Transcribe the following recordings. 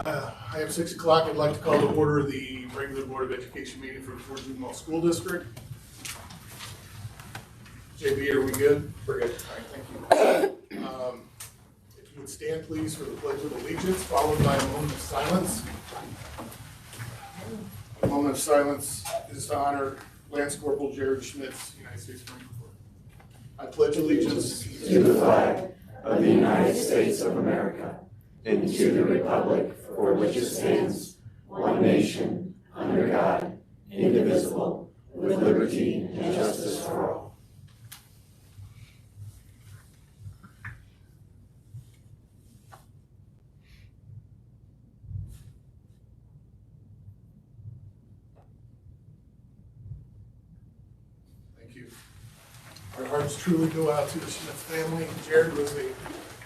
I have 6 o'clock. I'd like to call to order the regular Board of Education meeting for the Fort Zumwalt School District. JB, are we good? We're good. All right, thank you. If you would stand, please, for the Pledge of Allegiance, followed by a moment of silence. A moment of silence is to honor Lance Corporal Jared Schmitz, United States Marine Corps. I pledge allegiance to the flag of the United States of America and to the republic for which it stands, one nation, under God, indivisible, with liberty and justice for all. Thank you. Our hearts truly go out to the Schmitz family. Jared was a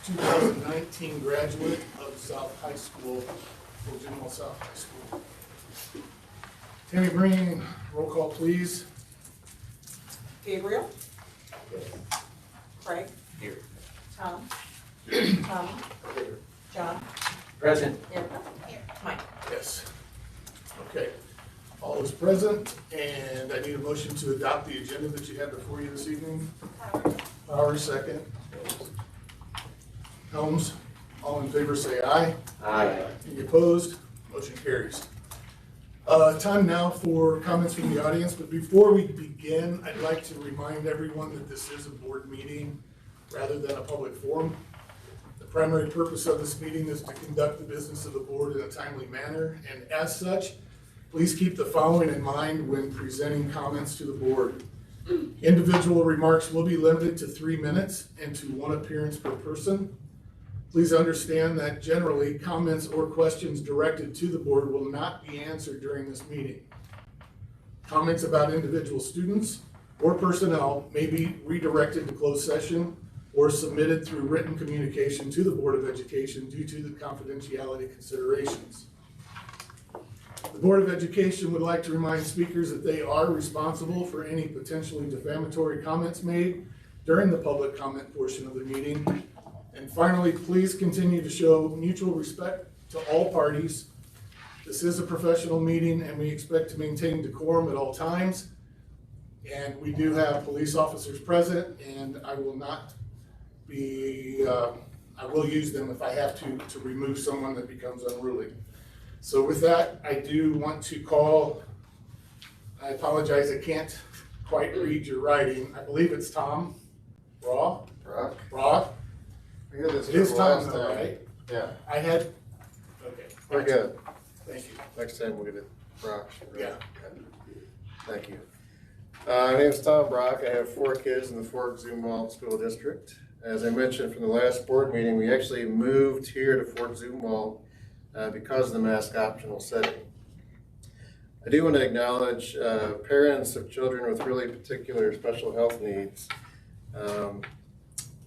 2019 graduate of South High School, Fort Zumwalt South High School. Tammy Green, roll call please. Gabriel? Craig? Here. Tom? Tommy? Here. John? Present. Erica? Here. Mike? Yes. Okay. All is present, and I need a motion to adopt the agenda that you have before you this evening. Power, second. Helms, all in favor say aye. Aye. Any opposed? Motion carries. Time now for comments from the audience, but before we begin, I'd like to remind everyone that this is a board meeting rather than a public forum. The primary purpose of this meeting is to conduct the business of the board in a timely manner, and as such, please keep the following in mind when presenting comments to the board. Individual remarks will be limited to 3 minutes and to 1 appearance per person. Please understand that generally, comments or questions directed to the board will not be answered during this meeting. Comments about individual students or personnel may be redirected to closed session or submitted through written communication to the Board of Education due to the confidentiality considerations. The Board of Education would like to remind speakers that they are responsible for any potentially defamatory comments made during the public comment portion of the meeting. And finally, please continue to show mutual respect to all parties. This is a professional meeting and we expect to maintain decorum at all times. And we do have police officers present, and I will not be, I will use them if I have to remove someone that becomes unruly. So with that, I do want to call, I apologize, I can't quite read your writing. I believe it's Tom Brock. I hear this It is for Tom last though, time. right? Yeah, I had, okay. we're good. Thank you. Next time we'll get it, Brock. Yeah. Thank you. My name is Tom Brock. I have 4 kids in the Fort Zumwalt School District. As I mentioned from the last board meeting, we actually moved here to Fort Zumwalt because of the mask optional setting. I do want to acknowledge parents of children with really particular special health needs.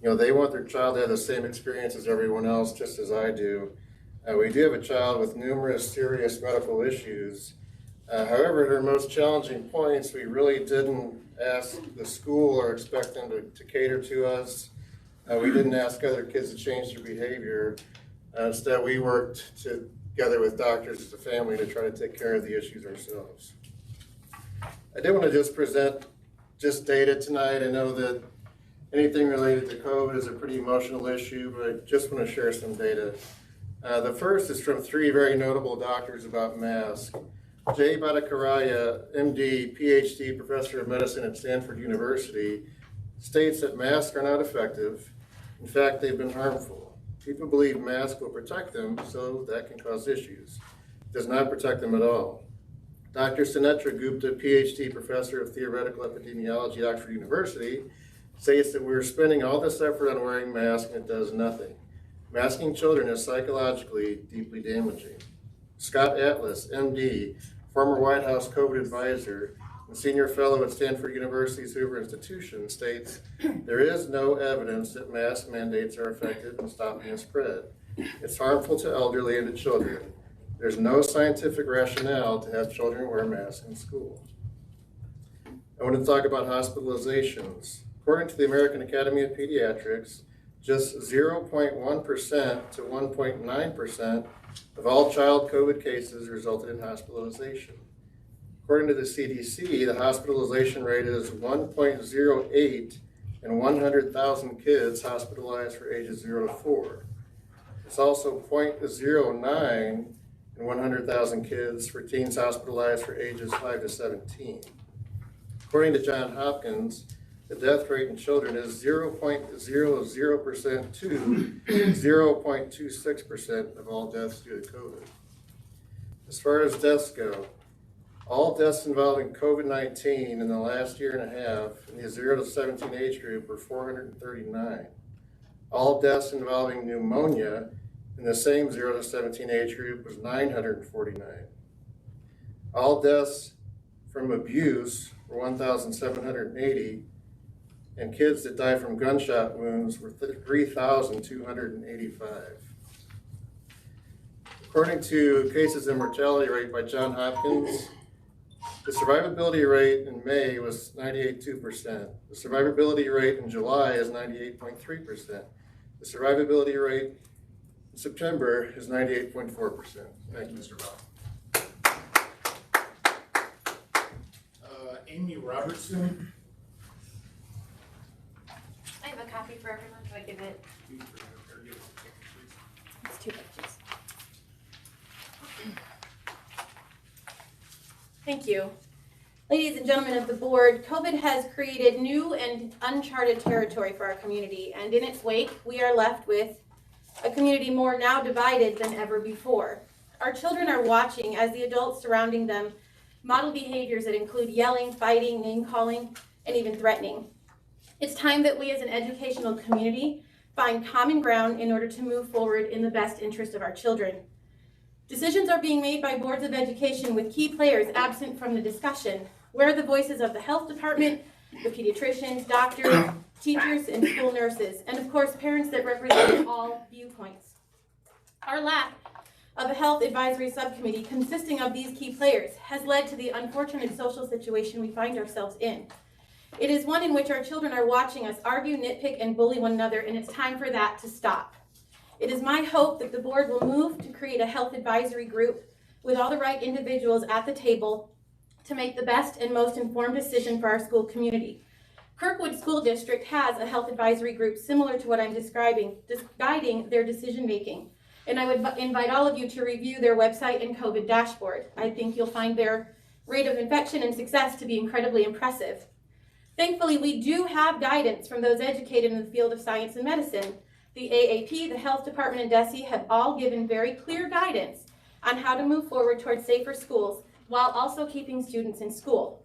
They want their child to have the same experience as everyone else, just as I do. We do have a child with numerous serious medical issues. However, at our most challenging points, we really didn't ask the school or expect them to cater to us. We didn't ask other kids to change their behavior. Instead, we worked together with doctors as a family to try to take care of the issues ourselves. I did want to just present data tonight. I know that anything related to COVID is a pretty emotional issue, but I just want to share some data. The first is from 3 very notable doctors about masks. Jay Bhattacharya, MD, PhD, professor of medicine at Stanford University, states that masks are not effective. In fact, they've been harmful. People believe masks will protect them, so that can cause issues. It does not protect them at all. Dr. Sunetra Gupta, PhD, professor of theoretical epidemiology at Oxford University, states that we're spending all this effort on wearing masks and it does nothing. Masking children is psychologically deeply damaging. Scott Atlas, MD, former White House COVID advisor and senior fellow at Stanford University's Hoover Institution, states, there is no evidence that mask mandates are effective in stopping the spread. It's harmful to elderly and to children. There's no scientific rationale to have children wear masks in school. I want to talk about hospitalizations. According to the American Academy of Pediatrics, just 0.1% to 1.9% of all child COVID cases resulted in hospitalization. According to the CDC, the hospitalization rate is 1.08 in 100,000 kids hospitalized for ages 0 to 4. It's also 0.09 in 100,000 kids for teens hospitalized for ages 5 to 17. According to Johns Hopkins, the death rate in children is 0.00% to 0.26% of all deaths due to COVID. As far as deaths go, all deaths involving COVID-19 in the last year and a half in the 0 to 17 age group were 439. All deaths involving pneumonia in the same 0 to 17 age group was 949. All deaths from abuse were 1,780, and kids that died from gunshot wounds were 3,285. According to cases and mortality rate by Johns Hopkins, the survivability rate in May was 98.2%. The survivability rate in July is 98.3%. The survivability rate in September is 98.4%. Thank you, Mr. Bell. Amy Robertson. I have a copy for everyone. Do I give it? It's 2 pages. Thank you. Ladies and gentlemen of the board, COVID has created new and uncharted territory for our community, and in its wake, we are left with a community more now divided than ever before. Our children are watching as the adults surrounding them model behaviors that include yelling, fighting, name-calling, and even threatening. It's time that we as an educational community find common ground in order to move forward in the best interest of our children. Decisions are being made by boards of education with key players absent from the discussion. Where are the voices of the health department, the pediatricians, doctors, teachers, and school nurses, and of course parents that represent all viewpoints? Our lack of a health advisory subcommittee consisting of these key players has led to the unfortunate social situation we find ourselves in. It is one in which our children are watching us argue, nitpick, and bully one another, and it's time for that to stop. It is my hope that the board will move to create a health advisory group with all the right individuals at the table to make the best and most informed decision for our school community. Kirkwood School District has a health advisory group similar to what I'm describing, guiding their decision making. And I would invite all of you to review their website and COVID dashboard. I think you'll find their rate of infection and success to be incredibly impressive. Thankfully, we do have guidance from those educated in the field of science and medicine. The AAP, the health department, and DESE have all given very clear guidance on how to move forward towards safer schools while also keeping students in school.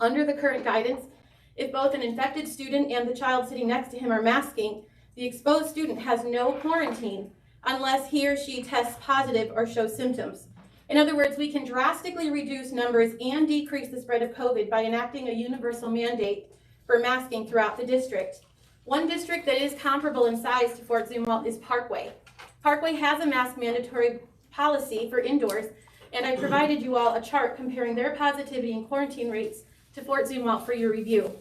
Under the current guidance, if both an infected student and the child sitting next to him are masking, the exposed student has no quarantine unless he or she tests positive or shows symptoms. In other words, we can drastically reduce numbers and decrease the spread of COVID by enacting a universal mandate for masking throughout the district. One district that is comparable in size to Fort Zumwalt is Parkway. Parkway has a mask mandatory policy for indoors, and I provided you all a chart comparing their positivity and quarantine rates to Fort Zumwalt for your review.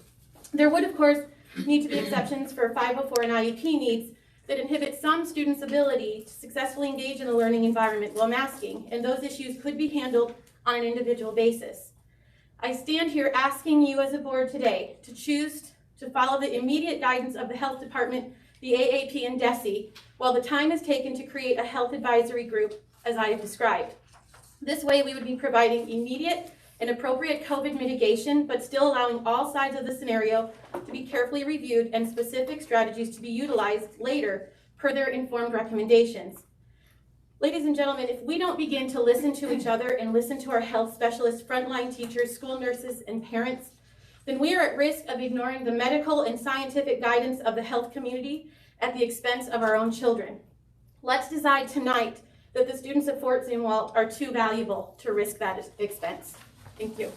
There would, of course, need to be exceptions for 504 and IEP needs that inhibit some students' ability to successfully engage in the learning environment while masking, and those issues could be handled on an individual basis. I stand here asking you as a board today to choose to follow the immediate guidance of the health department, the AAP, and DESE, while the time is taken to create a health advisory group as I have described. This way we would be providing immediate and appropriate COVID mitigation, but still allowing all sides of the scenario to be carefully reviewed and specific strategies to be utilized later per their informed recommendations. Ladies and gentlemen, if we don't begin to listen to each other and listen to our health specialists, frontline teachers, school nurses, and parents, then we are at risk of ignoring the medical and scientific guidance of the health community at the expense of our own children. Let's decide tonight that the students of Fort Zumwalt are too valuable to risk that expense. Thank you.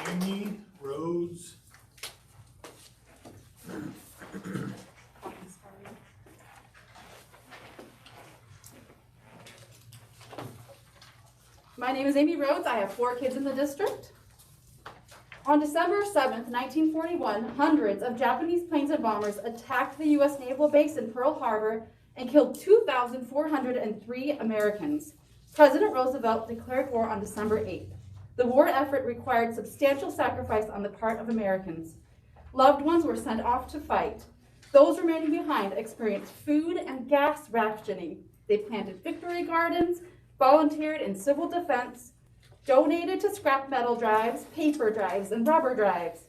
Amy Rhodes. My name is Amy Rhodes. I have 4 kids in the district. On December 7th, 1941, hundreds of Japanese planes and bombers attacked the U.S. naval base in Pearl Harbor and killed 2,403 Americans. President Roosevelt declared war on December 8th. The war effort required substantial sacrifice on the part of Americans. Loved ones were sent off to fight. Those remaining behind experienced food and gas rationing. They planted victory gardens, volunteered in civil defense, donated to scrap metal drives, paper drives, and rubber drives.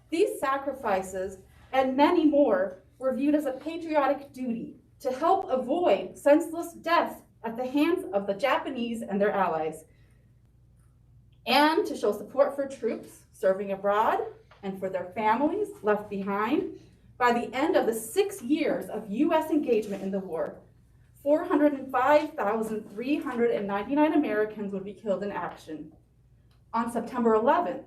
These sacrifices, and many more, were viewed as a patriotic duty to help avoid senseless death at the hands of the Japanese and their allies, and to show support for troops serving abroad and for their families left behind. By the end of the 6 years of U.S. engagement in the war, 405,399 Americans would be killed in action. On September 11th,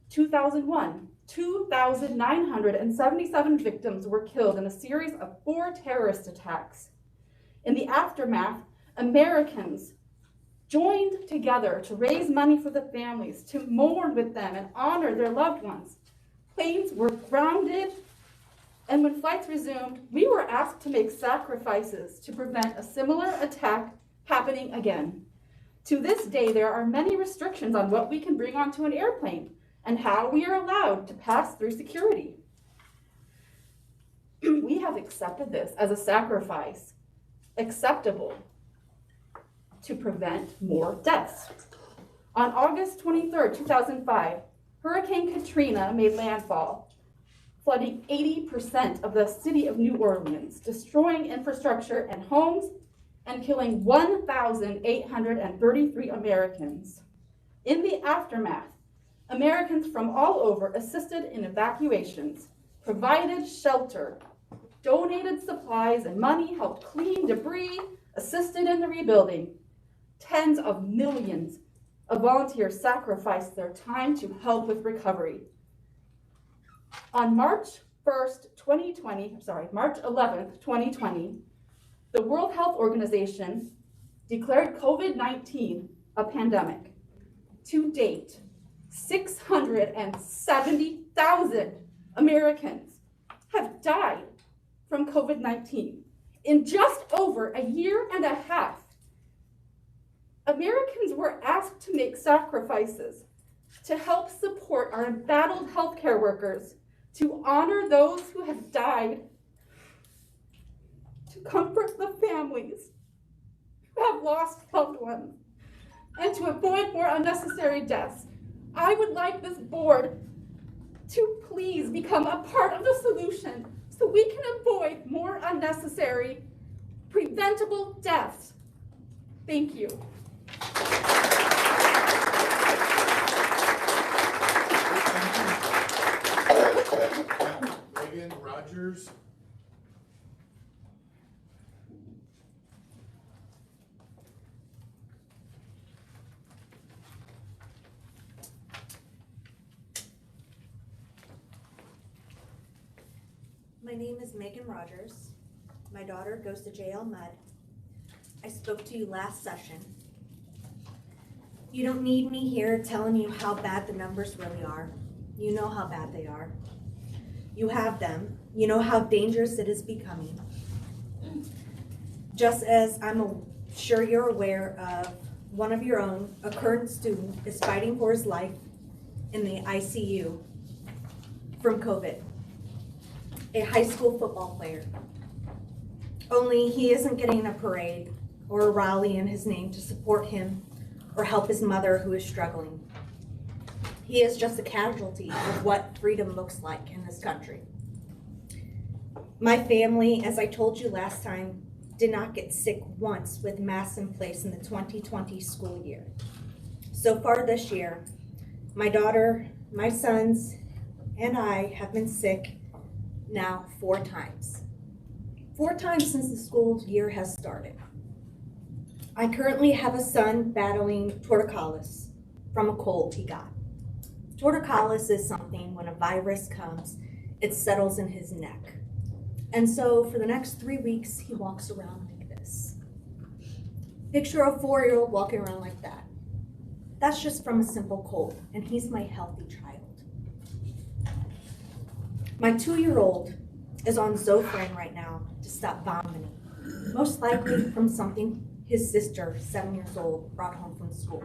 2001, 2,977 victims were killed in a series of 4 terrorist attacks. In the aftermath, Americans joined together to raise money for the families, to mourn with them and honor their loved ones. Planes were grounded, and when flights resumed, we were asked to make sacrifices to prevent a similar attack happening again. To this day, there are many restrictions on what we can bring onto an airplane and how we are allowed to pass through security. We have accepted this as a sacrifice acceptable to prevent more deaths. On August 23rd, 2005, Hurricane Katrina made landfall, flooding 80% of the city of New Orleans, destroying infrastructure and homes, and killing 1,833 Americans. In the aftermath, Americans from all over assisted in evacuations, provided shelter, donated supplies and money, helped clean debris, assisted in the rebuilding. Tens of millions of volunteers sacrificed their time to help with recovery. On March 11th, 2020, the World Health Organization declared COVID-19 a pandemic. To date, 670,000 Americans have died from COVID-19. In just over a year and a half, Americans were asked to make sacrifices to help support our embattled healthcare workers, to honor those who have died, to comfort the families who have lost loved ones, and to avoid more unnecessary deaths. I would like this board to please become a part of the solution so we can avoid more unnecessary, preventable deaths. Thank you. Megan Rogers. My name is Megan Rogers. My daughter goes to JL Mudd. I spoke to you last session. You don't need me here telling you how bad the numbers really are. You know how bad they are. You have them. You know how dangerous it is becoming. Just as I'm sure you're aware of one of your own, a current student, is fighting for his life in the ICU from COVID. A high school football player. Only he isn't getting a parade or a rally in his name to support him or help his mother who is struggling. He is just a casualty of what freedom looks like in this country. My family, as I told you last time, did not get sick once with masks in place in the 2020 school year. So far this year, my daughter, my sons, and I have been sick now 4 times. 4 times since the school year has started. I currently have a son battling torticollis from a cold he got. Torticollis is something when a virus comes, it settles in his neck. And so for the next 3 weeks, he walks around like this. Picture a 4-year-old walking around like that. That's just from a simple cold, and he's my healthy child. My 2-year-old is on Zofran right now to stop vomiting, most likely from something his sister, 7 years old, brought home from school.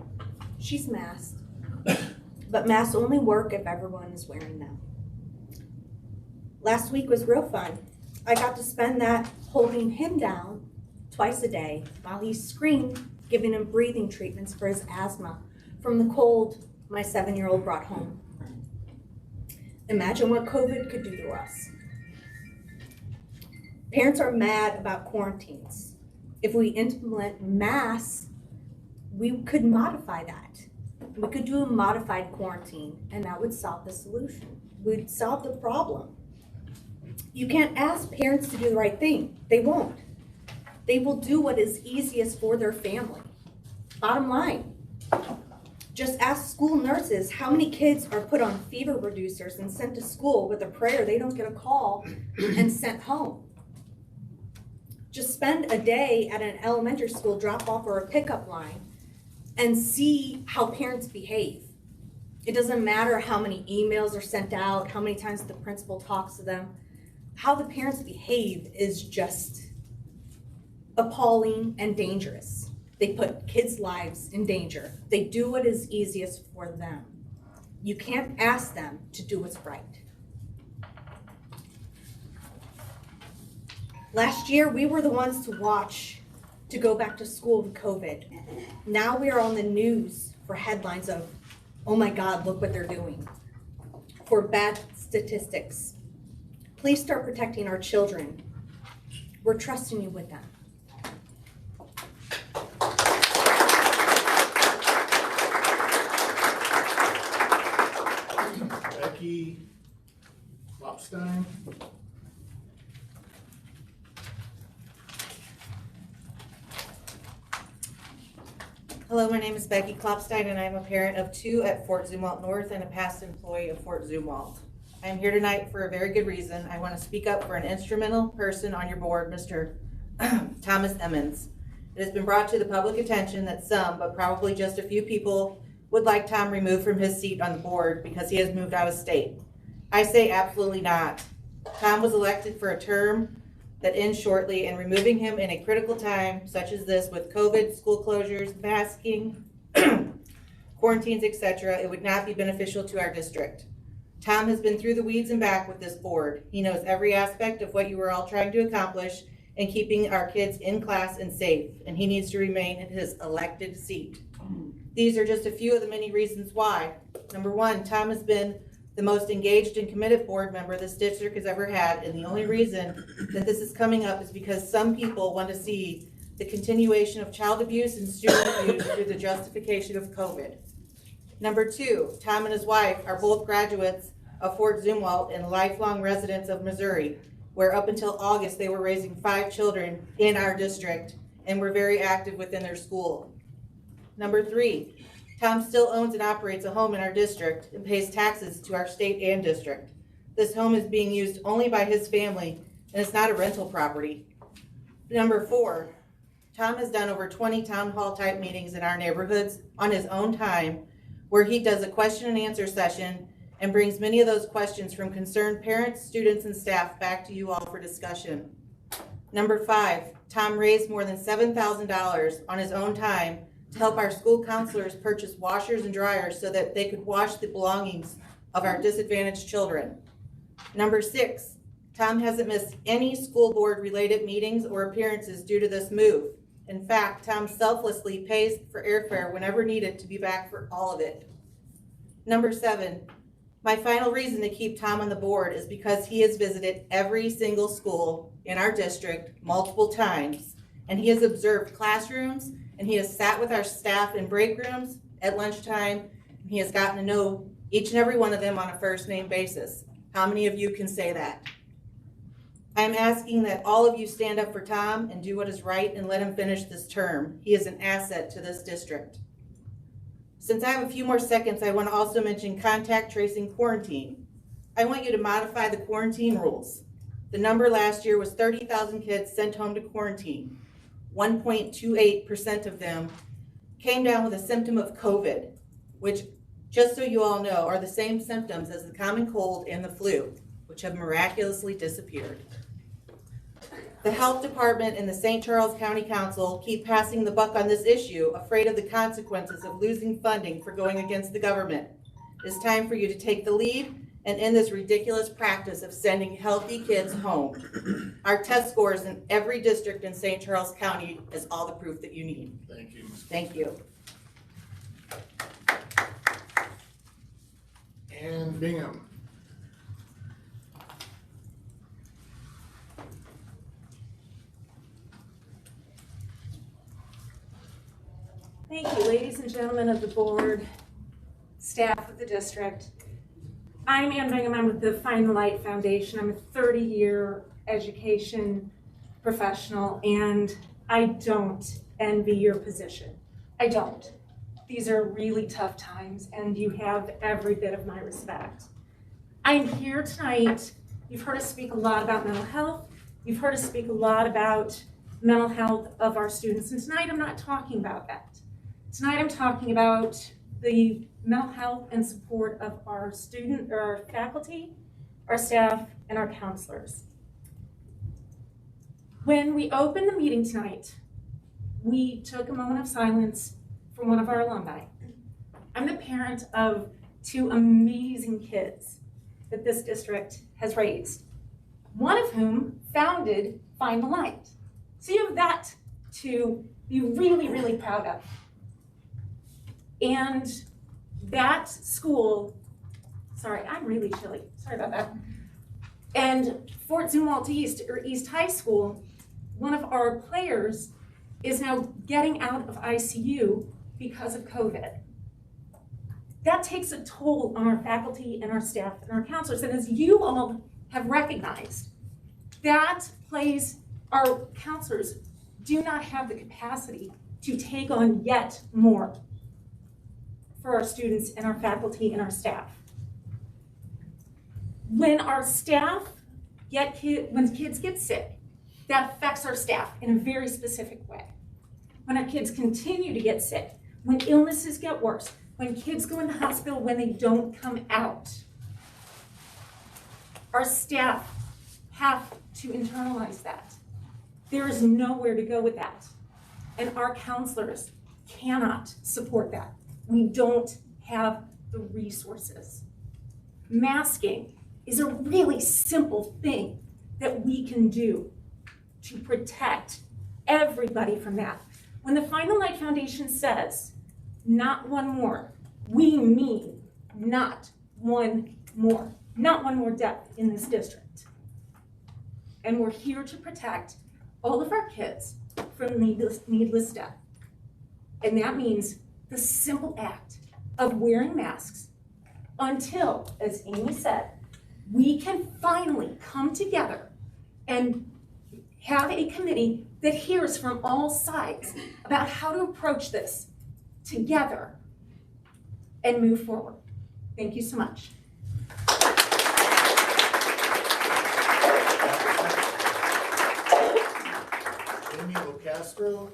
She's masked, but masks only work if everyone is wearing them. Last week was real fun. I got to spend that holding him down twice a day while he screamed, giving him breathing treatments for his asthma from the cold my 7-year-old brought home. Imagine what COVID could do to us. Parents are mad about quarantines. If we implement masks, we could modify that. We could do a modified quarantine, and that would solve the solution. We'd solve the problem. You can't ask parents to do the right thing. They won't. They will do what is easiest for their family. Bottom line, just ask school nurses how many kids are put on fever reducers and sent to school with a prayer they don't get a call and sent home. Just spend a day at an elementary school drop-off or a pickup line and see how parents behave. It doesn't matter how many emails are sent out, how many times the principal talks to them. How the parents behave is just appalling and dangerous. They put kids' lives in danger. They do what is easiest for them. You can't ask them to do what's right. Last year, we were the ones to watch to go back to school with COVID. Now we are on the news for headlines of, oh my God, look what they're doing. For bad statistics. Please start protecting our children. We're trusting you with them. Becky Lippstein. Hello, my name is Becky Lippstein, and I'm a parent of 2 at Fort Zumwalt North and a past employee of Fort Zumwalt. I am here tonight for a very good reason. I want to speak up for an instrumental person on your board, Mr. Thomas Emmons. It has been brought to the public attention that some, but probably just a few people, would like Tom removed from his seat on the board because he has moved out of state. I say absolutely not. Tom was elected for a term that ends shortly, and removing him in a critical time such as this with COVID, school closures, masking, quarantines, etc., it would not be beneficial to our district. Tom has been through the weeds and back with this board. He knows every aspect of what you were all trying to accomplish in keeping our kids in class and safe, and he needs to remain in his elected seat. These are just a few of the many reasons why. Number one, Tom has been the most engaged and committed board member this district has ever had, and the only reason that this is coming up is because some people want to see the continuation of child abuse and student abuse through the justification of COVID. Number two, Tom and his wife are both graduates of Fort Zumwalt and lifelong residents of Missouri, where up until August they were raising 5 children in our district and were very active within their school. Number three, Tom still owns and operates a home in our district and pays taxes to our state and district. This home is being used only by his family, and it's not a rental property. Number four, Tom has done over 20 town hall type meetings in our neighborhoods on his own time, where he does a question and answer session and brings many of those questions from concerned parents, students, and staff back to you all for discussion. Number five, Tom raised more than $7,000 on his own time to help our school counselors purchase washers and dryers so that they could wash the belongings of our disadvantaged children. Number six, Tom hasn't missed any school board related meetings or appearances due to this move. In fact, Tom selflessly pays for airfare whenever needed to be back for all of it. Number seven, my final reason to keep Tom on the board is because he has visited every single school in our district multiple times, and he has observed classrooms, and he has sat with our staff in break rooms at lunchtime, and he has gotten to know each and every one of them on a first name basis. How many of you can say that? I'm asking that all of you stand up for Tom and do what is right and let him finish this term. He is an asset to this district. Since I have a few more seconds, I want to also mention contact tracing quarantine. I want you to modify the quarantine rules. The number last year was 30,000 kids sent home to quarantine. 1.28% of them came down with a symptom of COVID, which, just so you all know, are the same symptoms as the common cold and the flu. which have miraculously disappeared. The health department and the St. Charles County Council keep passing the buck on this issue, afraid of the consequences of losing funding for going against the government. It's time for you to take the lead and end this ridiculous practice of sending healthy kids home. Our test scores in every district in St. Charles County is all the proof that you need. Thank you. Thank you. And Bingham. Thank you, ladies and gentlemen of the board, staff of the district. I'm Ann Bingham. I'm with the Find the Light Foundation. I'm a 30-year education professional, and I don't envy your position. I don't. These are really tough times, and you have every bit of my respect. I'm here tonight. You've heard us speak a lot about mental health. You've heard us speak a lot about mental health of our students, and tonight I'm not talking about that. Tonight I'm talking about the mental health and support of our student, or our faculty, our staff, and our counselors. When we opened the meeting tonight, we took a moment of silence for one of our alumni. I'm the parent of two amazing kids that this district has raised, one of whom founded Find the Light. So you have that to be really, really proud of. And that school, sorry, I'm really chilly, sorry about that. And Fort Zumwalt East, or East High School, one of our players is now getting out of ICU because of COVID. That takes a toll on our faculty and our staff and our counselors. And as you all have recognized, that plays, our counselors do not have the capacity to take on yet more for our students and our faculty and our staff. When our staff when kids get sick, that affects our staff in a very specific way. When our kids continue to get sick, when illnesses get worse, when kids go in the hospital when they don't come out, our staff have to internalize that. There is nowhere to go with that. And our counselors cannot support that. We don't have the resources. Masking is a really simple thing that we can do to protect everybody from that. When the Find the Light Foundation says, not one more, we mean not one more. Not one more death in this district. And we're here to protect all of our kids from needless death. And that means the simple act of wearing masks until, as Amy said, we can finally come together and have a committee that hears from all sides about how to approach this together and move forward. Thank you so much. Amy Locastro.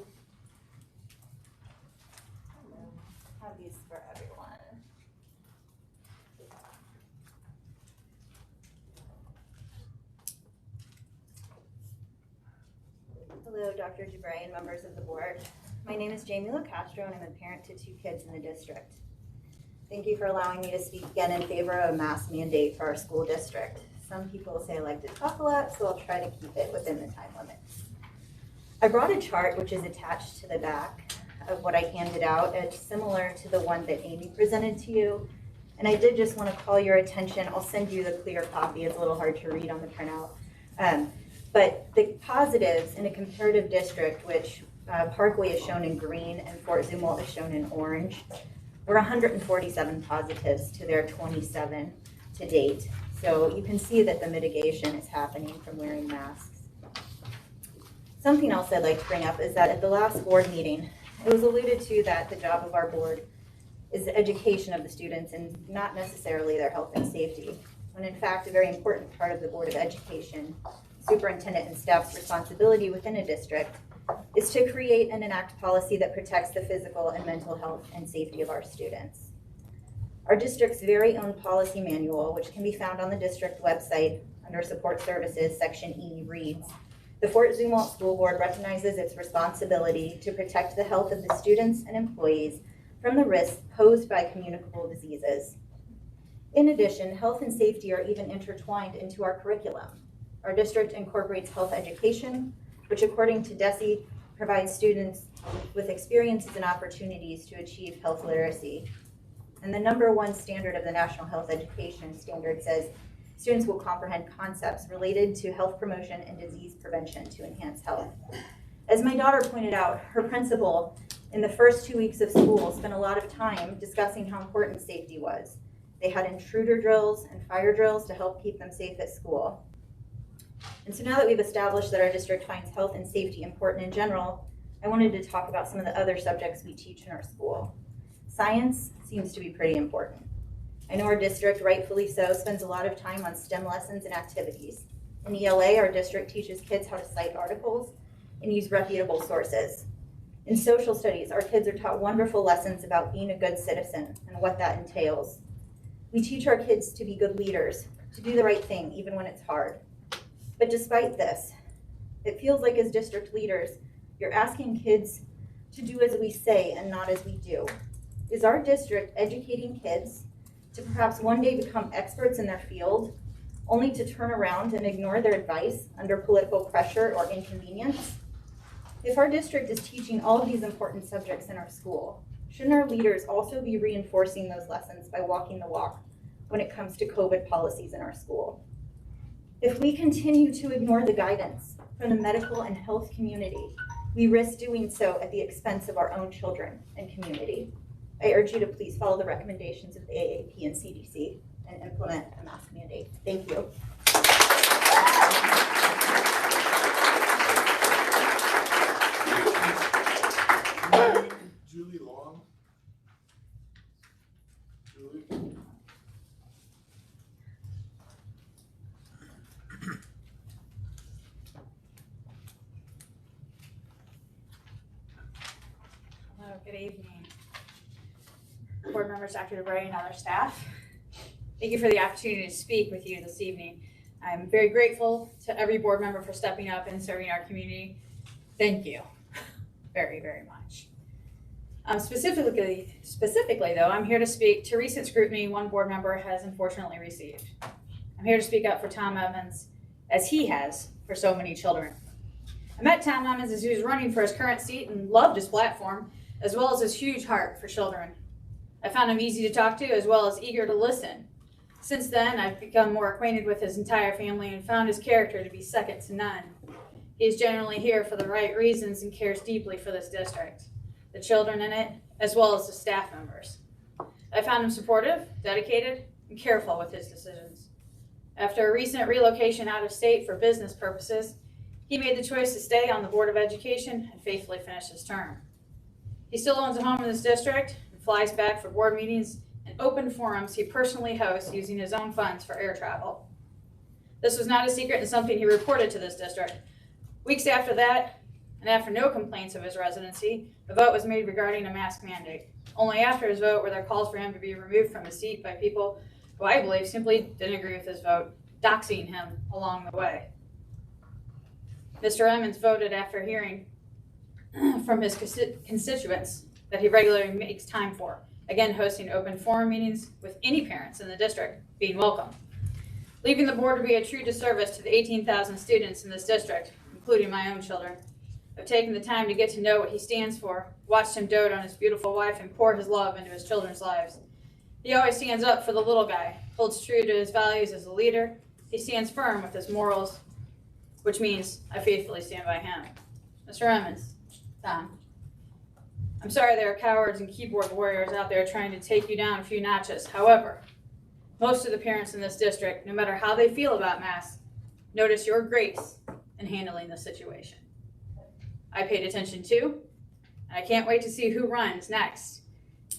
Have these for everyone. Hello, Dr. Jabray and members of the board. My name is Jamie Locastro and I'm a parent to two kids in the district. Thank you for allowing me to speak again in favor of a mask mandate for our school district. Some people say I like to talk a lot, so I'll try to keep it within the time limits. I brought a chart which is attached to the back of what I handed out. It's similar to the one that Amy presented to you. And I did just want to call your attention. I'll send you the clear copy. It's a little hard to read on the printout. But the positives in a comparative district, which Parkway is shown in green and Fort Zumwalt is shown in orange, were 147 positives to their 27 to date. So you can see that the mitigation is happening from wearing masks. Something else I'd like to bring up is that at the last board meeting, it was alluded to that the job of our board is the education of the students and not necessarily their health and safety. When in fact, a very important part of the Board of Education, superintendent and staff's responsibility within a district is to create and enact policy that protects the physical and mental health and safety of our students. Our district's very own policy manual, which can be found on the district website under Support Services, Section E, reads, "The Fort Zumwalt School Board recognizes its responsibility to protect the health of the students and employees from the risks posed by communicable diseases. In addition, health and safety are even intertwined into our curriculum. Our district incorporates health education, which according to DESE provides students with experiences and opportunities to achieve health literacy. And the #1 standard of the National Health Education Standard says students will comprehend concepts related to health promotion and disease prevention to enhance health." As my daughter pointed out, her principal in the first 2 weeks of school spent a lot of time discussing how important safety was. They had intruder drills and fire drills to help keep them safe at school. And so now that we've established that our district finds health and safety important in general, I wanted to talk about some of the other subjects we teach in our school. Science seems to be pretty important. I know our district, rightfully so, spends a lot of time on STEM lessons and activities. In ELA, our district teaches kids how to cite articles and use reputable sources. In social studies, our kids are taught wonderful lessons about being a good citizen and what that entails. We teach our kids to be good leaders, to do the right thing even when it's hard. But despite this, it feels like as district leaders, you're asking kids to do as we say and not as we do. Is our district educating kids to perhaps one day become experts in their field, only to turn around and ignore their advice under political pressure or inconvenience? If our district is teaching all of these important subjects in our school, shouldn't our leaders also be reinforcing those lessons by walking the walk when it comes to COVID policies in our school? If we continue to ignore the guidance from the medical and health community, we risk doing so at the expense of our own children and community. I urge you to please follow the recommendations of the AAP and CDC and implement a mask mandate. Thank you. Julie Long. Julie. Hello, good evening. Board members, Dr. DeBray, and other staff. Thank you for the opportunity to speak with you this evening. I'm very grateful to every board member for stepping up and serving our community. Thank you very, very much. Specifically though, I'm here to speak to recent scrutiny one board member has unfortunately received. I'm here to speak up for Tom Evans, as he has for so many children. I met Tom Evans as he was running for his current seat and loved his platform, as well as his huge heart for children. I found him easy to talk to, as well as eager to listen. Since then, I've become more acquainted with his entire family and found his character to be second to none. He is generally here for the right reasons and cares deeply for this district, the children in it, as well as the staff members. I found him supportive, dedicated, and careful with his decisions. After a recent relocation out of state for business purposes, he made the choice to stay on the Board of Education and faithfully finish his term. He still owns a home in this district and flies back for board meetings and open forums he personally hosts using his own funds for air travel. This was not a secret and something he reported to this district. Weeks after that, and after no complaints of his residency, a vote was made regarding a mask mandate. Only after his vote were there calls for him to be removed from his seat by people who I believe simply didn't agree with his vote, doxing him along the way. Mr. Emmons voted after hearing from his constituents that he regularly makes time for, again hosting open forum meetings with any parents in the district being welcome. Leaving the board would be a true disservice to the 18,000 students in this district, including my own children. I've taken the time to get to know what he stands for, watched him dote on his beautiful wife, and pour his love into his children's lives. He always stands up for the little guy, holds true to his values as a leader. He stands firm with his morals, which means I faithfully stand by him. Mr. Emmons, Tom, I'm sorry there are cowards and keyboard warriors out there trying to take you down a few notches. However, most of the parents in this district, no matter how they feel about masks, notice your grace in handling the situation. I paid attention too, and I can't wait to see who runs next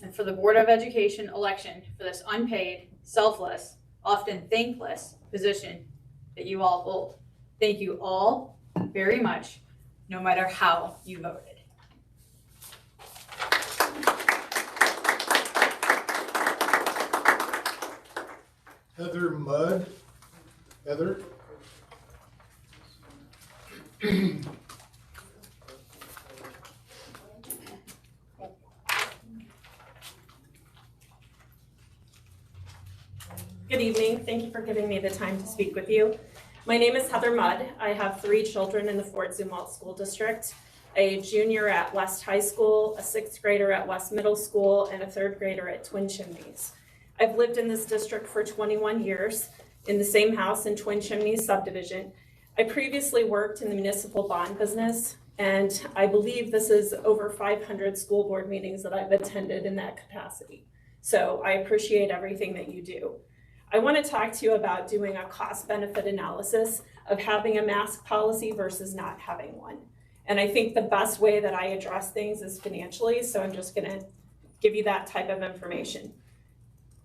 and for the Board of Education election for this unpaid, selfless, often thankless position that you all hold. Thank you all very much, no matter how you voted. Heather Mudd. Heather? Good evening. Thank you for giving me the time to speak with you. My name is Heather Mudd. I have 3 children in the Fort Zumwalt School District, a junior at West High School, a 6th grader at West Middle School, and a 3rd grader at Twin Chimneys. I've lived in this district for 21 years in the same house in Twin Chimneys subdivision. I previously worked in the municipal bond business, and I believe this is over 500 school board meetings that I've attended in that capacity. So I appreciate everything that you do. I want to talk to you about doing a cost-benefit analysis of having a mask policy versus not having one. And I think the best way that I address things is financially, so I'm just going to give you that type of information.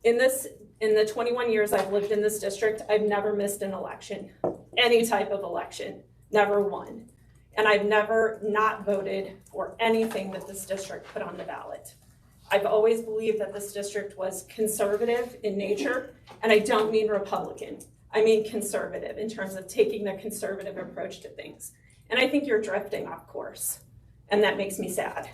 In the 21 years I've lived in this district, I've never missed an election, any type of election, never won. And I've never not voted for anything that this district put on the ballot. I've always believed that this district was conservative in nature, and I don't mean Republican. I mean conservative in terms of taking the conservative approach to things. And I think you're drifting off course, and that makes me sad.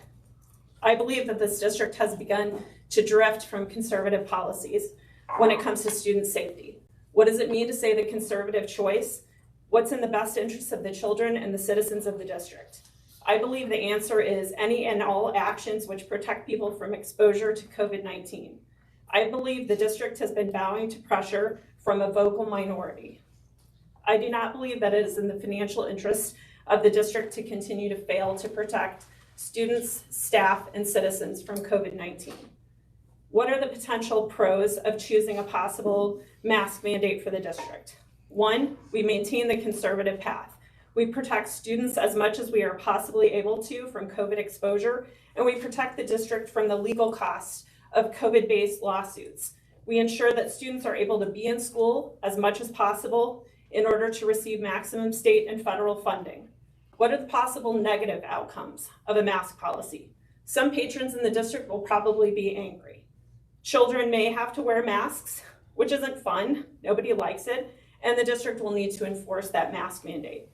I believe that this district has begun to drift from conservative policies when it comes to student safety. What does it mean to say the conservative choice? What's in the best interest of the children and the citizens of the district? I believe the answer is any and all actions which protect people from exposure to COVID-19. I believe the district has been bowing to pressure from a vocal minority. I do not believe that it is in the financial interest of the district to continue to fail to protect students, staff, and citizens from COVID-19. What are the potential pros of choosing a possible mask mandate for the district? 1, we maintain the conservative path. We protect students as much as we are possibly able to from COVID exposure, and we protect the district from the legal costs of COVID-based lawsuits. We ensure that students are able to be in school as much as possible in order to receive maximum state and federal funding. What are the possible negative outcomes of a mask policy? Some patrons in the district will probably be angry. Children may have to wear masks, which isn't fun, nobody likes it, and the district will need to enforce that mask mandate.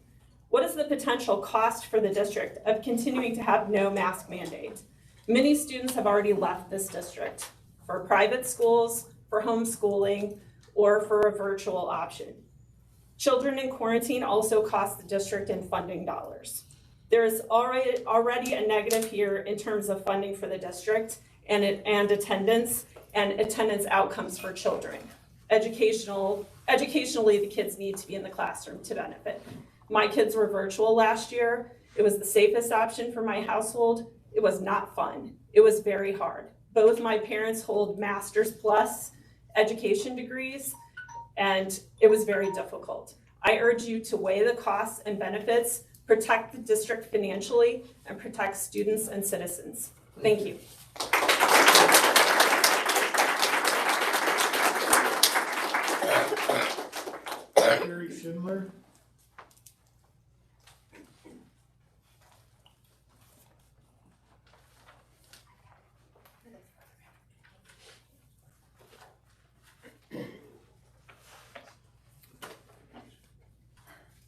What is the potential cost for the district of continuing to have no mask mandate? Many students have already left this district for private schools, for homeschooling, or for a virtual option. Children in quarantine also cost the district in funding dollars. There is already a negative here in terms of funding for the district and attendance outcomes for children. Educationally, the kids need to be in the classroom to benefit. My kids were virtual last year. It was the safest option for my household. It was not fun. It was very hard. Both my parents hold Master's Plus education degrees, and it was very difficult. I urge you to weigh the costs and benefits, protect the district financially, and protect students and citizens. Thank you. Carrie Schindler.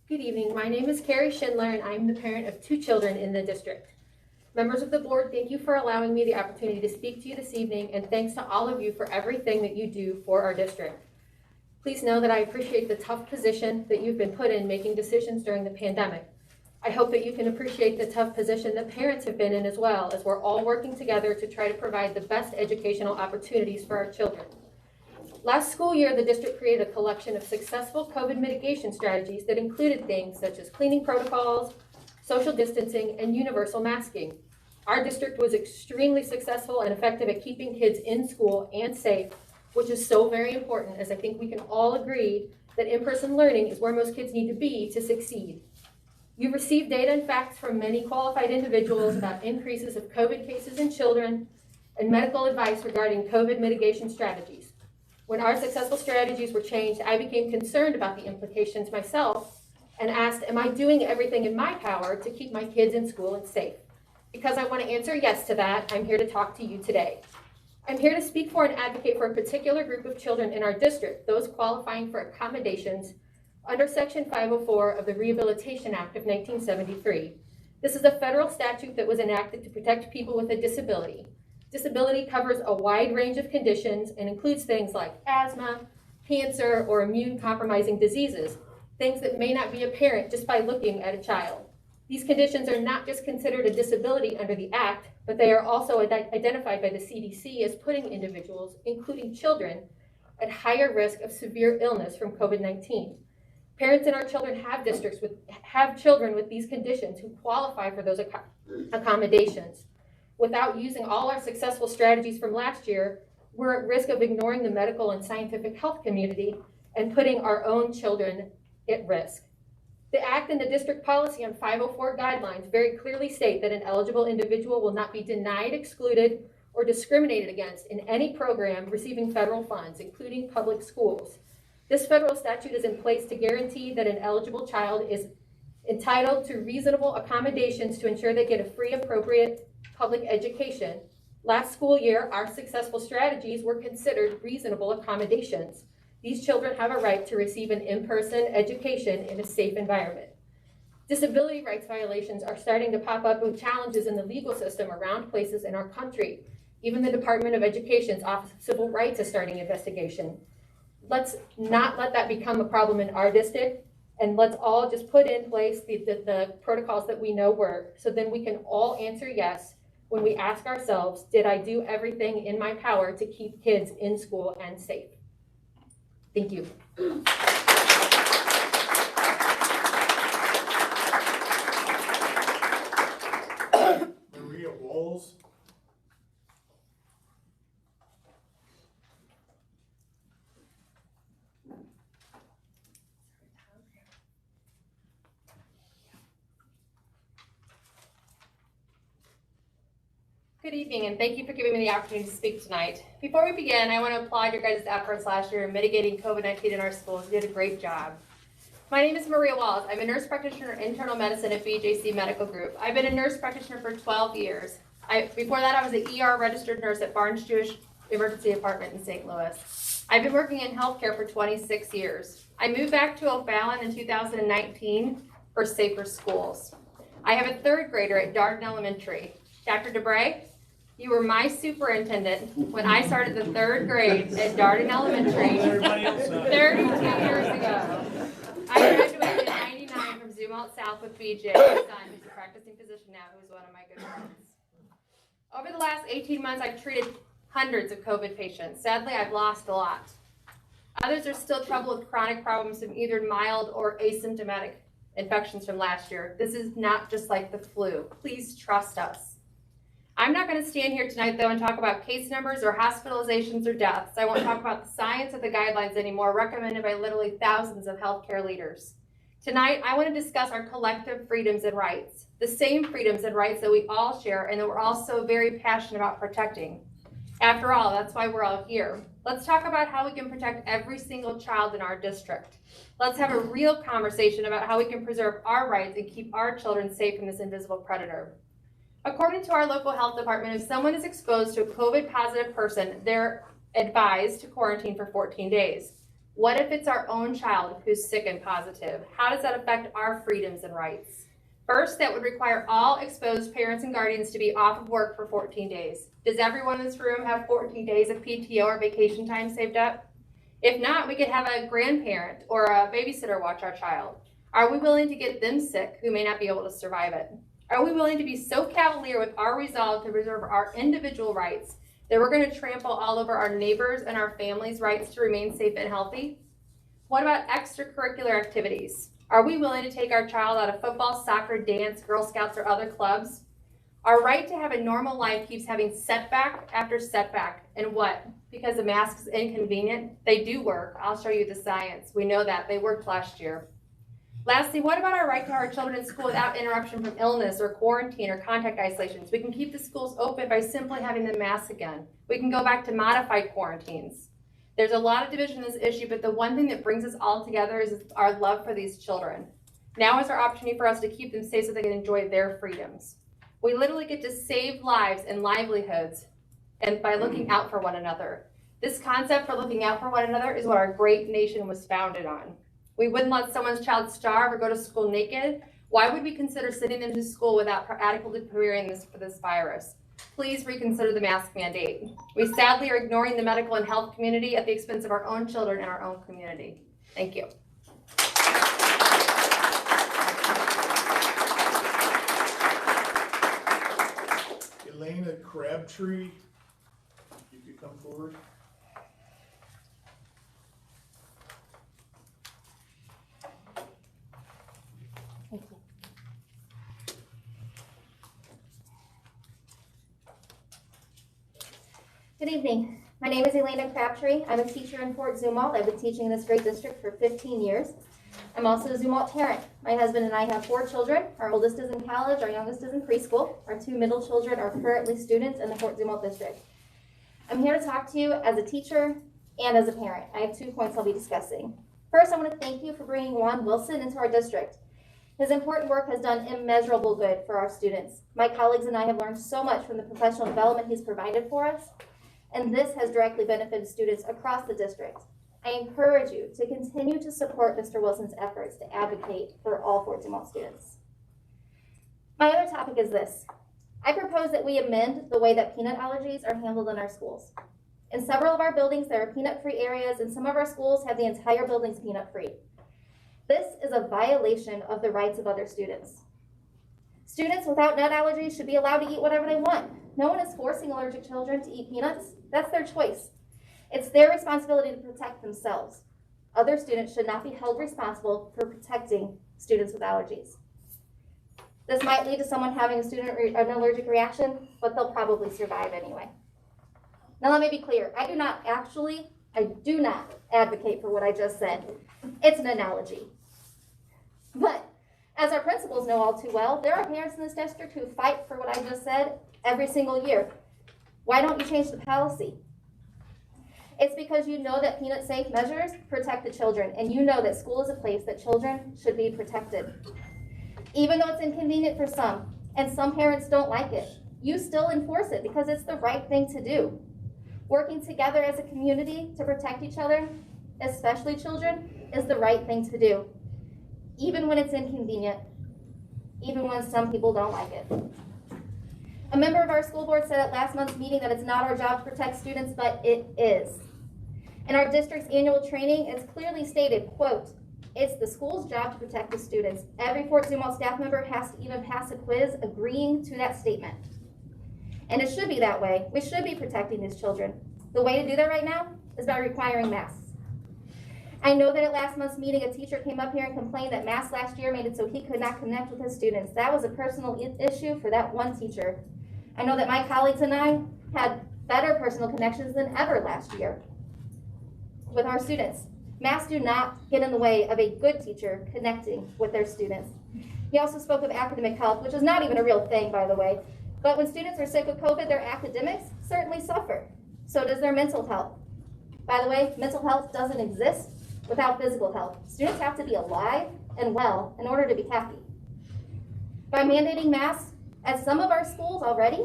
Good evening. My name is Carrie Schindler, and I'm the parent of 2 children in the district. Members of the board, thank you for allowing me the opportunity to speak to you this evening, and thanks to all of you for everything that you do for our district. Please know that I appreciate the tough position that you've been put in making decisions during the pandemic. I hope that you can appreciate the tough position that parents have been in as well, as we're all working together to try to provide the best educational opportunities for our children. Last school year, the district created a collection of successful COVID mitigation strategies that included things such as cleaning protocols, social distancing, and universal masking. Our district was extremely successful and effective at keeping kids in school and safe, which is so very important, as I think we can all agree that in-person learning is where most kids need to be to succeed. You've received data and facts from many qualified individuals about increases of COVID cases in children and medical advice regarding COVID mitigation strategies. When our successful strategies were changed, I became concerned about the implications myself and asked, am I doing everything in my power to keep my kids in school and safe? Because I want to answer yes to that, I'm here to talk to you today. I'm here to speak for and advocate for a particular group of children in our district, those qualifying for accommodations under Section 504 of the Rehabilitation Act of 1973. This is a federal statute that was enacted to protect people with a disability. Disability covers a wide range of conditions and includes things like asthma, cancer, or immune-compromising diseases, things that may not be apparent just by looking at a child. These conditions are not just considered a disability under the Act, but they are also identified by the CDC as putting individuals, including children, at higher risk of severe illness from COVID-19. Parents in our children have children with these conditions who qualify for those accommodations. Without using all our successful strategies from last year, we're at risk of ignoring the medical and scientific health community and putting our own children at risk. The Act and the district policy on 504 guidelines very clearly state that an eligible individual will not be denied, excluded, or discriminated against in any program receiving federal funds, including public schools. This federal statute is in place to guarantee that an eligible child is entitled to reasonable accommodations to ensure they get a free, appropriate public education. Last school year, our successful strategies were considered reasonable accommodations. These children have a right to receive an in-person education in a safe environment. Disability rights violations are starting to pop up with challenges in the legal system around places in our country. Even the Department of Education's Office of Civil Rights is starting investigation. Let's not let that become a problem in our district, and let's all just put in place the protocols that we know work, so then we can all answer yes when we ask ourselves, did I do everything in my power to keep kids in school and safe? Thank you. Maria Wallace. Good evening, and thank you for giving me the opportunity to speak tonight. Before we begin, I want to applaud your guys' efforts last year in mitigating COVID-19 in our schools. You did a great job. My name is Maria Wallace. I'm a nurse practitioner in internal medicine at BJC Medical Group. I've been a nurse practitioner for 12 years. Before that, I was an ER registered nurse at Barnes Jewish Emergency Department in St. Louis. I've been working in healthcare for 26 years. I moved back to O'Fallon in 2019 for safer schools. I have a third grader at Darden Elementary. Dr. DeBray, you were my superintendent when I started the third grade at Darden Elementary 32 years ago. I graduated in '99 from Zumwalt South with BJ, my son, who's a practicing physician now, who's one of my good friends. Over the last 18 months, I've treated hundreds of COVID patients. Sadly, I've lost a lot. Others are still troubled with chronic problems from either mild or asymptomatic infections from last year. This is not just like the flu. Please trust us. I'm not going to stand here tonight, though, and talk about case numbers or hospitalizations or deaths. I won't talk about the science of the guidelines anymore, recommended by literally thousands of healthcare leaders. Tonight, I want to discuss our collective freedoms and rights, the same freedoms and rights that we all share and that we're all so very passionate about protecting. After all, that's why we're all here. Let's talk about how we can protect every single child in our district. Let's have a real conversation about how we can preserve our rights and keep our children safe from this invisible predator. According to our local health department, if someone is exposed to a COVID positive person, they're advised to quarantine for 14 days. What if it's our own child who's sick and positive? How does that affect our freedoms and rights? First, that would require all exposed parents and guardians to be off of work for 14 days. Does everyone in this room have 14 days of PTO or vacation time saved up? If not, we could have a grandparent or a babysitter watch our child. Are we willing to get them sick who may not be able to survive it? Are we willing to be so cavalier with our resolve to preserve our individual rights that we're going to trample all over our neighbors and our families' rights to remain safe and healthy? What about extracurricular activities? Are we willing to take our child out of football, soccer, dance, Girl Scouts, or other clubs? Our right to have a normal life keeps having setback after setback. And what? Because the mask is inconvenient? They do work. I'll show you the science. We know that. They worked last year. Lastly, what about our right to our children in school without interruption from illness or quarantine or contact isolations? We can keep the schools open by simply having them mask again. We can go back to modified quarantines. There's a lot of division in this issue, but the one thing that brings us all together is our love for these children. Now is our opportunity for us to keep them safe so they can enjoy their freedoms. We literally get to save lives and livelihoods and by looking out for one another. This concept for looking out for one another is what our great nation was founded on. We wouldn't let someone's child starve or go to school naked. Why would we consider sending them to school without adequately preparing for this virus? Please reconsider the mask mandate. We sadly are ignoring the medical and health community at the expense of our own children and our own community. Thank you. Elena Crabtree, you could come forward. Good evening. My name is Elena Crabtree. I'm a teacher in Fort Zumwalt. I've been teaching in this great district for 15 years. I'm also a Zumwalt parent. My husband and I have 4 children. Our oldest is in college, our youngest is in preschool. Our 2 middle children are currently students in the Fort Zumwalt district. I'm here to talk to you as a teacher and as a parent. I have 2 points I'll be discussing. First, I want to thank you for bringing Juan Wilson into our district. His important work has done immeasurable good for our students. My colleagues and I have learned so much from the professional development he's provided for us, and this has directly benefited students across the district. I encourage you to continue to support Mr. Wilson's efforts to advocate for all Fort Zumwalt students. My other topic is this. I propose that we amend the way that peanut allergies are handled in our schools. In several of our buildings, there are peanut-free areas, and some of our schools have the entire buildings peanut-free. This is a violation of the rights of other students. Students without nut allergies should be allowed to eat whatever they want. No one is forcing allergic children to eat peanuts. That's their choice. It's their responsibility to protect themselves. Other students should not be held responsible for protecting students with allergies. This might lead to someone having an allergic reaction, but they'll probably survive anyway. Now let me be clear. I do not advocate for what I just said. It's an analogy. But as our principals know all too well, there are parents in this district who fight for what I just said every single year. Why don't you change the policy? It's because you know that peanut-safe measures protect the children, and you know that school is a place that children should be protected. Even though it's inconvenient for some, and some parents don't like it, you still enforce it because it's the right thing to do. Working together as a community to protect each other, especially children, is the right thing to do. Even when it's inconvenient, even when some people don't like it. A member of our school board said at last month's meeting that it's not our job to protect students, but it is. In our district's annual training, it's clearly stated, quote, it's the school's job to protect the students. Every Fort Zumwalt staff member has to even pass a quiz agreeing to that statement. And it should be that way. We should be protecting these children. The way to do that right now is by requiring masks. I know that at last month's meeting, a teacher came up here and complained that masks last year made it so he could not connect with his students. That was a personal issue for that one teacher. I know that my colleagues and I had better personal connections than ever last year with our students. Masks do not get in the way of a good teacher connecting with their students. He also spoke of academic health, which is not even a real thing, by the way. But when students are sick with COVID, their academics certainly suffer. So does their mental health. By the way, mental health doesn't exist without physical health. Students have to be alive and well in order to be happy. By mandating masks at some of our schools already,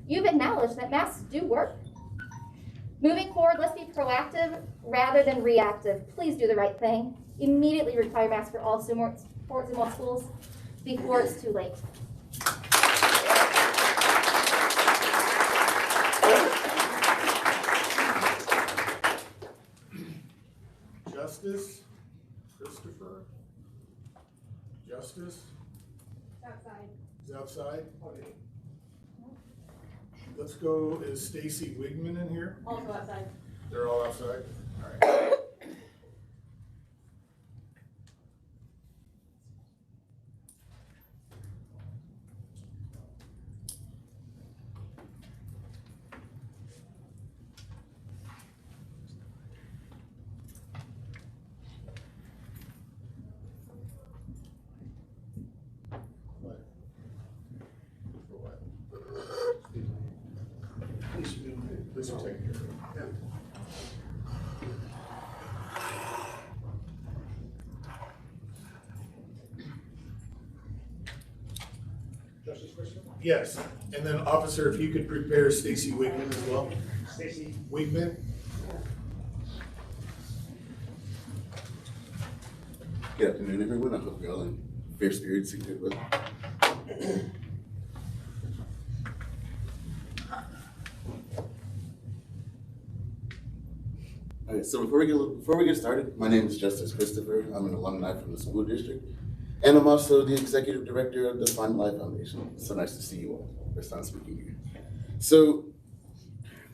you've acknowledged that masks do work. Moving forward, let's be proactive rather than reactive. Please do the right thing. Immediately require masks for all Fort Zumwalt schools before it's too late. Justice, Christopher. Justice? Outside. Is outside? Okay. Let's go, is Stacy Wigman in here? Also outside. They're all outside? All right. Please take care of it. Yeah. Justice Christopher? Yes, and then officer, if you could prepare Stacy Wigman as well. Stacy Wigman. Good afternoon, everyone. I hope you're all in fair spirits and good weather. All right, so before we get started, my name is Justice Christopher. I'm an alumni from the school district, and I'm also the executive director of the Find Life Foundation. It's so nice to see you all. First time speaking here. So,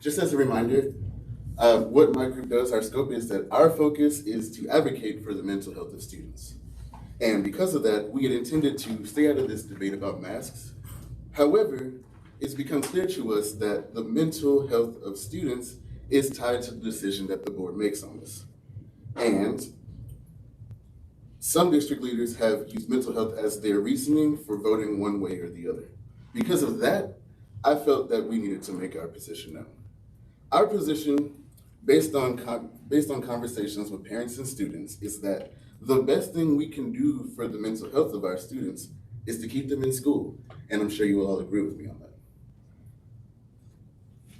just as a reminder, what my group does, our scope is that our focus is to advocate for the mental health of students. And because of that, we had intended to stay out of this debate about masks. However, it's become clear to us that the mental health of students is tied to the decision that the board makes on this. And some district leaders have used mental health as their reasoning for voting one way or the other. Because of that, I felt that we needed to make our position known. Our position, based on conversations with parents and students, is that the best thing we can do for the mental health of our students is to keep them in school. And I'm sure you will all agree with me on that.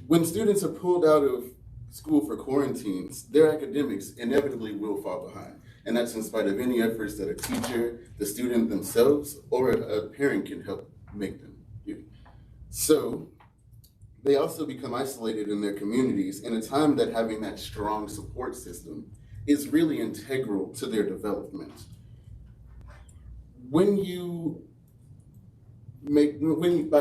When students are pulled out of school for quarantines, their academics inevitably will fall behind. And that's in spite of any efforts that a teacher, the student themselves, or a parent can help make them do. So they also become isolated in their communities in a time that having that strong support system is really integral to their development. By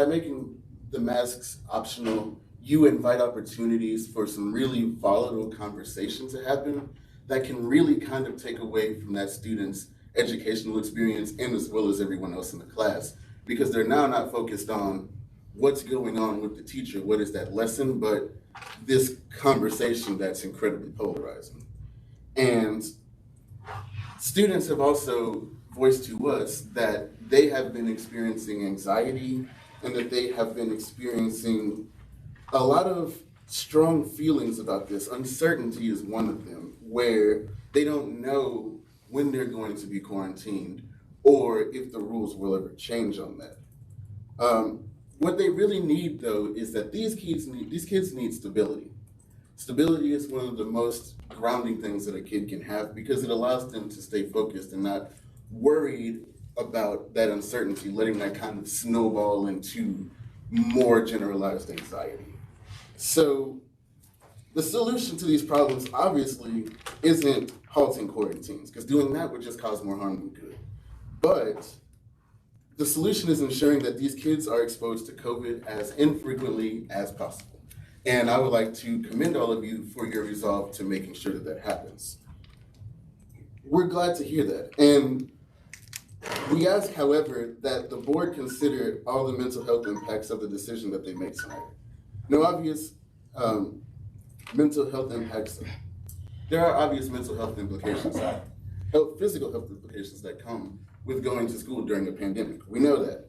making the masks optional, you invite opportunities for some really volatile conversation to happen that can really kind of take away from that student's educational experience and as well as everyone else in the class, because they're now not focused on what's going on with the teacher, what is that lesson, but this conversation that's incredibly polarizing. And students have also voiced to us that they have been experiencing anxiety and that they have been experiencing a lot of strong feelings about this. Uncertainty is one of them, where they don't know when they're going to be quarantined or if the rules will ever change on that. What they really need, though, is that these kids need stability. Stability is one of the most grounding things that a kid can have because it allows them to stay focused and not worried about that uncertainty, letting that kind of snowball into more generalized anxiety. So the solution to these problems obviously isn't halting quarantines, because doing that would just cause more harm than good. But the solution is ensuring that these kids are exposed to COVID as infrequently as possible. And I would like to commend all of you for your resolve to making sure that that happens. We're glad to hear that. And we ask, however, that the board consider all the mental health impacts of the decision that they make tonight. No obvious mental health impacts. There are obvious mental health implications, physical health implications that come with going to school during a pandemic. We know that.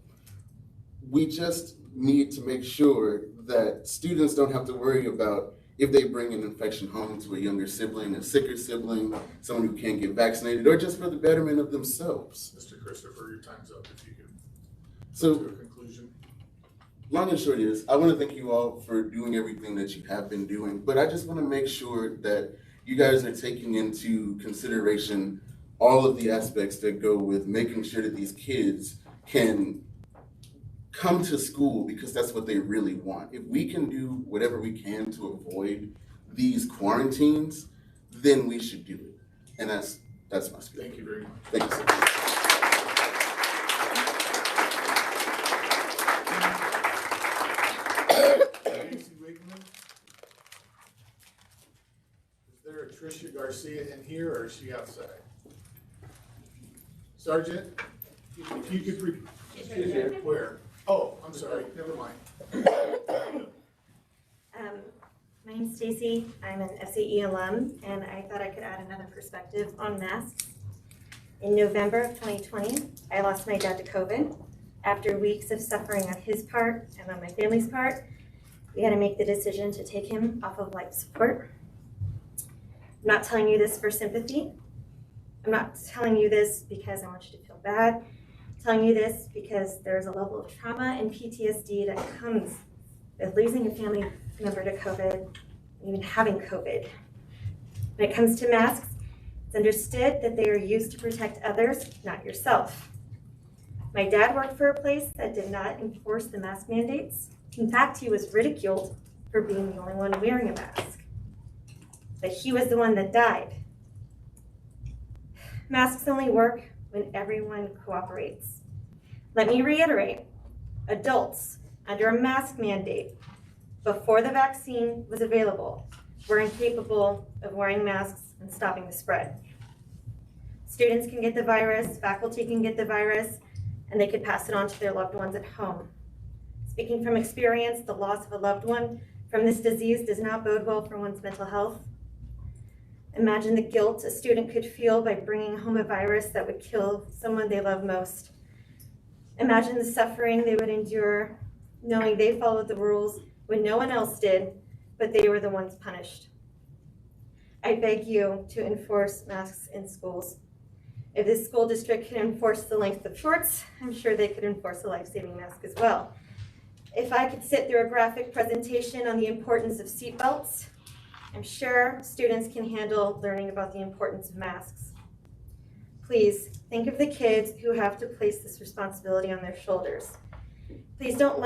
We just need to make sure that students don't have to worry about if they bring an infection home to a younger sibling, a sicker sibling, someone who can't get vaccinated, or just for the betterment of themselves. Mr. Christopher, your time's up if you could So, come to a conclusion. Long and short is, I want to thank you all for doing everything that you have been doing, but I just want to make sure that you guys are taking into consideration all of the aspects that go with making sure that these kids can come to school because that's what they really want. If we can do whatever we can to avoid these quarantines, then we should do it. And that's my spiel. Thank you very much. Thank you so much. Is there a Tricia Garcia in here or is she outside? Sergeant, if you could where? Oh, I'm sorry, never mind. My name's Stacy. I'm an FCE alum, and I thought I could add another perspective on masks. In November of 2020, I lost my dad to COVID. After weeks of suffering on his part and on my family's part, we had to make the decision to take him off of life support. I'm not telling you this for sympathy. I'm not telling you this because I want you to feel bad. I'm telling you this because there's a level of trauma and PTSD that comes with losing a family member to COVID, even having COVID. When it comes to masks, it's understood that they are used to protect others, not yourself. My dad worked for a place that did not enforce the mask mandates. In fact, he was ridiculed for being the only one wearing a mask. But he was the one that died. Masks only work when everyone cooperates. Let me reiterate, adults under a mask mandate before the vaccine was available were incapable of wearing masks and stopping the spread. Students can get the virus, faculty can get the virus, and they could pass it on to their loved ones at home. Speaking from experience, the loss of a loved one from this disease does not bode well for one's mental health. Imagine the guilt a student could feel by bringing home a virus that would kill someone they love most. Imagine the suffering they would endure knowing they followed the rules when no one else did, but they were the ones punished. I beg you to enforce masks in schools. If this school district can enforce the length of shorts, I'm sure they could enforce a life-saving mask as well. If I could sit through a graphic presentation on the importance of seatbelts, I'm sure students can handle learning about the importance of masks. Please think of the kids who have to place this responsibility on their shoulders. Please don't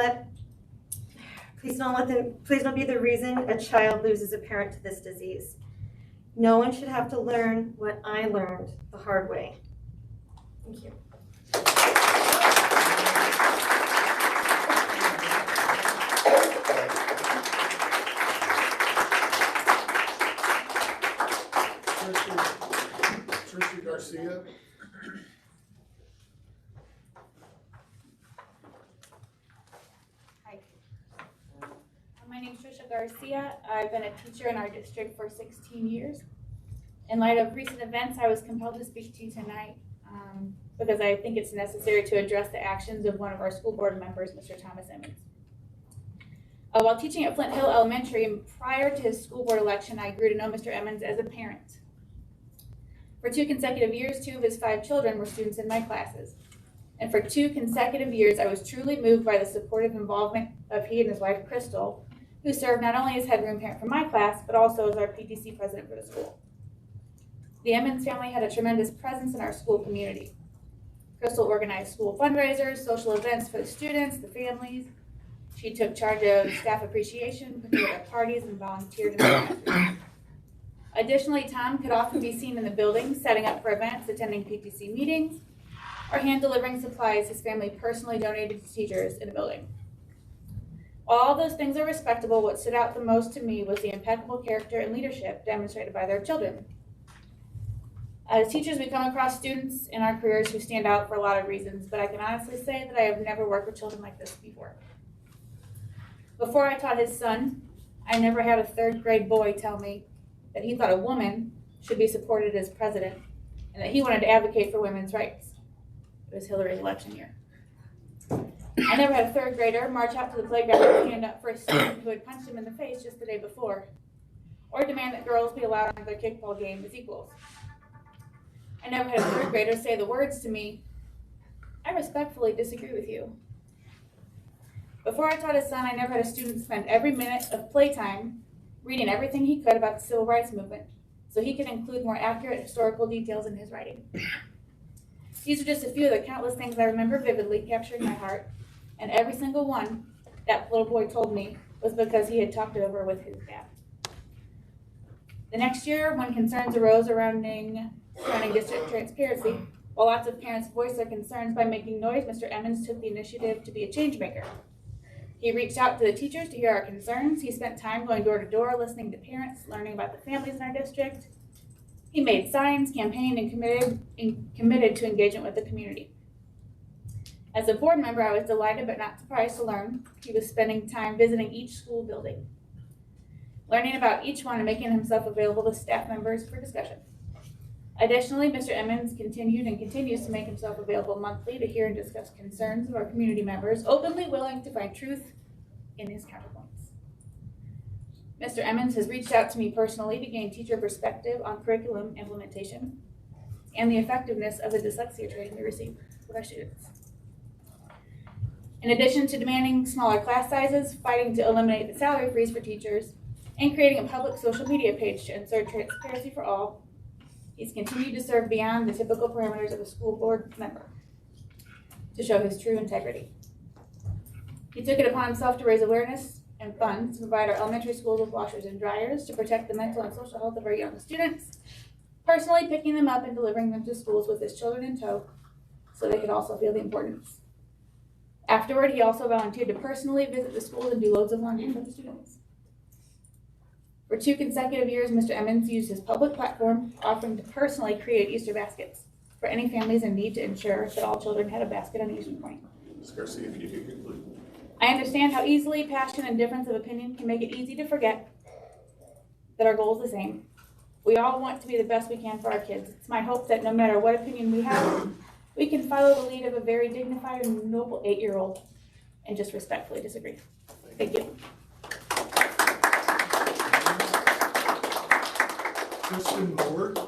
be the reason a child loses a parent to this disease. No one should have to learn what I learned the hard way. Thank you. Tricia Garcia. Hi. My name is Trisha Garcia. I've been a teacher in our district for 16 years. In light of recent events, I was compelled to speak to you tonight because I think it's necessary to address the actions of one of our school board members, Mr. Thomas Emmons. While teaching at Flint Hill Elementary and prior to his school board election, I grew to know Mr. Emmons as a parent. For 2 consecutive years, 2 of his 5 children were students in my classes. And for 2 consecutive years, I was truly moved by the supportive involvement of he and his wife, Crystal, who served not only as head room parent for my class, but also as our PTC president for the school. The Emmons family had a tremendous presence in our school community. Crystal organized school fundraisers, social events for the students, the families. She took charge of staff appreciation, put together parties, and volunteered in the classroom. Additionally, Tom could often be seen in the building, setting up for events, attending PTC meetings, or hand delivering supplies his family personally donated to teachers in the building. All those things are respectable. What stood out the most to me was the impeccable character and leadership demonstrated by their children. As teachers, we come across students in our careers who stand out for a lot of reasons, but I can honestly say that I have never worked with children like this before. Before I taught his son, I never had a 3rd grade boy tell me that he thought a woman should be supported as president and that he wanted to advocate for women's rights. It was Hillary's election year. I never had a 3rd grader march out to the playground and stand up for a student who had punched him in the face just the day before, or demand that girls be allowed on their kickball game as equals. I never had a 3rd grader say the words to me, "I respectfully disagree with you." Before I taught his son, I never had a student spend every minute of playtime reading everything he could about the civil rights movement so he could include more accurate historical details in his writing. These are just a few of the countless things I remember vividly capturing my heart, and every single one that little boy told me was because he had talked it over with his dad. The next year, when concerns arose surrounding district transparency, while lots of parents voiced their concerns by making noise, Mr. Emmons took the initiative to be a change maker. He reached out to the teachers to hear our concerns. He spent time going door to door, listening to parents, learning about the families in our district. He made signs, campaigned, and committed to engagement with the community. As a board member, I was delighted but not surprised to learn he was spending time visiting each school building, learning about each one and making himself available to staff members for discussion. Additionally, Mr. Emmons continued and continues to make himself available monthly to hear and discuss concerns of our community members, openly willing to find truth in his counterpoints. Mr. Emmons has reached out to me personally to gain teacher perspective on curriculum implementation and the effectiveness of the dyslexia training we receive with our students. In addition to demanding smaller class sizes, fighting to eliminate the salary freeze for teachers, and creating a public social media page to ensure transparency for all, he's continued to serve beyond the typical parameters of a school board member to show his true integrity. He took it upon himself to raise awareness and funds to provide our elementary schools with washers and dryers to protect the mental and social health of our young students, personally picking them up and delivering them to schools with his children in tow so they could also feel the importance. Afterward, he also volunteered to personally visit the schools and do loads of laundry for the students. For 2 consecutive years, Mr. Emmons used his public platform, offering to personally create Easter baskets for any families in need to ensure that all children had a basket on the Easter point. Ms. Garcia, if you could conclude. I understand how easily passion and difference of opinion can make it easy to forget that our goal is the same. We all want to be the best we can for our kids. It's my hope that no matter what opinion we have, we can follow the lead of a very dignified and noble 8-year-old and just respectfully disagree. Thank you. Kristen Ward.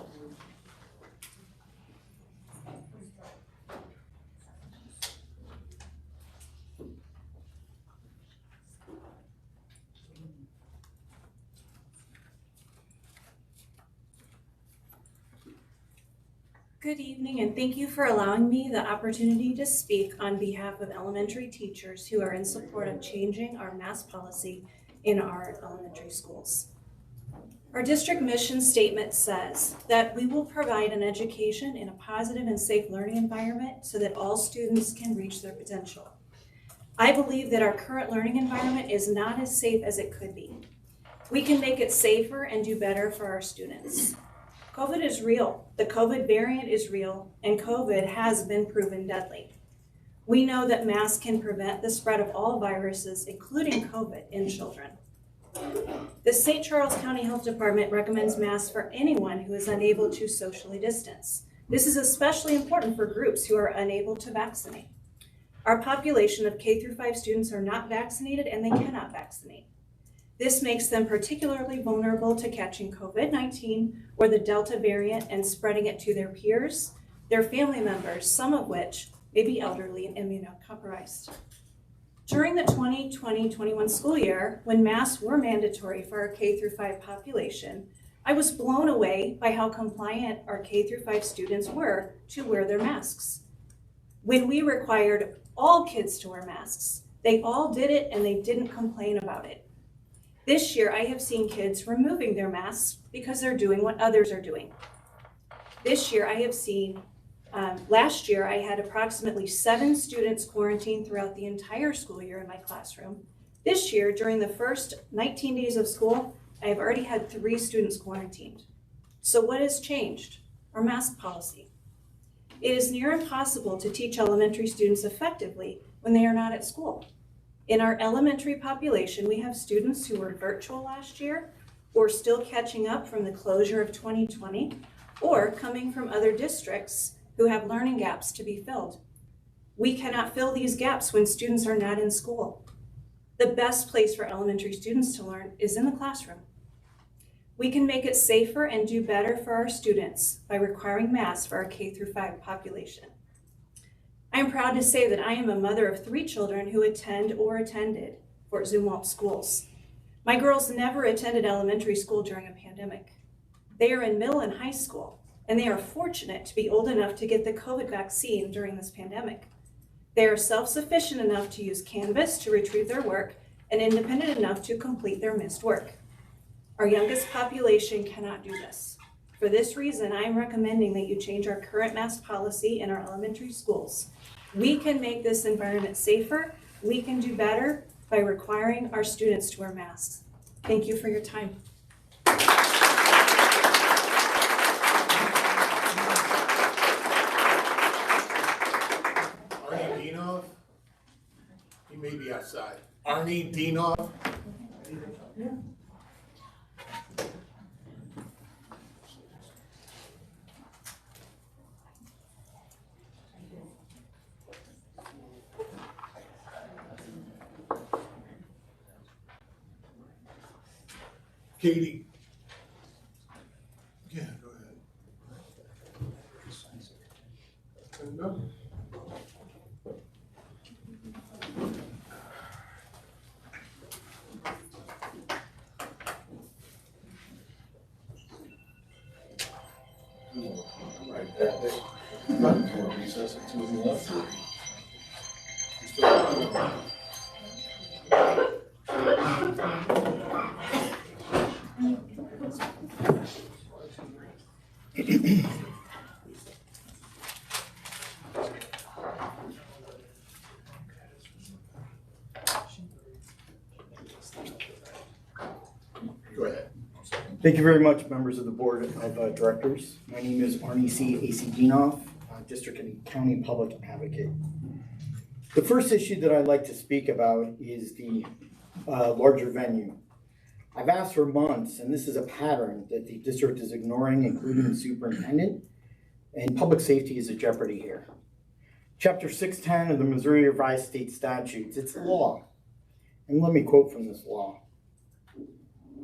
Good evening, and thank you for allowing me the opportunity to speak on behalf of elementary teachers who are in support of changing our mask policy in our elementary schools. Our district mission statement says that we will provide an education in a positive and safe learning environment so that all students can reach their potential. I believe that our current learning environment is not as safe as it could be. We can make it safer and do better for our students. COVID is real. The COVID variant is real, and COVID has been proven deadly. We know that masks can prevent the spread of all viruses, including COVID, in children. The St. Charles County Health Department recommends masks for anyone who is unable to socially distance. This is especially important for groups who are unable to vaccinate. Our population of K-5 students are not vaccinated, and they cannot vaccinate. This makes them particularly vulnerable to catching COVID-19 or the Delta variant and spreading it to their peers, their family members, some of which may be elderly and immunocompromised. During the 2020-21 school year, when masks were mandatory for our K-5 population, I was blown away by how compliant our K-5 students were to wear their masks. When we required all kids to wear masks, they all did it and they didn't complain about it. This year, I have seen kids removing their masks because they're doing what others are doing. This year, I have seen, last year, I had approximately 7 students quarantined throughout the entire school year in my classroom. This year, during the first 19 days of school, I have already had 3 students quarantined. So what has changed? Our mask policy. It is near impossible to teach elementary students effectively when they are not at school. In our elementary population, we have students who were virtual last year or still catching up from the closure of 2020 or coming from other districts who have learning gaps to be filled. We cannot fill these gaps when students are not in school. The best place for elementary students to learn is in the classroom. We can make it safer and do better for our students by requiring masks for our K-5 population. I am proud to say that I am a mother of 3 children who attend or attended Fort Zumwalt schools. My girls never attended elementary school during a pandemic. They are in middle and high school, and they are fortunate to be old enough to get the COVID vaccine during this pandemic. They are self-sufficient enough to use Canvas to retrieve their work and independent enough to complete their missed work. Our youngest population cannot do this. For this reason, I am recommending that you change our current mask policy in our elementary schools. We can make this environment safer. We can do better by requiring our students to wear masks. Thank you for your time. Arnie Dinoff, he may be outside. Arnie Dinoff. Katie. Yeah, go ahead. No. recess at 2:11. Go ahead. Thank you very much, members of the Board of Directors. My name is Arnie C. Acedinoff, District and County Public Advocate. The first issue that I'd like to speak about is the larger venue. I've asked for months, and this is a pattern that the district is ignoring, including the superintendent, and public safety is a jeopardy here. Chapter 610 of the Missouri Revised State Statutes, it's law. And let me quote from this law.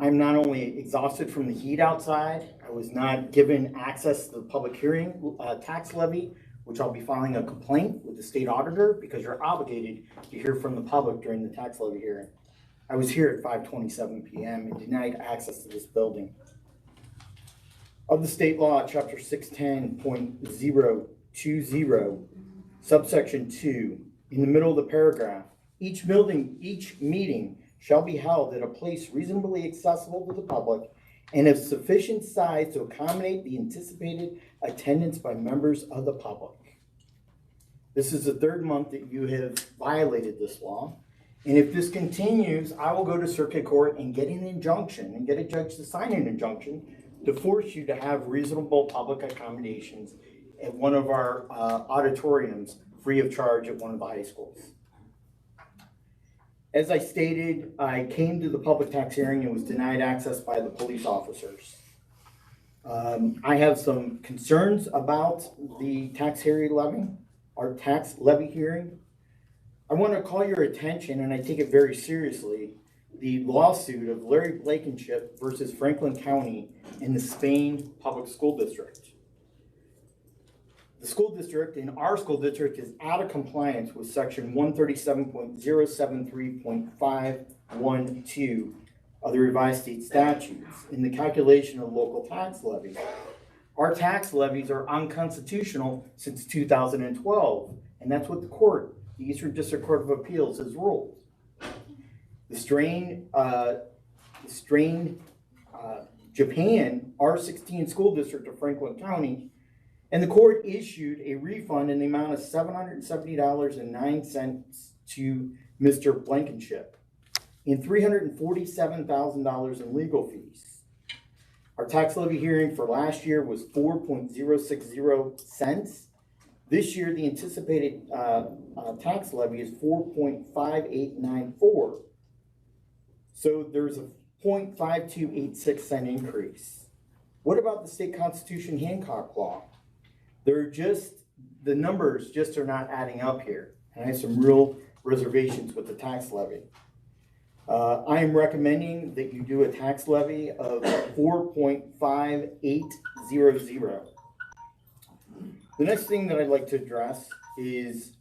I'm not only exhausted from the heat outside, I was not given access to the public hearing tax levy, which I'll be filing a complaint with the state auditor because you're obligated to hear from the public during the tax levy hearing. I was here at 5:27 p.m. and denied access to this building. Of the state law, chapter 610.020, subsection 2, in the middle of the paragraph, each meeting shall be held at a place reasonably accessible to the public and of sufficient size to accommodate the anticipated attendance by members of the public. This is the third month that you have violated this law. And if this continues, I will go to circuit court and get an injunction and get a judge to sign an injunction to force you to have reasonable public accommodations at one of our auditoriums free of charge at one of the high schools. As I stated, I came to the public tax hearing and was denied access by the police officers. I have some concerns about the tax levy hearing. I want to call your attention, and I take it very seriously, the lawsuit of Larry Blankenship versus Franklin County in the Spain Public School District. The school district, in our school district, is out of compliance with section 137.073.512 of the revised state statutes in the calculation of local tax levies. Our tax levies are unconstitutional since 2012, and that's what the Eastern District Court of Appeals has ruled. The strain Japan R16 school district of Franklin County, and the court issued a refund in the amount of $770.09 to Mr. Blankenship and $347,000 in legal fees. Our tax levy hearing for last year was 4.060 cents. This year, the anticipated tax levy is 4.5894. So there's a 0.5286 cent increase. What about the state constitution Hancock law? The numbers just are not adding up here. And I have some real reservations with the tax levy. I am recommending that you do a tax levy of 4.5800. The next thing that I'd like to address is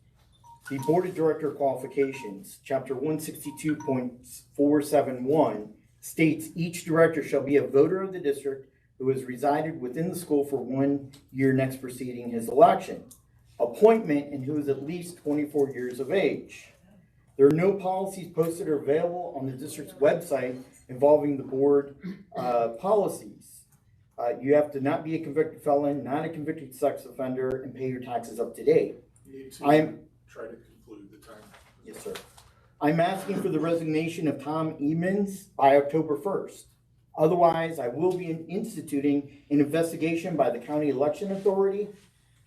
the Board of Director qualifications. Chapter 162.471 states each director shall be a voter of the district who has resided within the school for 1 year next preceding his election, appointment, and who is at least 24 years of age. There are no policies posted or available on the district's website involving the board policies. You have to not be a convicted felon, not a convicted sex offender, and pay your taxes up to date. You need to try to conclude the time. Yes, sir. I'm asking for the resignation of Tom Emons by October 1st. Otherwise, I will be instituting an investigation by the County Election Authority.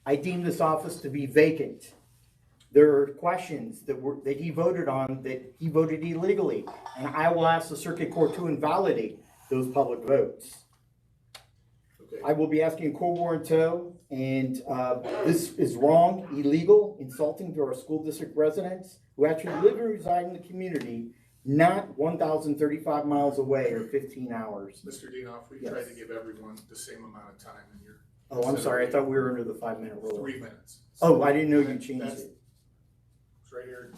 I deem this office to be vacant. There are questions that he voted on that he voted illegally, and I will ask the circuit court to invalidate those public votes. Okay. I will be asking a court warrant tow, and this is wrong, illegal, insulting to our school district residents who actually live and reside in the community, not 1,035 miles away or 15 hours. Mr. Deanoff, we Yes. tried to give everyone the same amount of time in your. Oh, I'm sorry, I thought we were under the 5-minute rule. 3 minutes. Oh, I didn't know you changed it. It's right here.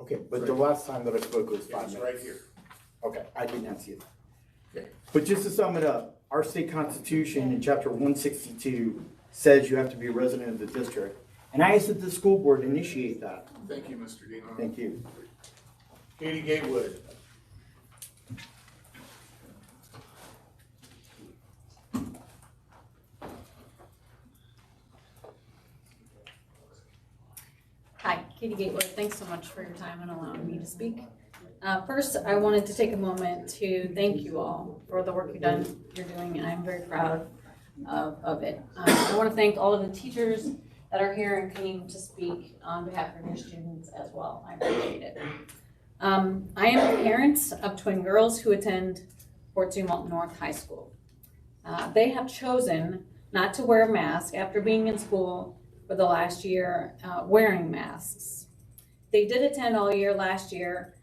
Okay, but the last time that I spoke was 5 It's minutes. right here. Okay, I did not see it. Okay. But just to sum it up, our state constitution in chapter 162 says you have to be a resident of the district. And I asked that the school board initiate that. Thank you, Mr. Dino. Thank you. Katie Gatewood. Hi, Katie Gatewood. Thanks so much for your time and allowing me to speak. First, I wanted to take a moment to thank you all for the work you're doing, and I'm very proud of it. I want to thank all of the teachers that are here and came to speak on behalf of your students as well. I appreciate it. I am a parent of twin girls who attend Fort Zumwalt North High School. They have chosen not to wear a mask after being in school for the last year wearing masks. They did attend all year last year.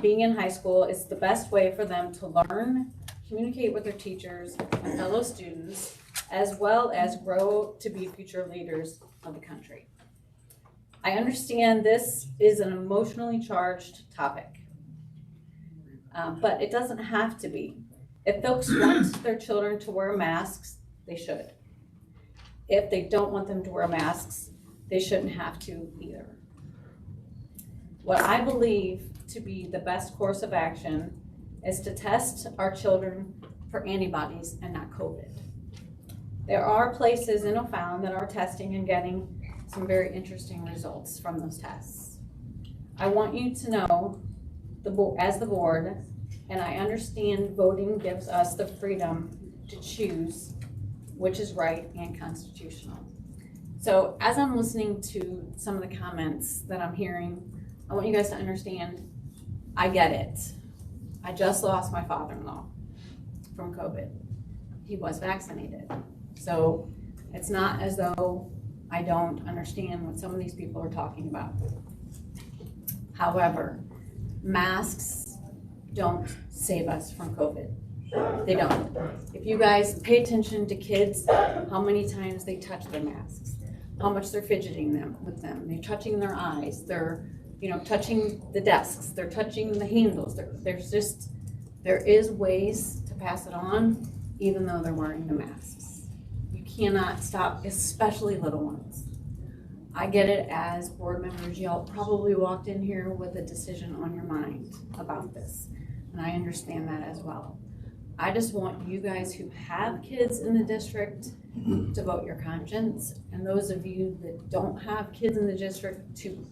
Being in high school is the best way for them to learn, communicate with their teachers and fellow students, as well as grow to be future leaders of the country. I understand this is an emotionally charged topic, but it doesn't have to be. If folks want their children to wear masks, they should. If they don't want them to wear masks, they shouldn't have to either. What I believe to be the best course of action is to test our children for antibodies and not COVID. There are places in O'Fallon that are testing and getting some very interesting results from those tests. I want you to know, as the board, and I understand voting gives us the freedom to choose which is right and constitutional. So as I'm listening to some of the comments that I'm hearing, I want you guys to understand, I get it. I just lost my father-in-law from COVID. He was vaccinated. So it's not as though I don't understand what some of these people are talking about. However, masks don't save us from COVID. They don't. If you guys pay attention to kids, how many times they touch their masks, how much they're fidgeting with them, they're touching their eyes, they're touching the desks, they're touching the handles. There is ways to pass it on, even though they're wearing the masks. You cannot stop, especially little ones. I get it, as board members, y'all probably walked in here with a decision on your mind about this, and I understand that as well. I just want you guys who have kids in the district to vote your conscience, and those of you that don't have kids in the district to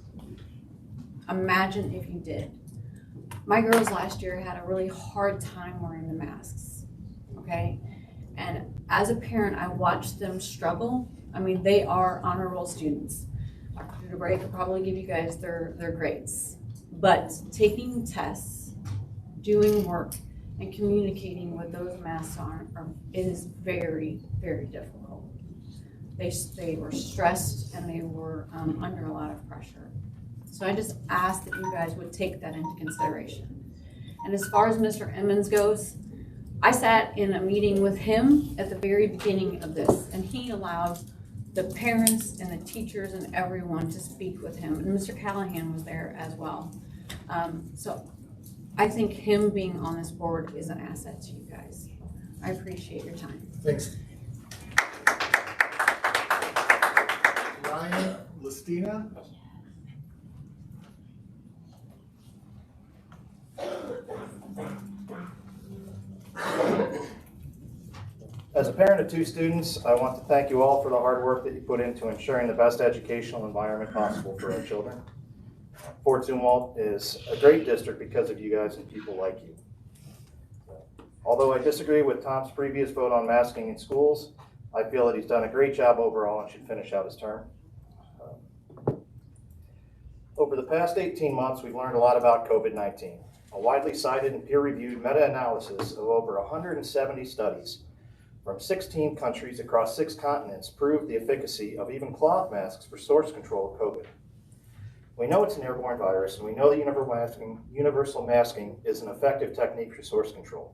imagine if you did. My girls last year had a really hard time wearing the masks, okay? And as a parent, I watched them struggle. I mean, they are honor roll students. Dr. DeBray could probably give you guys their grades. But taking tests, doing work, and communicating with those masks on is very, very difficult. They were stressed and they were under a lot of pressure. So I just ask that you guys would take that into consideration. And as far as Mr. Emmons goes, I sat in a meeting with him at the very beginning of this, and he allowed the parents and the teachers and everyone to speak with him. And Mr. Callahan was there as well. So I think him being on this board is an asset to you guys. I appreciate your time. Thanks. Ryan Listina. As a parent of two students, I want to thank you all for the hard work that you put into ensuring the best educational environment possible for our children. Fort Zumwalt is a great district because of you guys and people like you. Although I disagree with Tom's previous vote on masking in schools, I feel that he's done a great job overall and should finish out his term. Over the past 18 months, we've learned a lot about COVID-19. A widely cited and peer-reviewed meta-analysis of over 170 studies from 16 countries across 6 continents proved the efficacy of even cloth masks for source control of COVID. We know it's an airborne virus, and we know that universal masking is an effective technique for source control.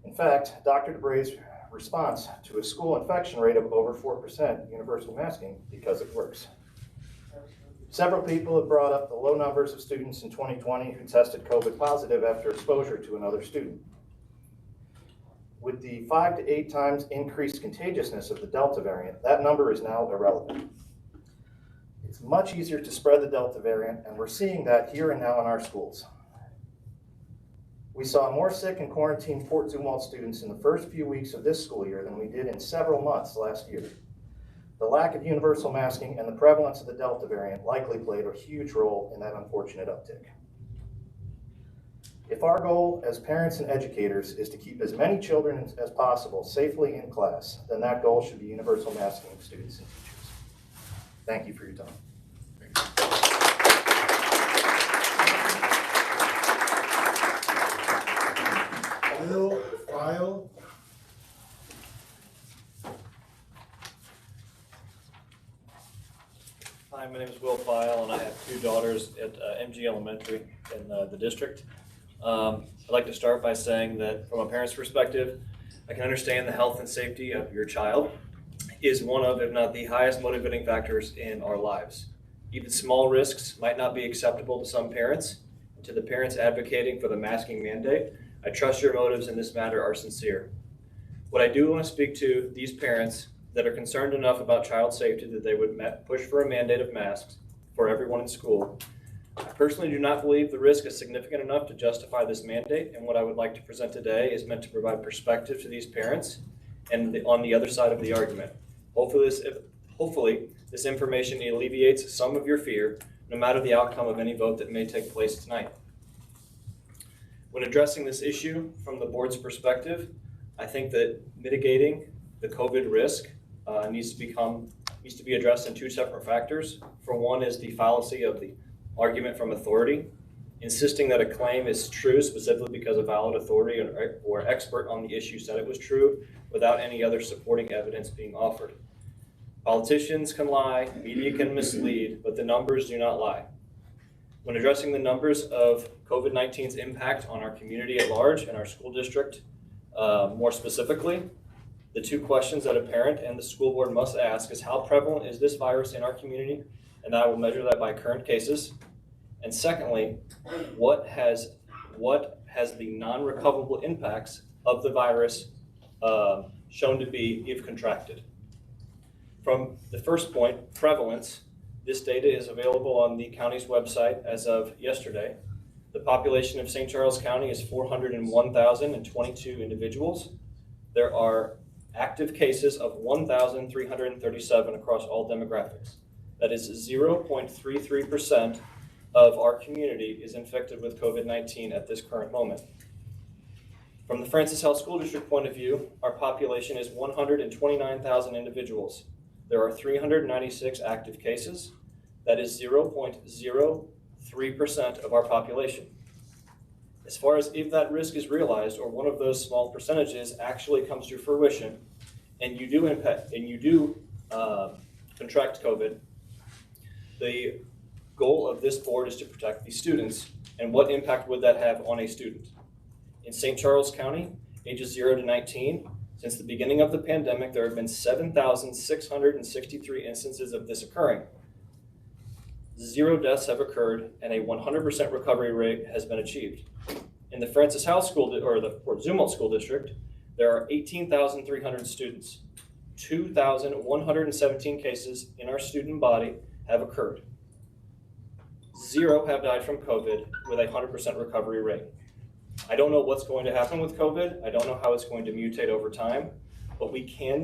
In fact, Dr. DeBray's response to a school infection rate of over 4% universal masking because it works. Several people have brought up the low numbers of students in 2020 who tested COVID positive after exposure to another student. With the 5 to 8 times increased contagiousness of the Delta variant, that number is now irrelevant. It's much easier to spread the Delta variant, and we're seeing that here and now in our schools. We saw more sick and quarantined Fort Zumwalt students in the first few weeks of this school year than we did in several months last year. The lack of universal masking and the prevalence of the Delta variant likely played a huge role in that unfortunate uptick. If our goal as parents and educators is to keep as many children as possible safely in class, then that goal should be universal masking of students and teachers. Thank you for your time. Will File. Hi, my name is Will File, and I have 2 daughters at MG Elementary in the district. I'd like to start by saying that from a parent's perspective, I can understand the health and safety of your child is one of, if not the highest motivating factors in our lives. Even small risks might not be acceptable to some parents. To the parents advocating for the masking mandate, I trust your motives in this matter are sincere. What I do want to speak to these parents that are concerned enough about child safety that they would push for a mandate of masks for everyone in school. I personally do not believe the risk is significant enough to justify this mandate, and what I would like to present today is meant to provide perspective to these parents and on the other side of the argument. Hopefully, this information alleviates some of your fear, no matter the outcome of any vote that may take place tonight. When addressing this issue from the board's perspective, I think that mitigating the COVID risk needs to be addressed in 2 separate factors. For one is the fallacy of the argument from authority, insisting that a claim is true specifically because a valid authority or expert on the issue said it was true without any other supporting evidence being offered. Politicians can lie, media can mislead, but the numbers do not lie. When addressing the numbers of COVID-19's impact on our community at large and our school district more specifically, the 2 questions that a parent and the school board must ask is how prevalent is this virus in our community? And I will measure that by current cases. And secondly, what has the non-recoverable impacts of the virus shown to be if contracted? From the first point, prevalence, this data is available on the county's website as of yesterday. The population of St. Charles County is 401,022 individuals. There are active cases of 1,337 across all demographics. That is 0.33% of our community is infected with COVID-19 at this current moment. From the Francis Health School District point of view, our population is 129,000 individuals. There are 396 active cases. That is 0.03% of our population. As far as if that risk is realized or one of those small percentages actually comes to fruition and you do contract COVID, the goal of this board is to protect these students. And what impact would that have on a student? In St. Charles County, ages 0 to 19, since the beginning of the pandemic, there have been 7,663 instances of this occurring. 0 deaths have occurred and a 100% recovery rate has been achieved. In the Francis House School, or the Fort Zumwalt School District, there are 18,300 students. 2,117 cases in our student body have occurred. 0 have died from COVID with a 100% recovery rate. I don't know what's going to happen with COVID. I don't know how it's going to mutate over time, but we can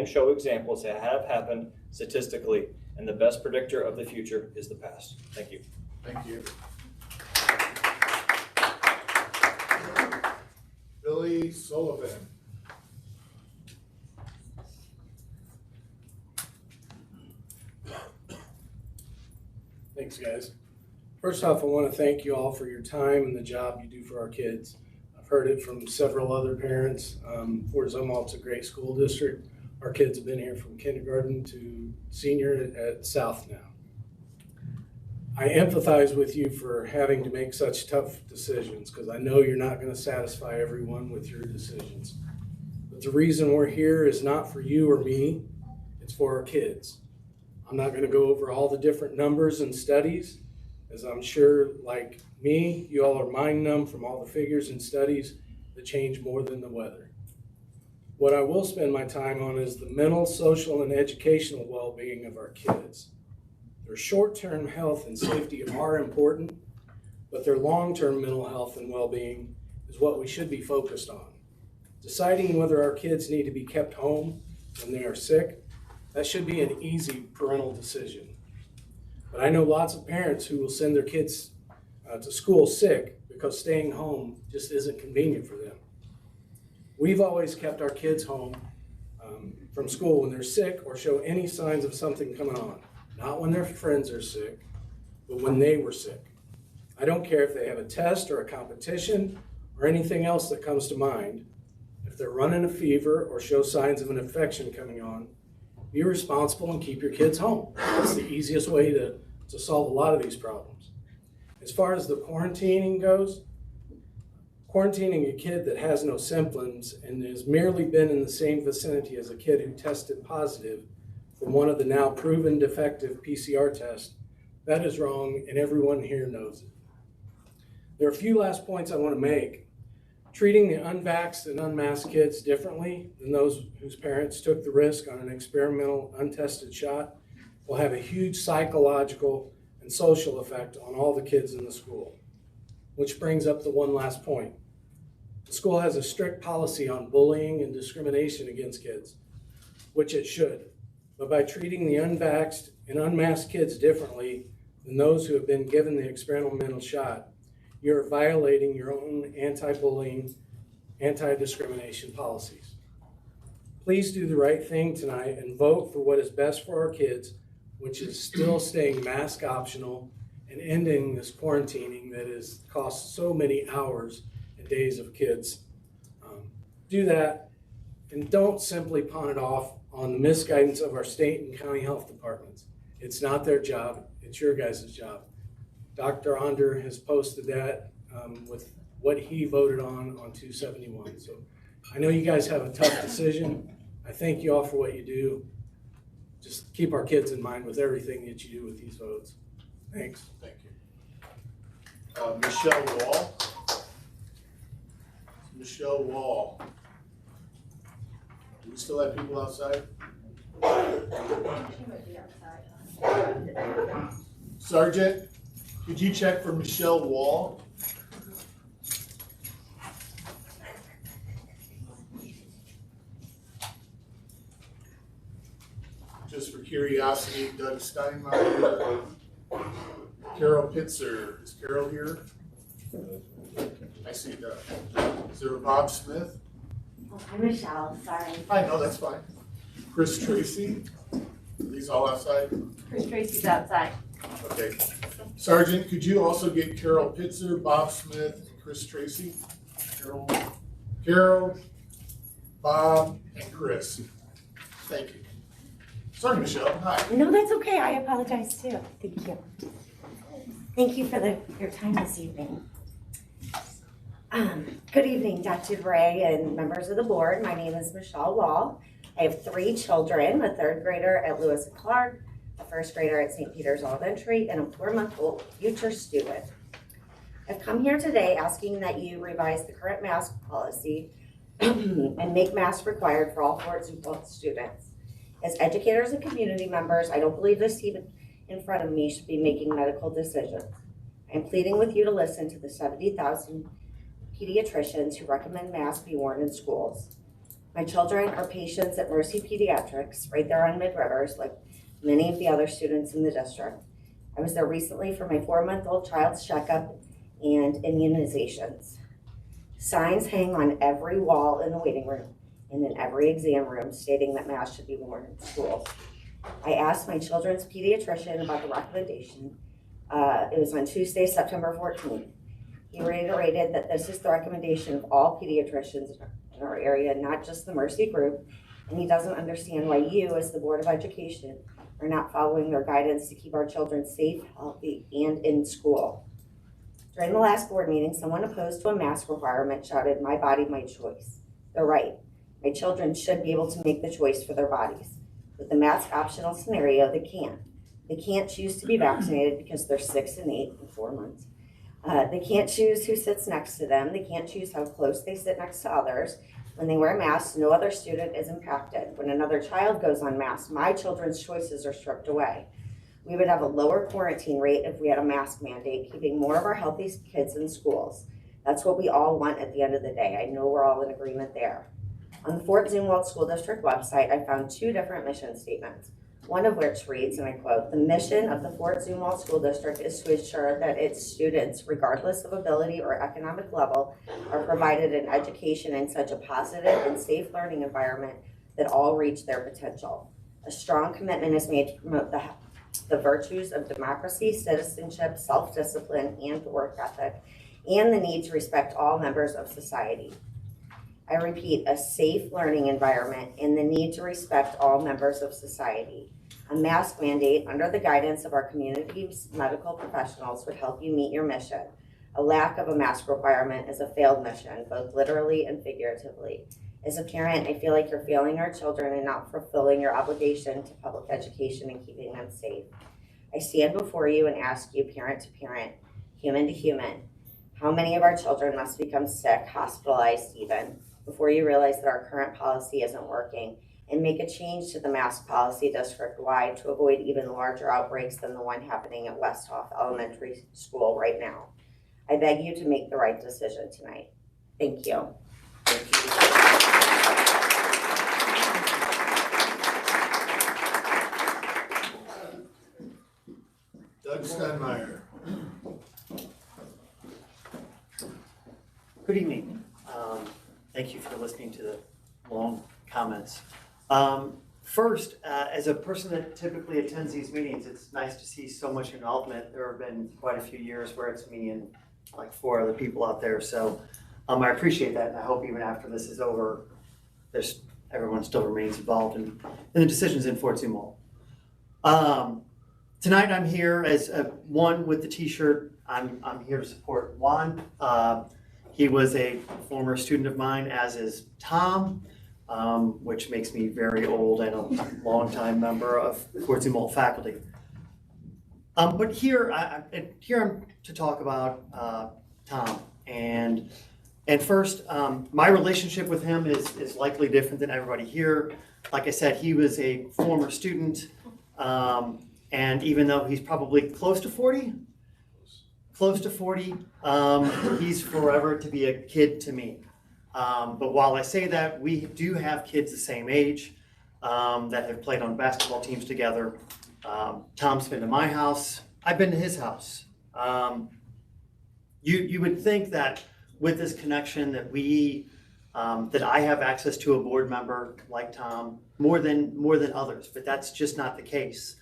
show examples that have happened statistically, and the best predictor of the future is the past. Thank you. Thank you. Billy Sullivan. Thanks, guys. First off, I want to thank you all for your time and the job you do for our kids. I've heard it from several other parents. Fort Zumwalt's a great school district. Our kids have been here from kindergarten to senior at South now. I empathize with you for having to make such tough decisions because I know you're not going to satisfy everyone with your decisions. But the reason we're here is not for you or me, it's for our kids. I'm not going to go over all the different numbers and studies, as I'm sure, like me, you all are mind numb from all the figures and studies that change more than the weather. What I will spend my time on is the mental, social, and educational well-being of our kids. Their short-term health and safety are important, but their long-term mental health and well-being is what we should be focused on. Deciding whether our kids need to be kept home when they are sick, that should be an easy parental decision. But I know lots of parents who will send their kids to school sick because staying home just isn't convenient for them. We've always kept our kids home from school when they're sick or show any signs of something coming on. Not when their friends are sick, but when they were sick. I don't care if they have a test or a competition or anything else that comes to mind. If they're running a fever or show signs of an infection coming on, be responsible and keep your kids home. That's the easiest way to solve a lot of these problems. As far as the quarantining goes, quarantining a kid that has no symptoms and has merely been in the same vicinity as a kid who tested positive from one of the now proven defective PCR tests, that is wrong, and everyone here knows it. There are a few last points I want to make. Treating the unvaxxed and unmasked kids differently than those whose parents took the risk on an experimental, untested shot will have a huge psychological and social effect on all the kids in the school. Which brings up the one last point. The school has a strict policy on bullying and discrimination against kids, which it should. But by treating the unvaxxed and unmasked kids differently than those who have been given the experimental shot, you're violating your own anti-bullying, anti-discrimination policies. Please do the right thing tonight and vote for what is best for our kids, which is still staying mask optional and ending this quarantining that has cost so many hours and days of kids. Do that, and don't simply pawn it off on the misguidance of our state and county health departments. It's not their job, it's your guys' job. Dr. Onder has posted that with what he voted on 271. So I know you guys have a tough decision. I thank you all for what you do. Just keep our kids in mind with everything that you do with these votes. Thanks. Thank you. Michelle Wall. Michelle Wall. Do we still have people outside? Sergeant, could you check for Michelle Wall? Just for curiosity, Doug Steinmeier, Carol Pitzer. Is Carol here? I see Doug. Is there a Bob Smith? Oh, I'm Michelle, sorry. Hi, no, that's fine. Chris Tracy? Are these all outside? Chris Tracy's outside. Okay. Sergeant, could you also get Carol Pitzer, Bob Smith, and Chris Tracy? Carol, Bob, and Chris. Thank you. Sorry, Michelle. Hi. No, that's okay. I apologize too. Thank you. Thank you for your time this evening. Good evening, Dr. Bray and members of the board. My name is Michelle Wall. I have 3 children, a 3rd grader at Lewis and Clark, a 1st grader at St. Peter's Elementary, and a 4-month-old future student. I've come here today asking that you revise the current mask policy and make masks required for all Fort Zumwalt students. As educators and community members, I don't believe this team in front of me should be making medical decisions. I'm pleading with you to listen to the 70,000 pediatricians who recommend masks be worn in schools. My children are patients at Mercy Pediatrics, right there on Mid-Rivers, like many of the other students in the district. I was there recently for my 4-month-old child's checkup and immunizations. Signs hang on every wall in the waiting room and in every exam room stating that masks should be worn in schools. I asked my children's pediatrician about the recommendation. It was on Tuesday, September 14th. He reiterated that this is the recommendation of all pediatricians in our area, not just the Mercy group, and he doesn't understand why you, as the Board of Education, are not following their guidance to keep our children safe, healthy, and in school. During the last board meeting, someone opposed to a mask requirement shouted, "My body, my choice." They're right. My children should be able to make the choice for their bodies. With the mask optional scenario, they can't. They can't choose to be vaccinated because they're 6 and 8 and 4 months. They can't choose who sits next to them. They can't choose how close they sit next to others. When they wear masks, no other student is impacted. When another child goes unmasked, my children's choices are stripped away. We would have a lower quarantine rate if we had a mask mandate, keeping more of our healthy kids in schools. That's what we all want at the end of the day. I know we're all in agreement there. On the Fort Zumwalt School District website, I found 2 different mission statements, one of which reads, and I quote, "The mission of the Fort Zumwalt School District is to ensure that its students, regardless of ability or economic level, are provided an education in such a positive and safe learning environment that all reach their potential. A strong commitment is made to promote the virtues of democracy, citizenship, self-discipline, and work ethic, and the need to respect all members of society." I repeat, a safe learning environment and the need to respect all members of society. A mask mandate under the guidance of our community's medical professionals would help you meet your mission. A lack of a mask requirement is a failed mission, both literally and figuratively. As a parent, I feel like you're failing our children and not fulfilling your obligation to public education and keeping them safe. I stand before you and ask you, parent to parent, human to human, how many of our children must become sick, hospitalized even, before you realize that our current policy isn't working, and make a change to the mask policy district-wide to avoid even larger outbreaks than the one happening at Westhoff Elementary School right now. I beg you to make the right decision tonight. Thank you. Doug Steinmeier. Good evening. Thank you for listening to the long comments. First, as a person that typically attends these meetings, it's nice to see so much involvement. There have been quite a few years where it's me and like 4 other people out there. So I appreciate that, and I hope even after this is over, everyone still remains involved in the decisions in Fort Zumwalt. Tonight I'm here as one with the t-shirt. I'm here to support Juan. He was a former student of mine, as is Tom, which makes me very old and a longtime member of Fort Zumwalt faculty. But here I'm to talk about Tom. And first, my relationship with him is likely different than everybody here. Like I said, he was a former student, and even though he's probably close to 40, he's forever to be a kid to me. But while I say that, we do have kids the same age that have played on basketball teams together. Tom's been to my house. I've been to his house. You would think that with this connection that that I have access to a board member like Tom more than others, but that's just not the case.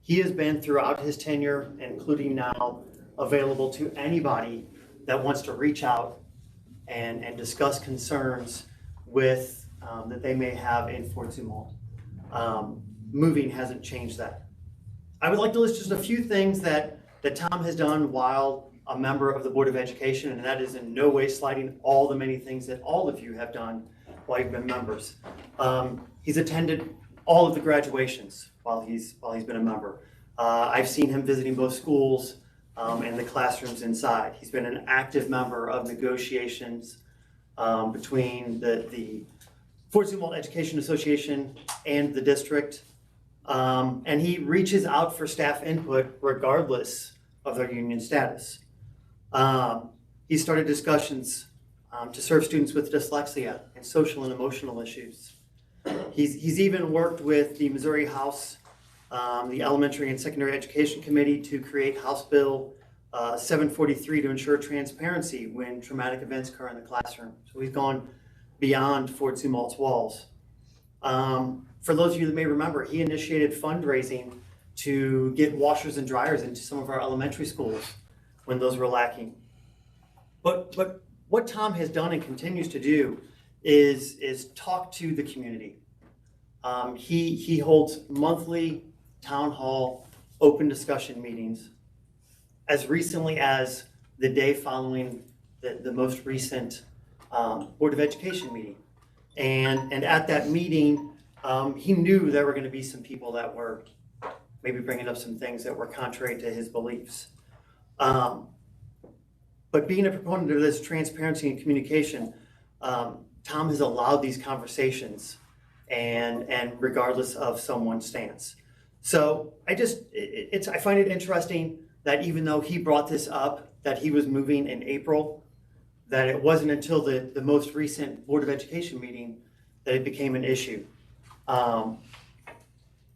He has been throughout his tenure, including now, available to anybody that wants to reach out and discuss concerns with that they may have in Fort Zumwalt. Moving hasn't changed that. I would like to list just a few things that Tom has done while a member of the Board of Education, and that is in no way slighting all the many things that all of you have done while you've been members. He's attended all of the graduations while he's been a member. I've seen him visiting both schools and the classrooms inside. He's been an active member of negotiations between the Fort Zumwalt Education Association and the district. And he reaches out for staff input regardless of their union status. He started discussions to serve students with dyslexia and social and emotional issues. He's even worked with the Missouri House, the Elementary and Secondary Education Committee, to create House Bill 743 to ensure transparency when traumatic events occur in the classroom. So he's gone beyond Fort Zumwalt's walls. For those of you that may remember, he initiated fundraising to get washers and dryers into some of our elementary schools when those were lacking. But what Tom has done and continues to do is talk to the community. He holds monthly town hall open discussion meetings as recently as the day following the most recent Board of Education meeting. And at that meeting, he knew there were going to be some people that were maybe bringing up some things that were contrary to his beliefs. But being a proponent of this transparency and communication, Tom has allowed these conversations and regardless of someone's stance. So I find it interesting that even though he brought this up, that he was moving in April, that it wasn't until the most recent Board of Education meeting that it became an issue. And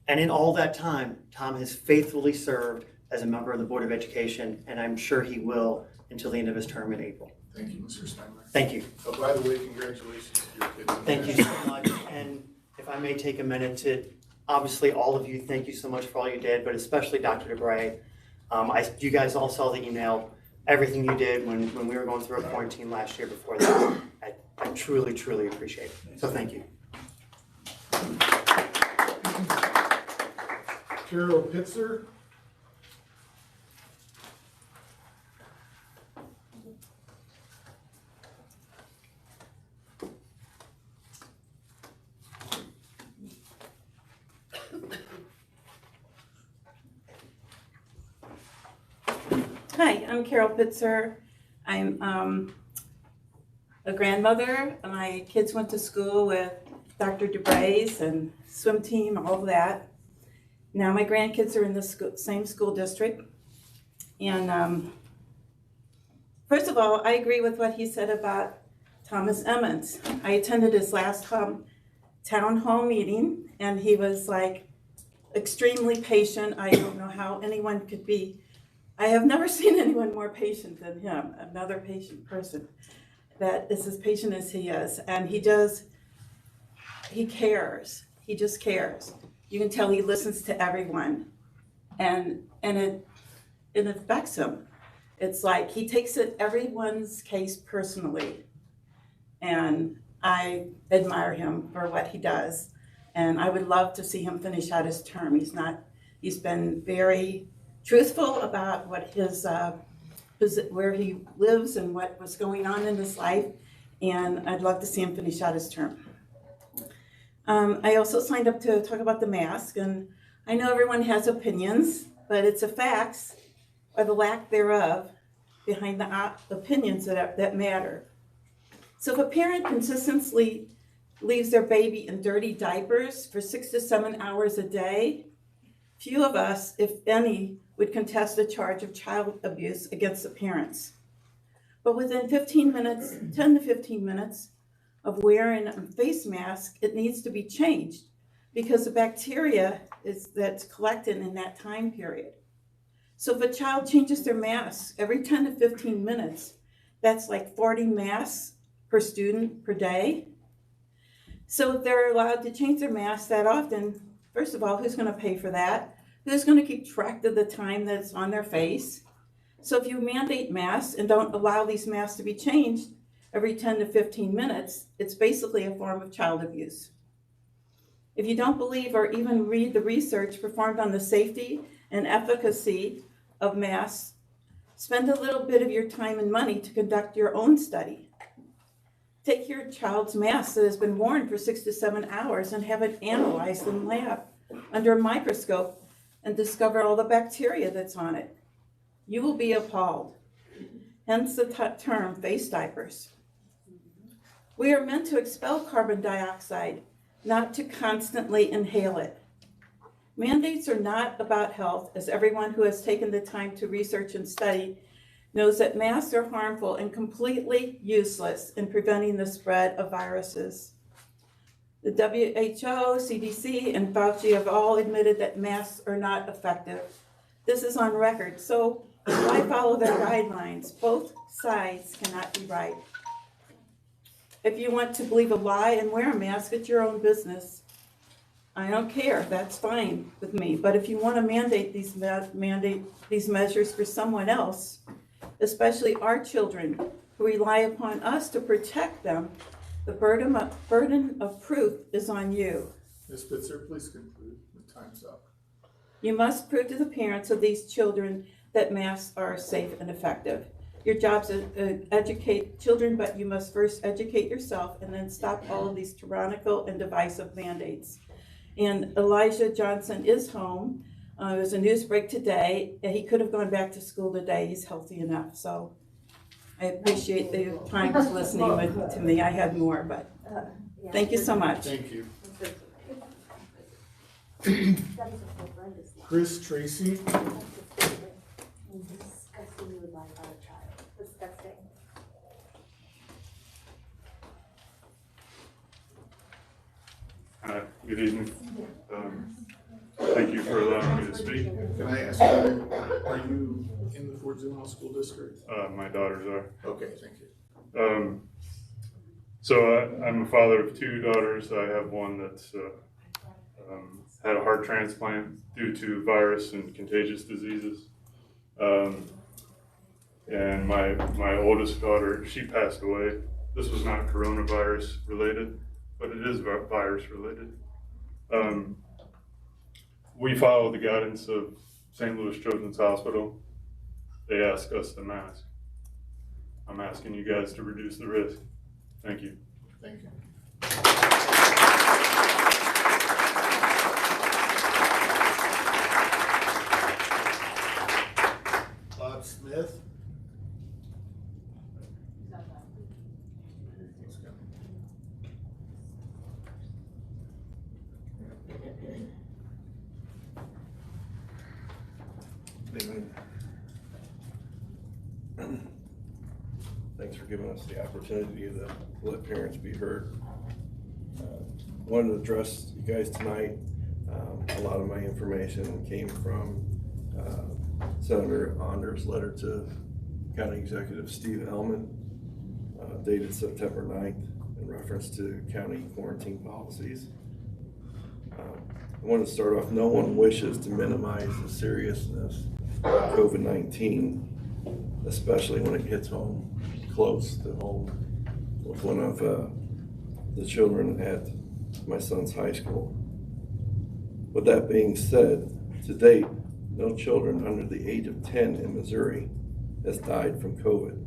in all that time, Tom has faithfully served as a member of the Board of Education, and I'm sure he will until the end of his term in April. Thank you, Mr. Steinmeier. Thank you. Oh, by the way, congratulations to your kids. Thank you so much. And if I may take a minute to, obviously all of you, thank you so much for all you did, but especially Dr. DeBray. You guys all saw the email, everything you did when we were going through a quarantine last year before that. I truly, truly appreciate it. So thank you. Carol Pitzer. Hi, I'm Carol Pitzer. I'm a grandmother. My kids went to school with Dr. DeBray's and swim team, all of that. Now my grandkids are in the same school district. And first of all, I agree with what he said about Thomas Emmons. I attended his last town hall meeting, and he was like extremely patient. I don't know how anyone could be. I have never seen anyone more patient than him, another patient person that is as patient as he is. And he cares. He just cares. You can tell he listens to everyone, and it affects him. It's like he takes everyone's case personally, and I admire him for what he does, and I would love to see him finish out his term. He's been very truthful about what where he lives and what was going on in his life, and I'd love to see him finish out his term. I also signed up to talk about the mask, and I know everyone has opinions, but it's the facts or the lack thereof behind the opinions that matter. So if a parent consistently leaves their baby in dirty diapers for 6 to 7 hours a day, few of us, if any, would contest a charge of child abuse against the parents. But within 15 minutes, 10 to 15 minutes, of wearing a face mask, it needs to be changed because the bacteria that's collected in that time period. So if a child changes their mask every 10 to 15 minutes, that's like 40 masks per student per day. So if they're allowed to change their mask that often, first of all, who's going to pay for that? Who's going to keep track of the time that it's on their face? So if you mandate masks and don't allow these masks to be changed every 10 to 15 minutes, it's basically a form of child abuse. If you don't believe or even read the research performed on the safety and efficacy of masks, spend a little bit of your time and money to conduct your own study. Take your child's mask that has been worn for 6 to 7 hours and have it analyzed in lab under a microscope and discover all the bacteria that's on it. You will be appalled. Hence the term face diapers. We are meant to expel carbon dioxide, not to constantly inhale it. Mandates are not about health, as everyone who has taken the time to research and study knows that masks are harmful and completely useless in preventing the spread of viruses. The WHO, CDC, and Fauci have all admitted that masks are not effective. This is on record, so why follow their guidelines? Both sides cannot be right. If you want to believe a lie and wear a mask, it's your own business. I don't care, that's fine with me. But if you want to mandate these measures for someone else, especially our children who rely upon us to protect them, the burden of proof is on you. Ms. Pitzer, please conclude. The time's up. You must prove to the parents of these children that masks are safe and effective. Your job is to educate children, but you must first educate yourself and then stop all of these tyrannical and divisive mandates. And Elijah Johnson is home. There was a news break today. He could have gone back to school today. He's healthy enough. So I appreciate the time listening to me. I had more, but Thank you so much. Thank you. Chris Tracy. Disgusting. Good evening. Thank you for allowing me to speak. Can I ask you, are you in the Fort Zumwalt School District? My daughters are. Okay, thank you. So I'm a father of two daughters. I have one that's had a heart transplant due to virus and contagious diseases. And my oldest daughter, she passed away. This was not coronavirus related, but it is virus related. We follow the guidance of St. Louis Children's Hospital. They ask us to mask. I'm asking you guys to reduce the risk. Thank you. Thank you. Bob Smith. Thanks for giving us the opportunity to let parents be heard. Wanted to address you guys tonight. A lot of my information came from Senator Onder's letter to County Executive Steve Ellman, dated September 9th, in reference to county quarantine policies. I want to start off, no one wishes to minimize the seriousness of COVID-19, especially when it hits home, close to home, with one of the children at my son's high school. With that being said, to date, no children under the age of 10 in Missouri has died from COVID.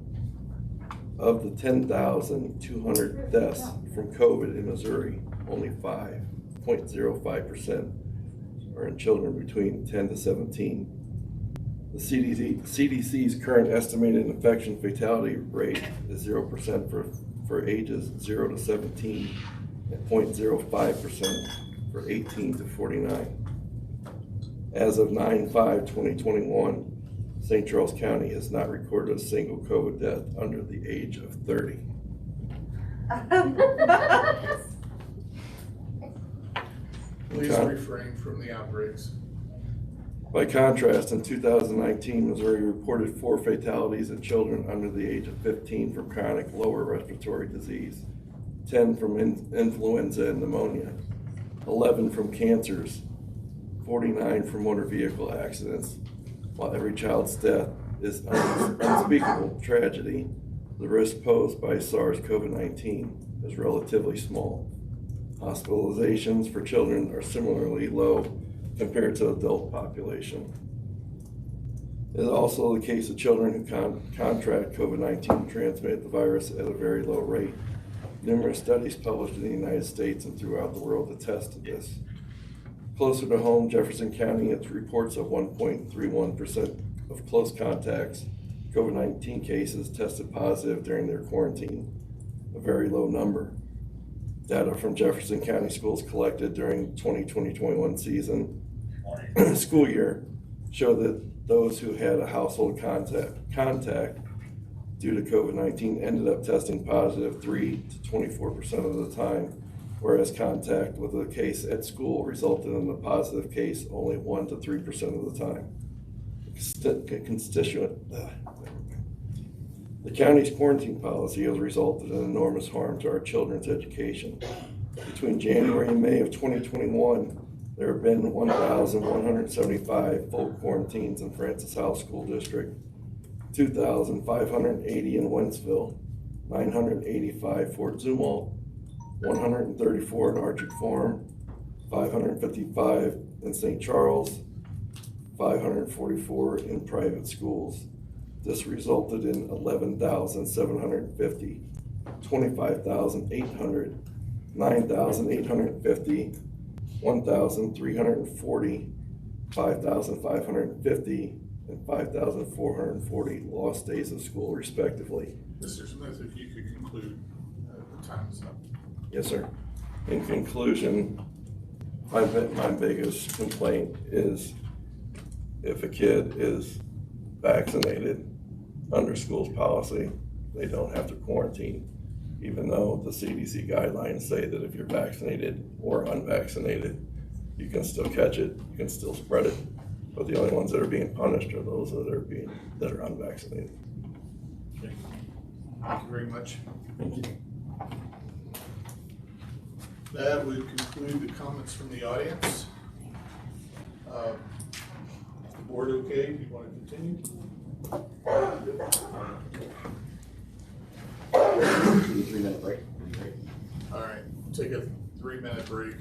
Of the 10,200 deaths from COVID in Missouri, only 5.05% are in children between 10 to 17. The CDC's current estimated infection fatality rate is 0% for ages 0 to 17 and 0.05% for 18 to 49. As of 9/5/2021, St. Charles County has not recorded a single COVID death under the age of 30. Please refrain from the outbreaks. By contrast, in 2019, Missouri reported 4 fatalities in children under the age of 15 from chronic lower respiratory disease, 10 from influenza and pneumonia, 11 from cancers, 49 from motor vehicle accidents. While every child's death is an unspeakable tragedy, the risk posed by SARS-CoV-19 is relatively small. Hospitalizations for children are similarly low compared to the adult population. It is also the case of children who contract COVID-19 transmit the virus at a very low rate. Numerous studies published in the United States and throughout the world attest to this. Closer to home, Jefferson County, its reports of 1.31% of close contacts, COVID-19 cases tested positive during their quarantine, a very low number. Data from Jefferson County schools collected during 2020-21 season school year show that those who had a household contact due to COVID-19 ended up testing positive 3 to 24% of the time, whereas contact with a case at school resulted in a positive case only 1 to 3% of the time. The county's quarantine policy has resulted in enormous harm to our children's education. Between January and May of 2021, there have been 1,175 full quarantines in Francis House School District, 2,580 in Wentzville, 985 Fort Zumwalt, 134 in Archer Farm, 555 in St. Charles, 544 in private schools. This resulted in 11,750, 25,800, 9,850, 1,340, 5,550, and 5,440 lost days of school respectively. Mr. Smith, if you could conclude, the time is up. Yes, sir. In conclusion, my biggest complaint is if a kid is vaccinated under school's policy, they don't have to quarantine, even though the CDC guidelines say that if you're vaccinated or unvaccinated, you can still catch it, you can still spread it. But the only ones that are being punished are those that are unvaccinated. Okay. Thank you very much. Thank you. That would conclude the comments from the audience. Is the board okay? Do you want to continue? Three-minute break. All right, take a 3-minute break.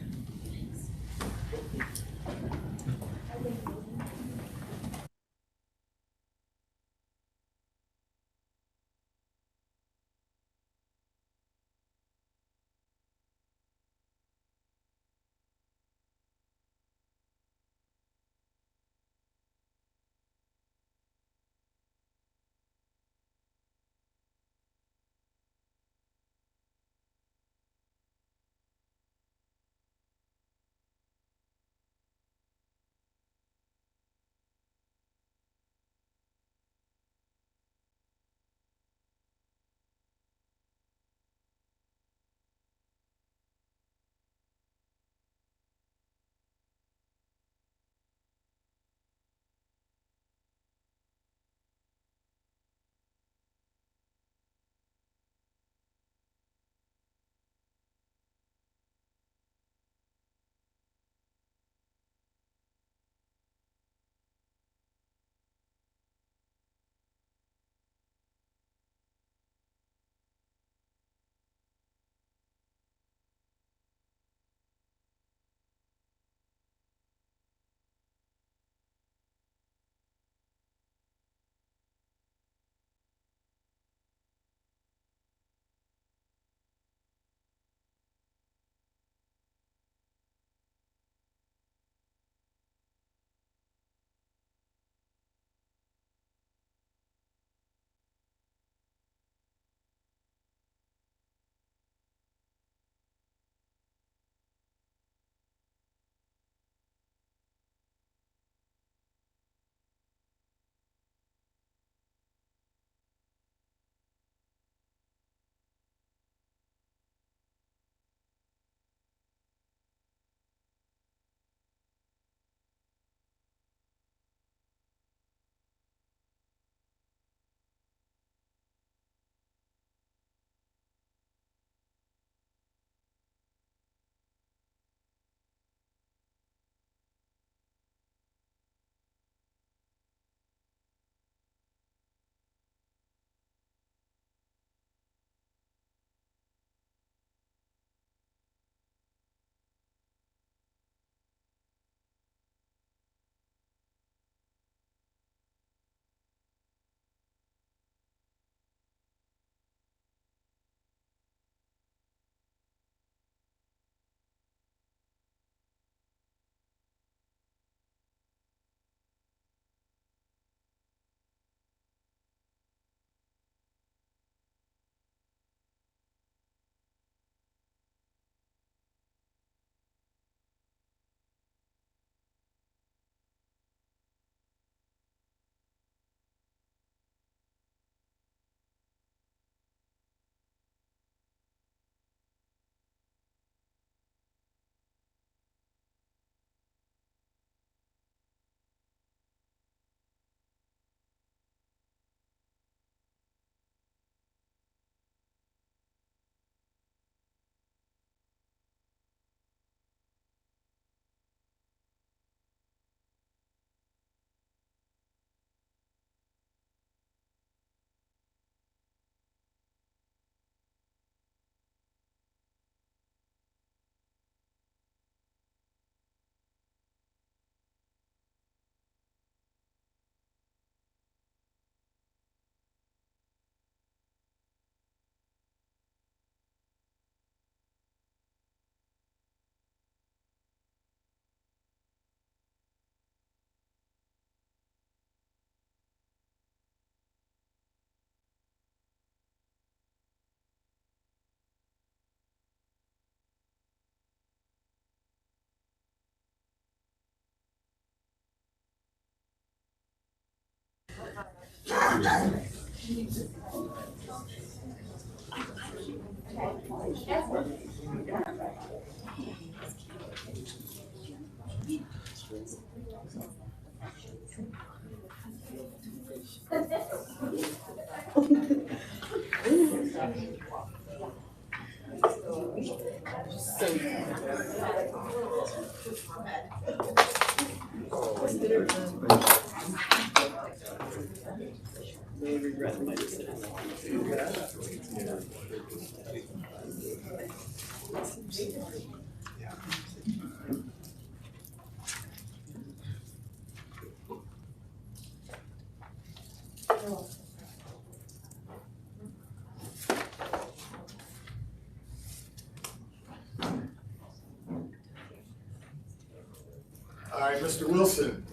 All right, Mr. Wilson.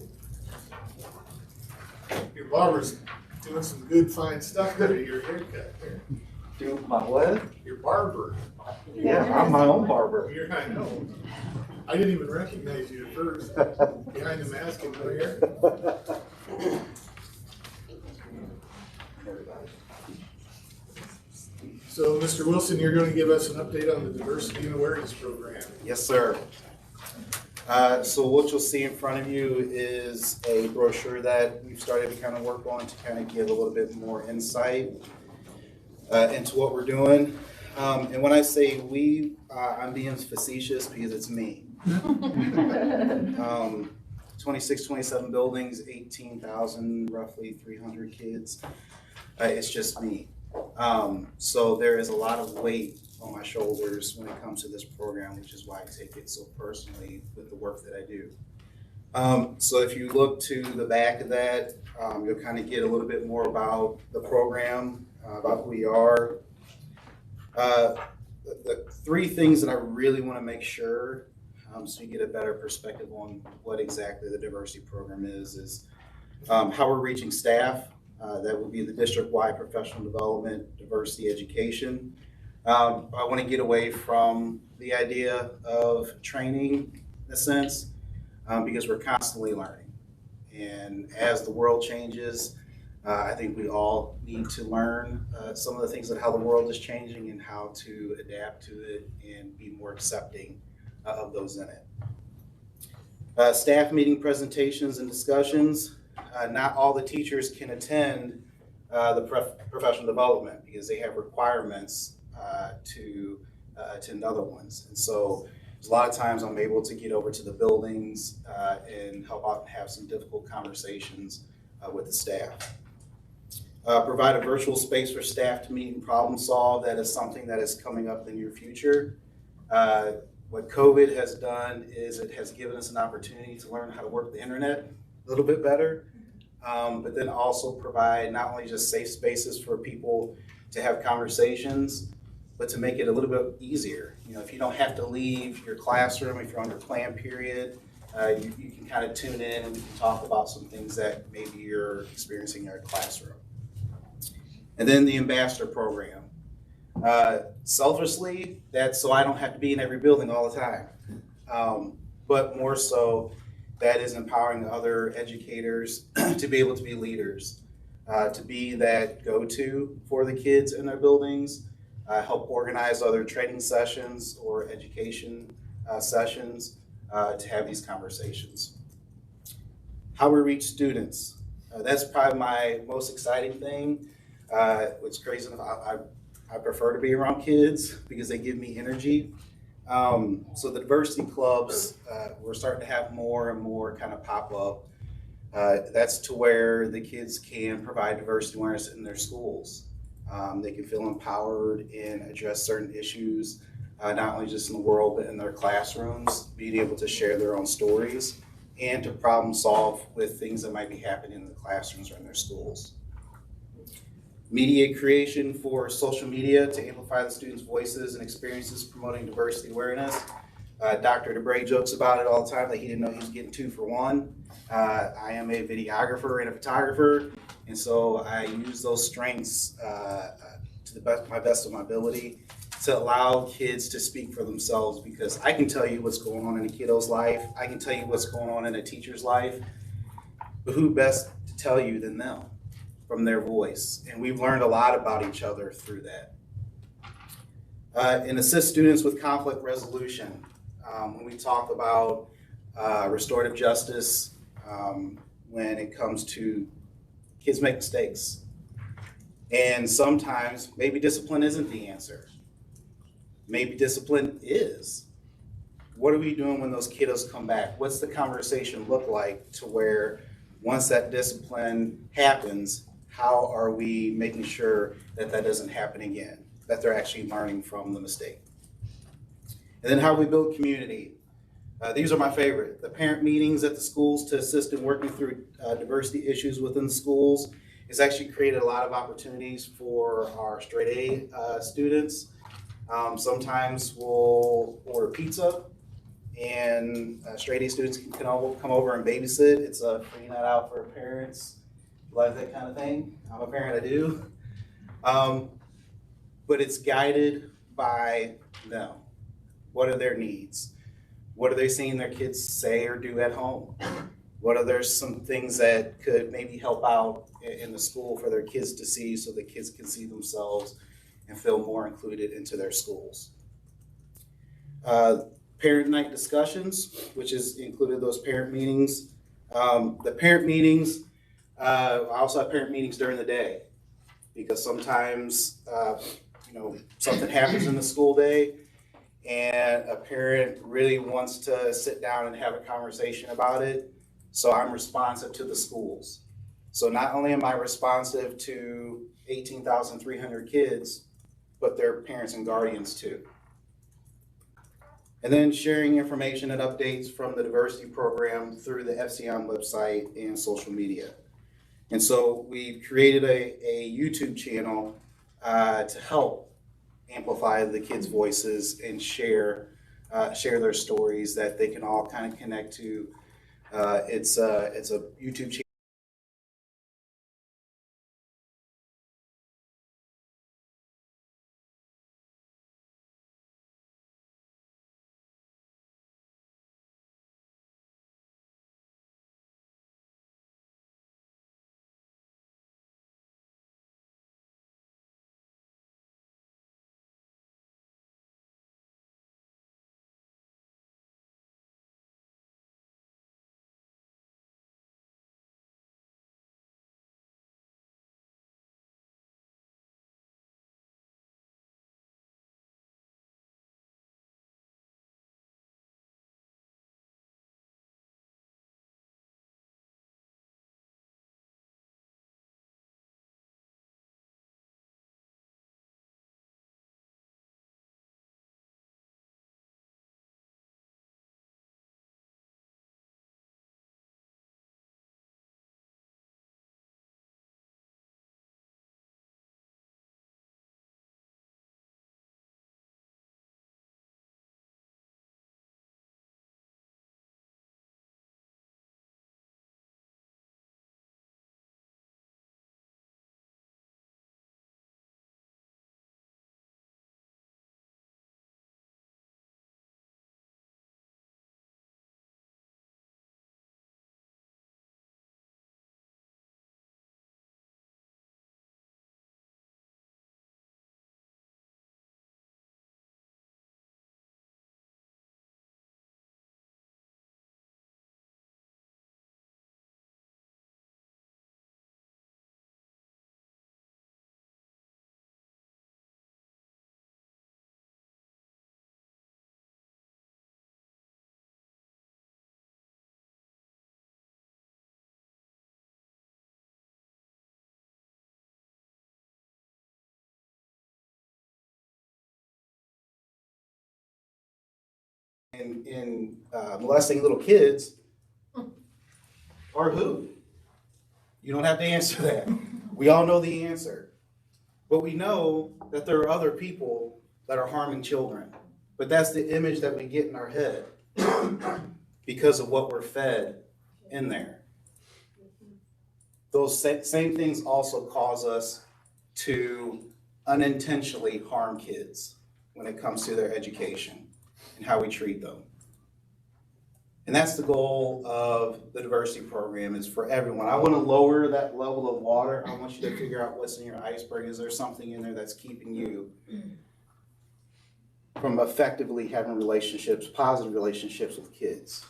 Your barber's doing some good, fine stuff there to your haircut there. Do my what? Your barber. Yeah, I'm my own barber. I know. I didn't even recognize you at first. Behind the mask and no hair. So, Mr. Wilson, you're going to give us an update on the Diversity and Awareness Program. Yes, sir. So what you'll see in front of you is a brochure that we've started to kind of work on to kind of give a little bit more insight into what we're doing. And when I say we, I'm being facetious because it's me. 26, 27 buildings, 18,000, roughly 300 kids. It's just me. So there is a lot of weight on my shoulders when it comes to this program, which is why I take it so personally with the work that I do. So if you look to the back of that, you'll kind of get a little bit more about the program, about who we are. The three things that I really want to make sure, so you get a better perspective on what exactly the diversity program is how we're reaching staff. That would be the district-wide professional development, diversity education. I want to get away from the idea of training, in a sense, because we're constantly learning. And as the world changes, I think we all need to learn some of the things that how the world is changing and how to adapt to it and be more accepting of those in it. Staff meeting presentations and discussions. Not all the teachers can attend the professional development because they have requirements to attend other ones. And so a lot of times I'm able to get over to the buildings and help out and have some difficult conversations with the staff. Provide a virtual space for staff to meet and problem solve. That is something that is coming up in the near future. What COVID has done is it has given us an opportunity to learn how to work the internet a little bit better, but then also provide not only just safe spaces for people to have conversations, but to make it a little bit easier. You know, if you don't have to leave your classroom, if you're under plan period, you can kind of tune in and we can talk about some things that maybe you're experiencing in your classroom. And then the ambassador program. Selfishly, that's so I don't have to be in every building all the time. But more so, that is empowering other educators to be able to be leaders, to be that go-to for the kids in their buildings, help organize other training sessions or education sessions to have these conversations. How we reach students. That's probably my most exciting thing. What's crazy enough, I prefer to be around kids because they give me energy. So the diversity clubs, we're starting to have more and more kind of pop up. That's to where the kids can provide diversity awareness in their schools. They can feel empowered and address certain issues, not only just in the world, but in their classrooms, being able to share their own stories and to problem solve with things that might be happening in the classrooms or in their schools. Media creation for social media to amplify the students' voices and experiences promoting diversity awareness. Dr. DeBray jokes about it all the time that he didn't know he was getting 2 for 1. I am a videographer and a photographer, and so I use those strengths to my best of my ability to allow kids to speak for themselves, because I can tell you what's going on in a kiddo's life, I can tell you what's going on in a teacher's life, but who best to tell you than them? from their voice. And we've learned a lot about each other through that. And assist students with conflict resolution. When we talk about restorative justice, when it comes to kids make mistakes. And sometimes maybe discipline isn't the answer. Maybe discipline is. What are we doing when those kiddos come back? What's the conversation look like to where once that discipline happens, how are we making sure that that doesn't happen again, that they're actually learning from the mistake? And then how we build community. These are my favorite. The parent meetings at the schools to assist in working through diversity issues within the schools has actually created a lot of opportunities for our straight A students. Sometimes we'll order pizza and straight A students can all come over and babysit. It's a free night out for parents. You like that kind of thing? I'm a parent, I do. But it's guided by them. What are their needs? What are they seeing their kids say or do at home? What are there some things that could maybe help out in the school for their kids to see so the kids can see themselves and feel more included into their schools? Parent night discussions, which has included those parent meetings. The parent meetings, I also have parent meetings during the day because sometimes something happens in the school day and a parent really wants to sit down and have a conversation about it. So I'm responsive to the schools. So not only am I responsive to 18,300 kids, but their parents and guardians too. And then sharing information and updates from the diversity program through the FCM website and social media. And so we've created a YouTube channel to help amplify the kids' voices and share their stories that they can all kind of connect to. It's a YouTube channel. In molesting little kids or who? You don't have to answer that. We all know the answer. But we know that there are other people that are harming children. But that's the image that we get in our head because of what we're fed in there. Those same things also cause us to unintentionally harm kids when it comes to their education and how we treat them. And that's the goal of the diversity program, is for everyone. I want to lower that level of water. I want you to figure out what's in your iceberg. Is there something in there that's keeping you from effectively having relationships, positive relationships with kids,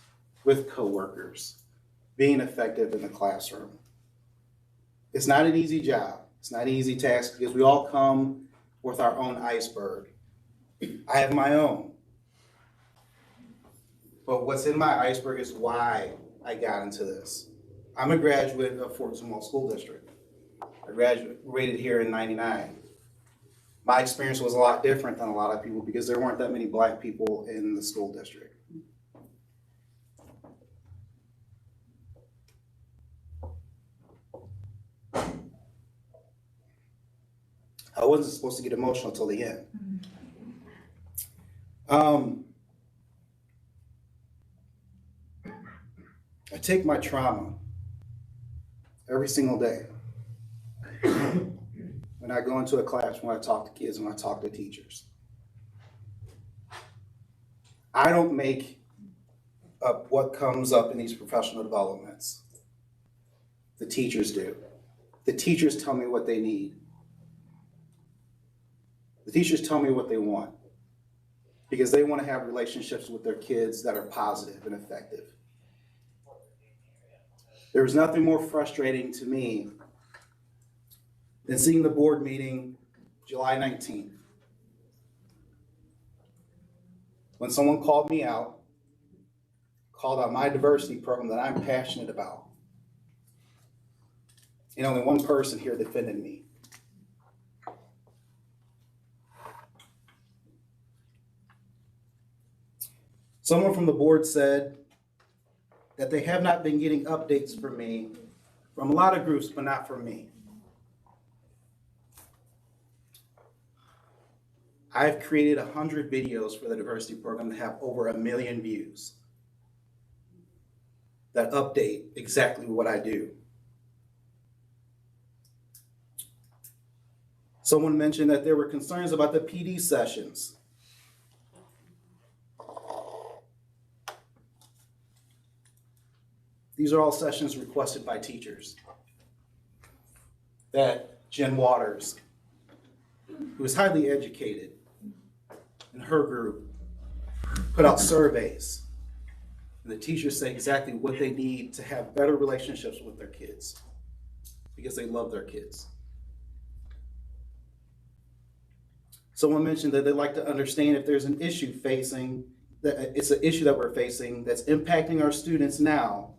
with coworkers, being effective in the classroom? It's not an easy job. It's not an easy task because we all come with our own iceberg. I have my own. But what's in my iceberg is why I got into this. I'm a graduate of Fort Zumwalt School District. I graduated here in '99. My experience was a lot different than a lot of people because there weren't that many Black people in the school district. I wasn't supposed to get emotional till the end. I take my trauma every single day. When I go into a class, when I talk to kids, when I talk to teachers. I don't make up what comes up in these professional developments. The teachers do. The teachers tell me what they need. The teachers tell me what they want because they want to have relationships with their kids that are positive and effective. There was nothing more frustrating to me than seeing the board meeting July 19th. When someone called me out, called out my diversity program that I'm passionate about, and only one person here defended me. Someone from the board said that they have not been getting updates from me from a lot of groups, but not from me. I've created 100 videos for the diversity program that have over 1 million views that update exactly what I do. Someone mentioned that there were concerns about the PD sessions. These are all sessions requested by teachers that Jen Waters, who is highly educated, and her group put out surveys. And the teachers say exactly what they need to have better relationships with their kids because they love their kids. Someone mentioned that they'd like to understand if there's an issue facing, that it's an issue that we're facing that's impacting our students now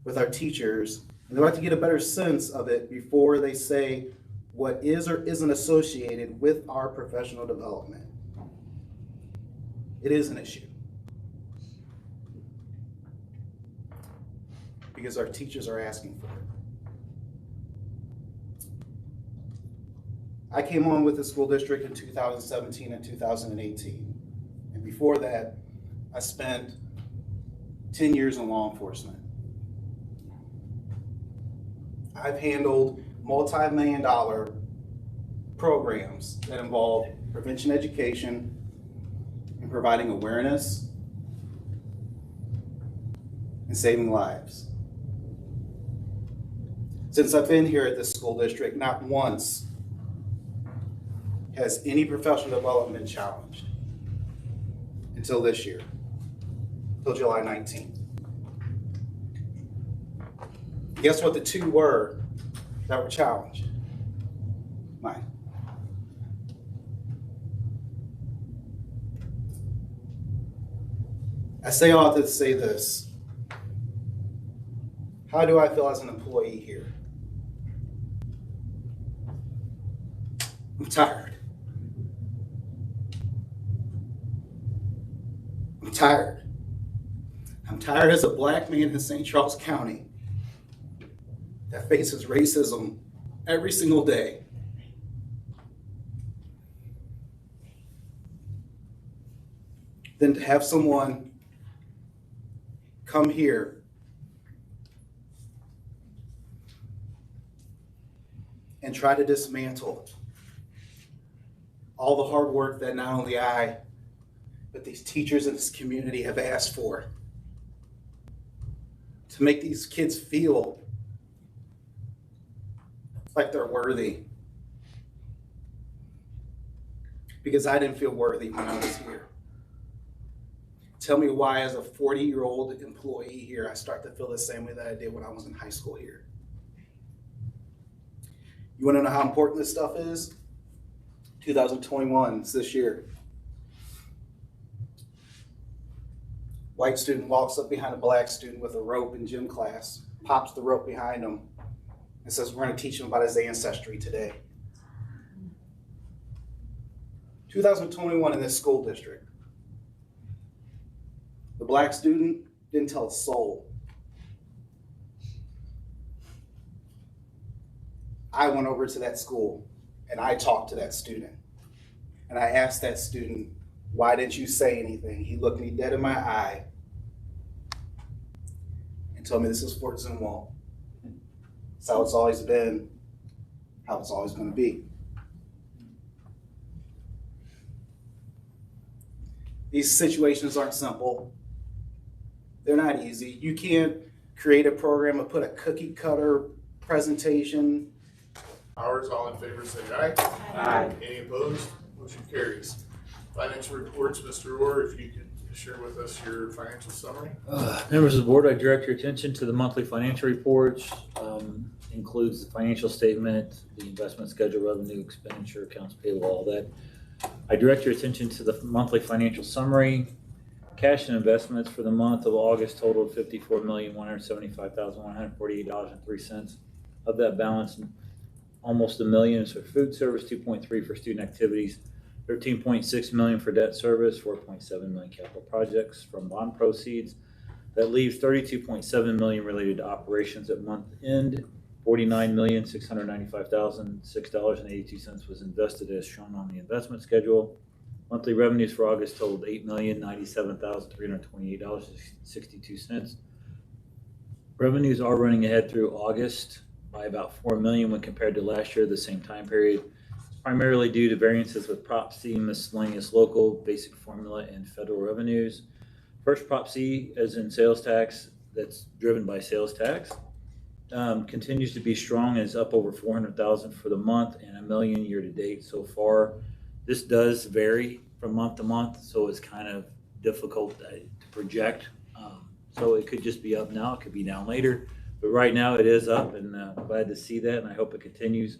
with our teachers, and they'd like to get a better sense of it before they say what is or isn't associated with our professional development. It is an issue. Because our teachers are asking for it. I came on with the school district in 2017 and 2018. And before that, I spent 10 years in law enforcement. I've handled multi-million-dollar programs that involve prevention education and providing awareness and saving lives. Since I've been here at this school district, not once has any professional development been challenged until this year, until July 19th. Guess what the two were that were challenged? Mine. I say all to say this. How do I feel as an employee here? I'm tired. I'm tired. I'm tired as a Black man in St. Charles County that faces racism every single day. Than to have someone come here and try to dismantle all the hard work that not only I, but these teachers in this community have asked for. to make these kids feel like they're worthy. Because I didn't feel worthy when I was here. Tell me why, as a 40-year-old employee here, I start to feel the same way that I did when I was in high school here. You want to know how important this stuff is? 2021, it's this year. White student walks up behind a black student with a rope in gym class, pops the rope behind him, and says, we're going to teach him about his ancestry today. 2021 in this school district. The black student didn't tell a soul. I went over to that school and I talked to that student. And I asked that student, why didn't you say anything? He looked me dead in my eye and told me this is Fort Zumwalt. It's how it's always been, how it's always going to be. These situations aren't simple. They're not easy. You can't create a program and put a cookie cutter presentation. Ours, all in favor, say aye. Aye. Any opposed? Motion carries. Financial reports, Mr. Orr, if you could share with us your financial summary. Members of the board, I direct your attention to the monthly financial reports. Includes the financial statement, the investment schedule, revenue, expenditure, accounts payable, all that. I direct your attention to the monthly financial summary. Cash and investments for the month of August totaled $54,175,148.03. Of that balance, almost $1 million is for food service, $2.3 million for student activities, $13.6 million for debt service, $4.7 million capital projects from bond proceeds. That leaves $32.7 million related to operations at month end. $49,695,006.82 was invested as shown on the investment schedule. Monthly revenues for August totaled $8,097,328.62. Revenues are running ahead through August by about $4 million when compared to last year, the same time period, primarily due to variances with Prop C, miscellaneous local, basic formula, and federal revenues. First, Prop C, as in sales tax, that's driven by sales tax, continues to be strong and is up over $400,000 for the month and $1 million year to date so far. This does vary from month to month, so it's kind of difficult to project. So it could just be up now, it could be down later, but right now it is up, and I'm glad to see that, and I hope it continues.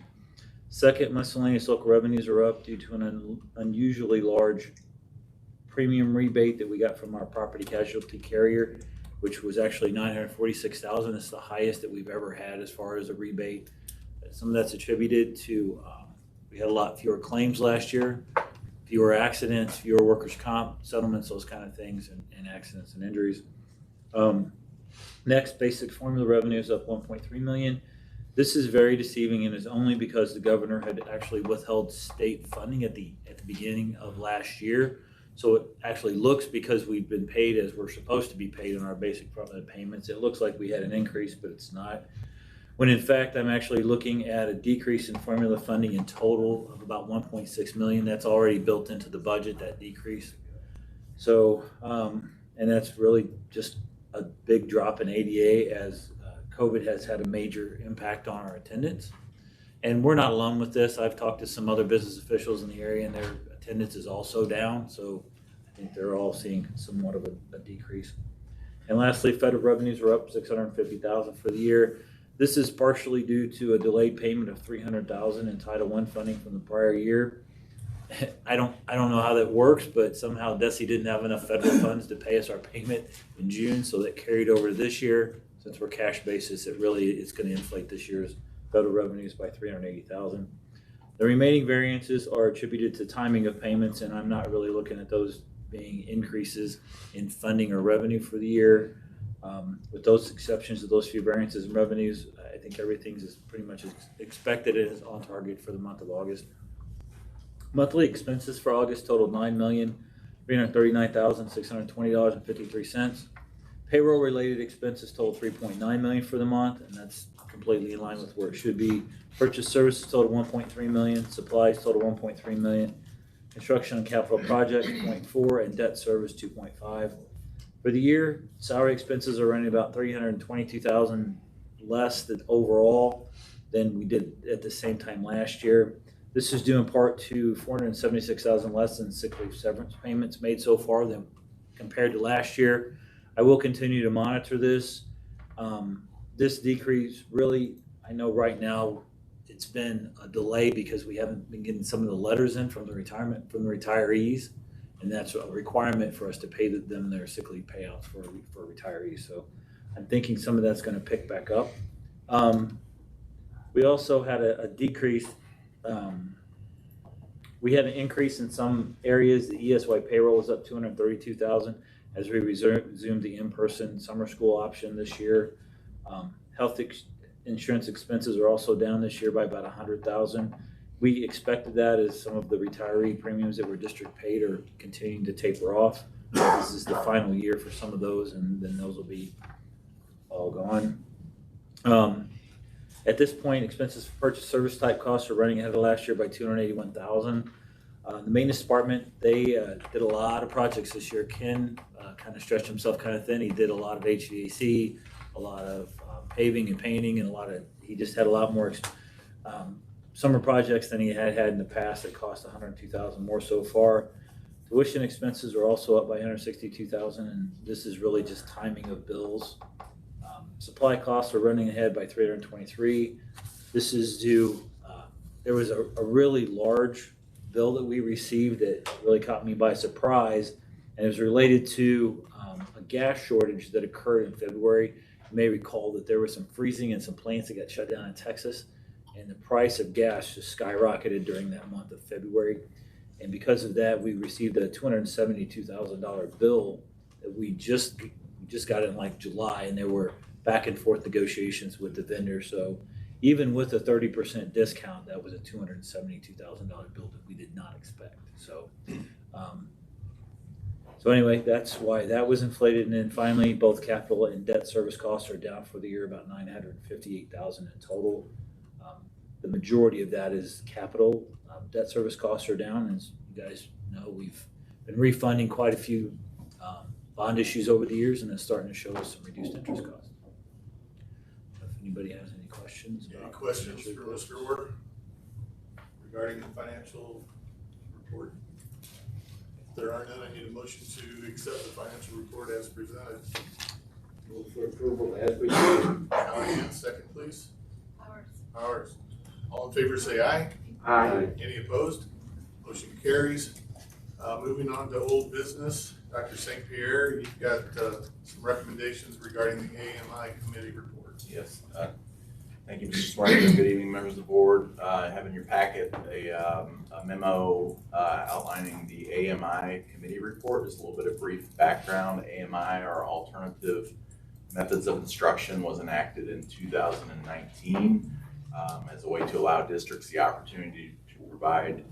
Second, miscellaneous local revenues are up due to an unusually large premium rebate that we got from our property casualty carrier, which was actually $946,000. It's the highest that we've ever had as far as a rebate. Some of that's attributed to we had a lot fewer claims last year, fewer accidents, fewer workers' comp settlements, those kind of things, and accidents and injuries. Next, basic formula revenues up $1.3 million. This is very deceiving and is only because the governor had actually withheld state funding at the beginning of last year. So it actually looks, because we've been paid as we're supposed to be paid on our basic formula payments, it looks like we had an increase, but it's not. When in fact, I'm actually looking at a decrease in formula funding in total of about $1.6 million. That's already built into the budget, that decrease. So, and that's really just a big drop in ADA, as COVID has had a major impact on our attendance. And we're not alone with this. I've talked to some other business officials in the area, and their attendance is also down. So I think they're all seeing somewhat of a decrease. And lastly, federal revenues are up $650,000 for the year. This is partially due to a delayed payment of $300,000 in Title I funding from the prior year. I don't know how that works, but somehow DESE didn't have enough federal funds to pay us our payment in June, so that carried over to this year. Since we're cash basis, it's going to inflate this year's federal revenues by $380,000. The remaining variances are attributed to timing of payments, and I'm not really looking at those being increases in funding or revenue for the year. With those exceptions of those few variances in revenues, I think everything's is pretty much expected and is on target for the month of August. Monthly expenses for August totaled $9,339,620.53. Payroll related expenses totaled $3.9 million for the month, and that's completely in line with where it should be. Purchase services totaled $1.3 million, supplies totaled $1.3 million, construction and capital projects $0.4, and debt service $2.5. For the year, salary expenses are running about $322,000 less than overall than we did at the same time last year. This is due in part to $476,000 less than sick leave severance payments made so far than compared to last year. I will continue to monitor this. This decrease really, I know right now it's been a delay because we haven't been getting some of the letters in from the retirees, and that's a requirement for us to pay them their sick leave payouts for retirees. So I'm thinking some of that's going to pick back up. We also had a decrease. We had an increase in some areas. The ESY payroll was up $232,000 as we resumed the in-person summer school option this year. Health insurance expenses are also down this year by about $100,000. We expected that as some of the retiree premiums that were district paid are continuing to taper off. This is the final year for some of those, and then those will be all gone. At this point, expenses for purchase service type costs are running ahead of last year by $281,000. The maintenance department, they did a lot of projects this year. Ken kind of stretched himself kind of thin. He did a lot of HVAC, a lot of paving and painting, and he just had a lot more summer projects than he had in the past that cost $102,000 more so far. Tuition expenses are also up by $162,000, and this is really just timing of bills. Supply costs are running ahead by $323,000. This is due, there was a really large bill that we received that really caught me by surprise, and it was related to a gas shortage that occurred in February. You may recall that there was some freezing and some plants that got shut down in Texas, and the price of gas just skyrocketed during that month of February. And because of that, we received a $272,000 bill that we just got in like July, and there were back and forth negotiations with the vendor. So even with a 30% discount, that was a $272,000 bill that we did not expect. So, so anyway, that's why that was inflated. And then finally, both capital and debt service costs are down for the year, about $958,000 in total. The majority of that is capital. Debt service costs are down. As you guys know, we've been refunding quite a few bond issues over the years, and it's starting to show us some reduced interest costs. If anybody has any questions? Any questions for Mr. Orr regarding the financial report? If there are none, I need a motion to accept the financial report as presented. Move for approval as presented. Callahan, second, please. Powers. All in favor, say aye. Aye. Any opposed? Motion carries. Moving on to old business, Dr. St. Pierre, you've got some recommendations regarding the AMI committee report. Yes. Thank you, Mr. Smarty. Good evening, members of the board. I have in your packet a memo outlining the AMI committee report. Just a little bit of brief background. AMI, or Alternative Methods of Instruction, was enacted in 2019 as a way to allow districts the opportunity to provide,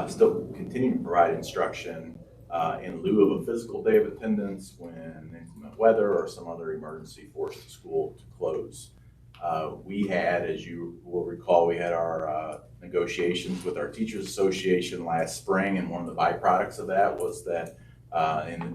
still continue to provide instruction in lieu of a physical day of attendance when inclement weather or some other emergency forced the school to close. We had, as you will recall, we had our negotiations with our Teachers Association last spring, and one of the byproducts of that was that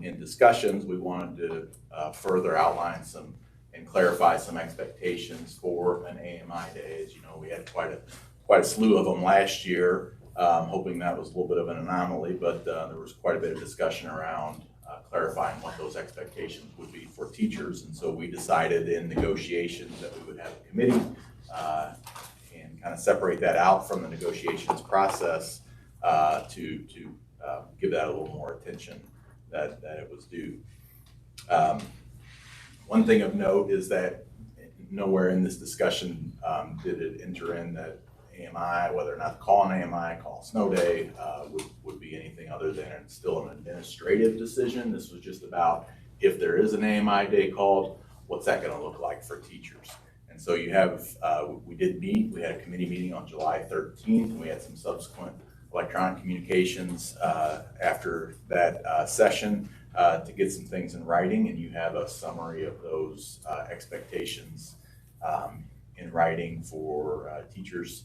in discussions we wanted to further outline some and clarify some expectations for an AMI day. As you know, we had quite a slew of them last year, hoping that was a little bit of an anomaly, but there was quite a bit of discussion around clarifying what those expectations would be for teachers. And so we decided in negotiations that we would have a committee and kind of separate that out from the negotiations process to give that a little more attention that it was due. One thing of note is that nowhere in this discussion did it enter in that AMI, whether or not to call an AMI, call a snow day, would be anything other than it's still an administrative decision. This was just about if there is an AMI day called, what's that going to look like for teachers? And so you have, we did meet, we had a committee meeting on July 13th, and we had some subsequent electronic communications after that session to get some things in writing, and you have a summary of those expectations in writing for teachers.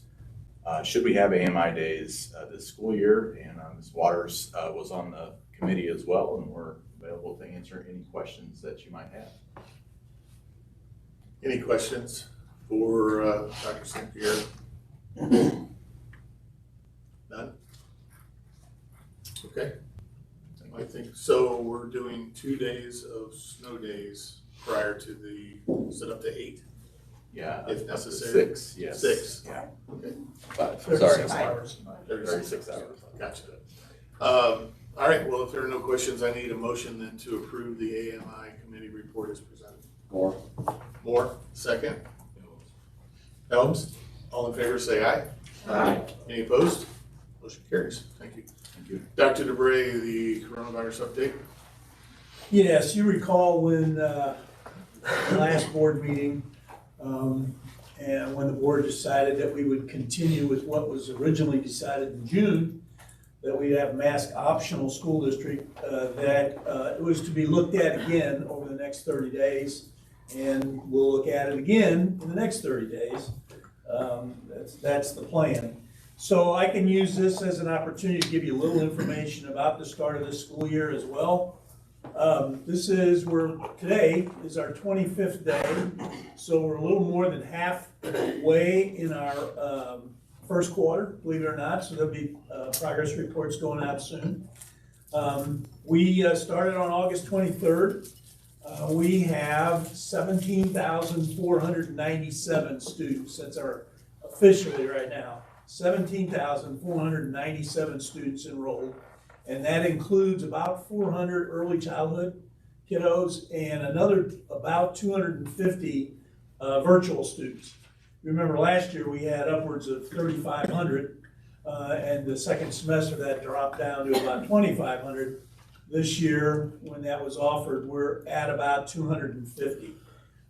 Should we have AMI days this school year? And Ms. Waters was on the committee as well, and we're available to answer any questions that you might have. Any questions for Dr. St. Pierre? None? Okay. I think so. We're doing 2 days of snow days prior to the, is it up to 8? Yeah. If up to necessary? 6, yes. 6. Yeah. Okay. 5, 36 sorry. hours. 36 hours. Gotcha. All right, well, if there are no questions, I need a motion then to approve the AMI committee report as presented. Moore, second. Helms, all in favor say aye. Aye. Any opposed? Motion carries. Thank you. Thank you. Dr. DeBray, the coronavirus update. Yes, you recall when last board meeting, and when the board decided that we would continue with what was originally decided in June, that we'd have mask optional school district, that it was to be looked at again over the next 30 days. And we'll look at it again in the next 30 days. That's the plan. So I can use this as an opportunity to give you a little information about the start of this school year as well. Today is our 25th day, so we're a little more than halfway in our first quarter, believe it or not, so there'll be progress reports going out soon. We started on August 23rd. We have 17,497 students. That's our officially right now. 17,497 students enrolled. And that includes about 400 early childhood kiddos and another about 250 virtual students. Remember last year we had upwards of 3,500 and the second semester that dropped down to about 2,500. This year, when that was offered, we're at about 250.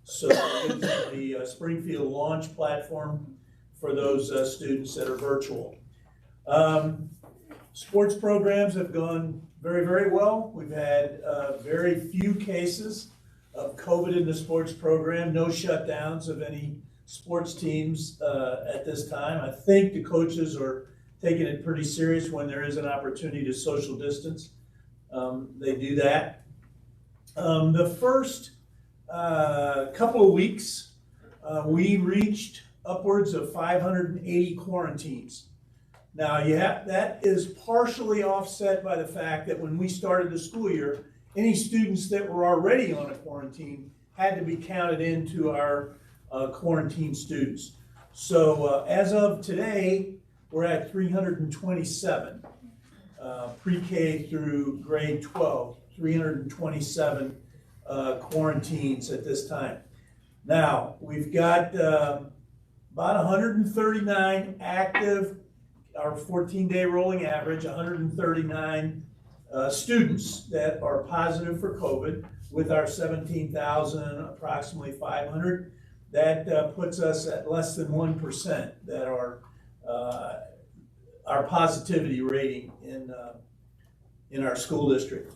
So it's the Springfield launch platform for those students that are virtual. Sports programs have gone very, very well. We've had very few cases of COVID in the sports program, no shutdowns of any sports teams at this time. I think the coaches are taking it pretty serious when there is an opportunity to social distance. They do that. The first couple of weeks, we reached upwards of 580 quarantines. Now, that is partially offset by the fact that when we started the school year, any students that were already on a quarantine had to be counted into our quarantine students. So as of today, we're at 327. Pre-K through grade 12, 327 quarantines at this time. Now, we've got about 139 active, our 14-day rolling average, 139 students that are positive for COVID with our 17,000, approximately 500. That puts us at less than 1% that are our positivity rating in our school district.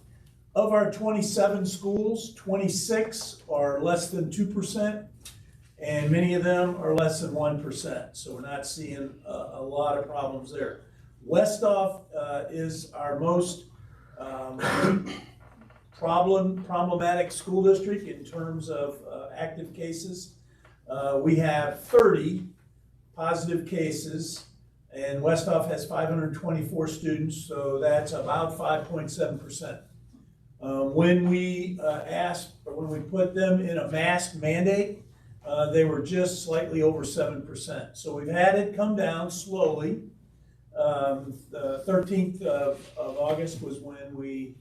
Of our 27 schools, 26 are less than 2%, and many of them are less than 1%. So we're not seeing a lot of problems there. Westhoff is our most problematic school district in terms of active cases. We have 30 positive cases, and Westhoff has 524 students, so that's about 5.7%. When we when we put them in a mask mandate, they were just slightly over 7%. So we've had it come down slowly. The 13th of August was when we,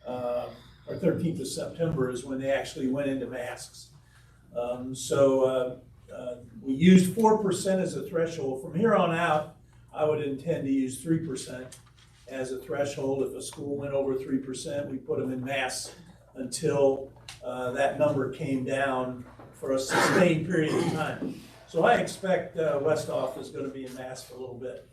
or 13th of September is when they actually went into masks. We used 4% as a threshold. From here on out, I would intend to use 3% as a threshold. If a school went over 3%, we put them in masks until that number came down for a sustained period of time. So I expect Westhoff is going to be in masks for a little bit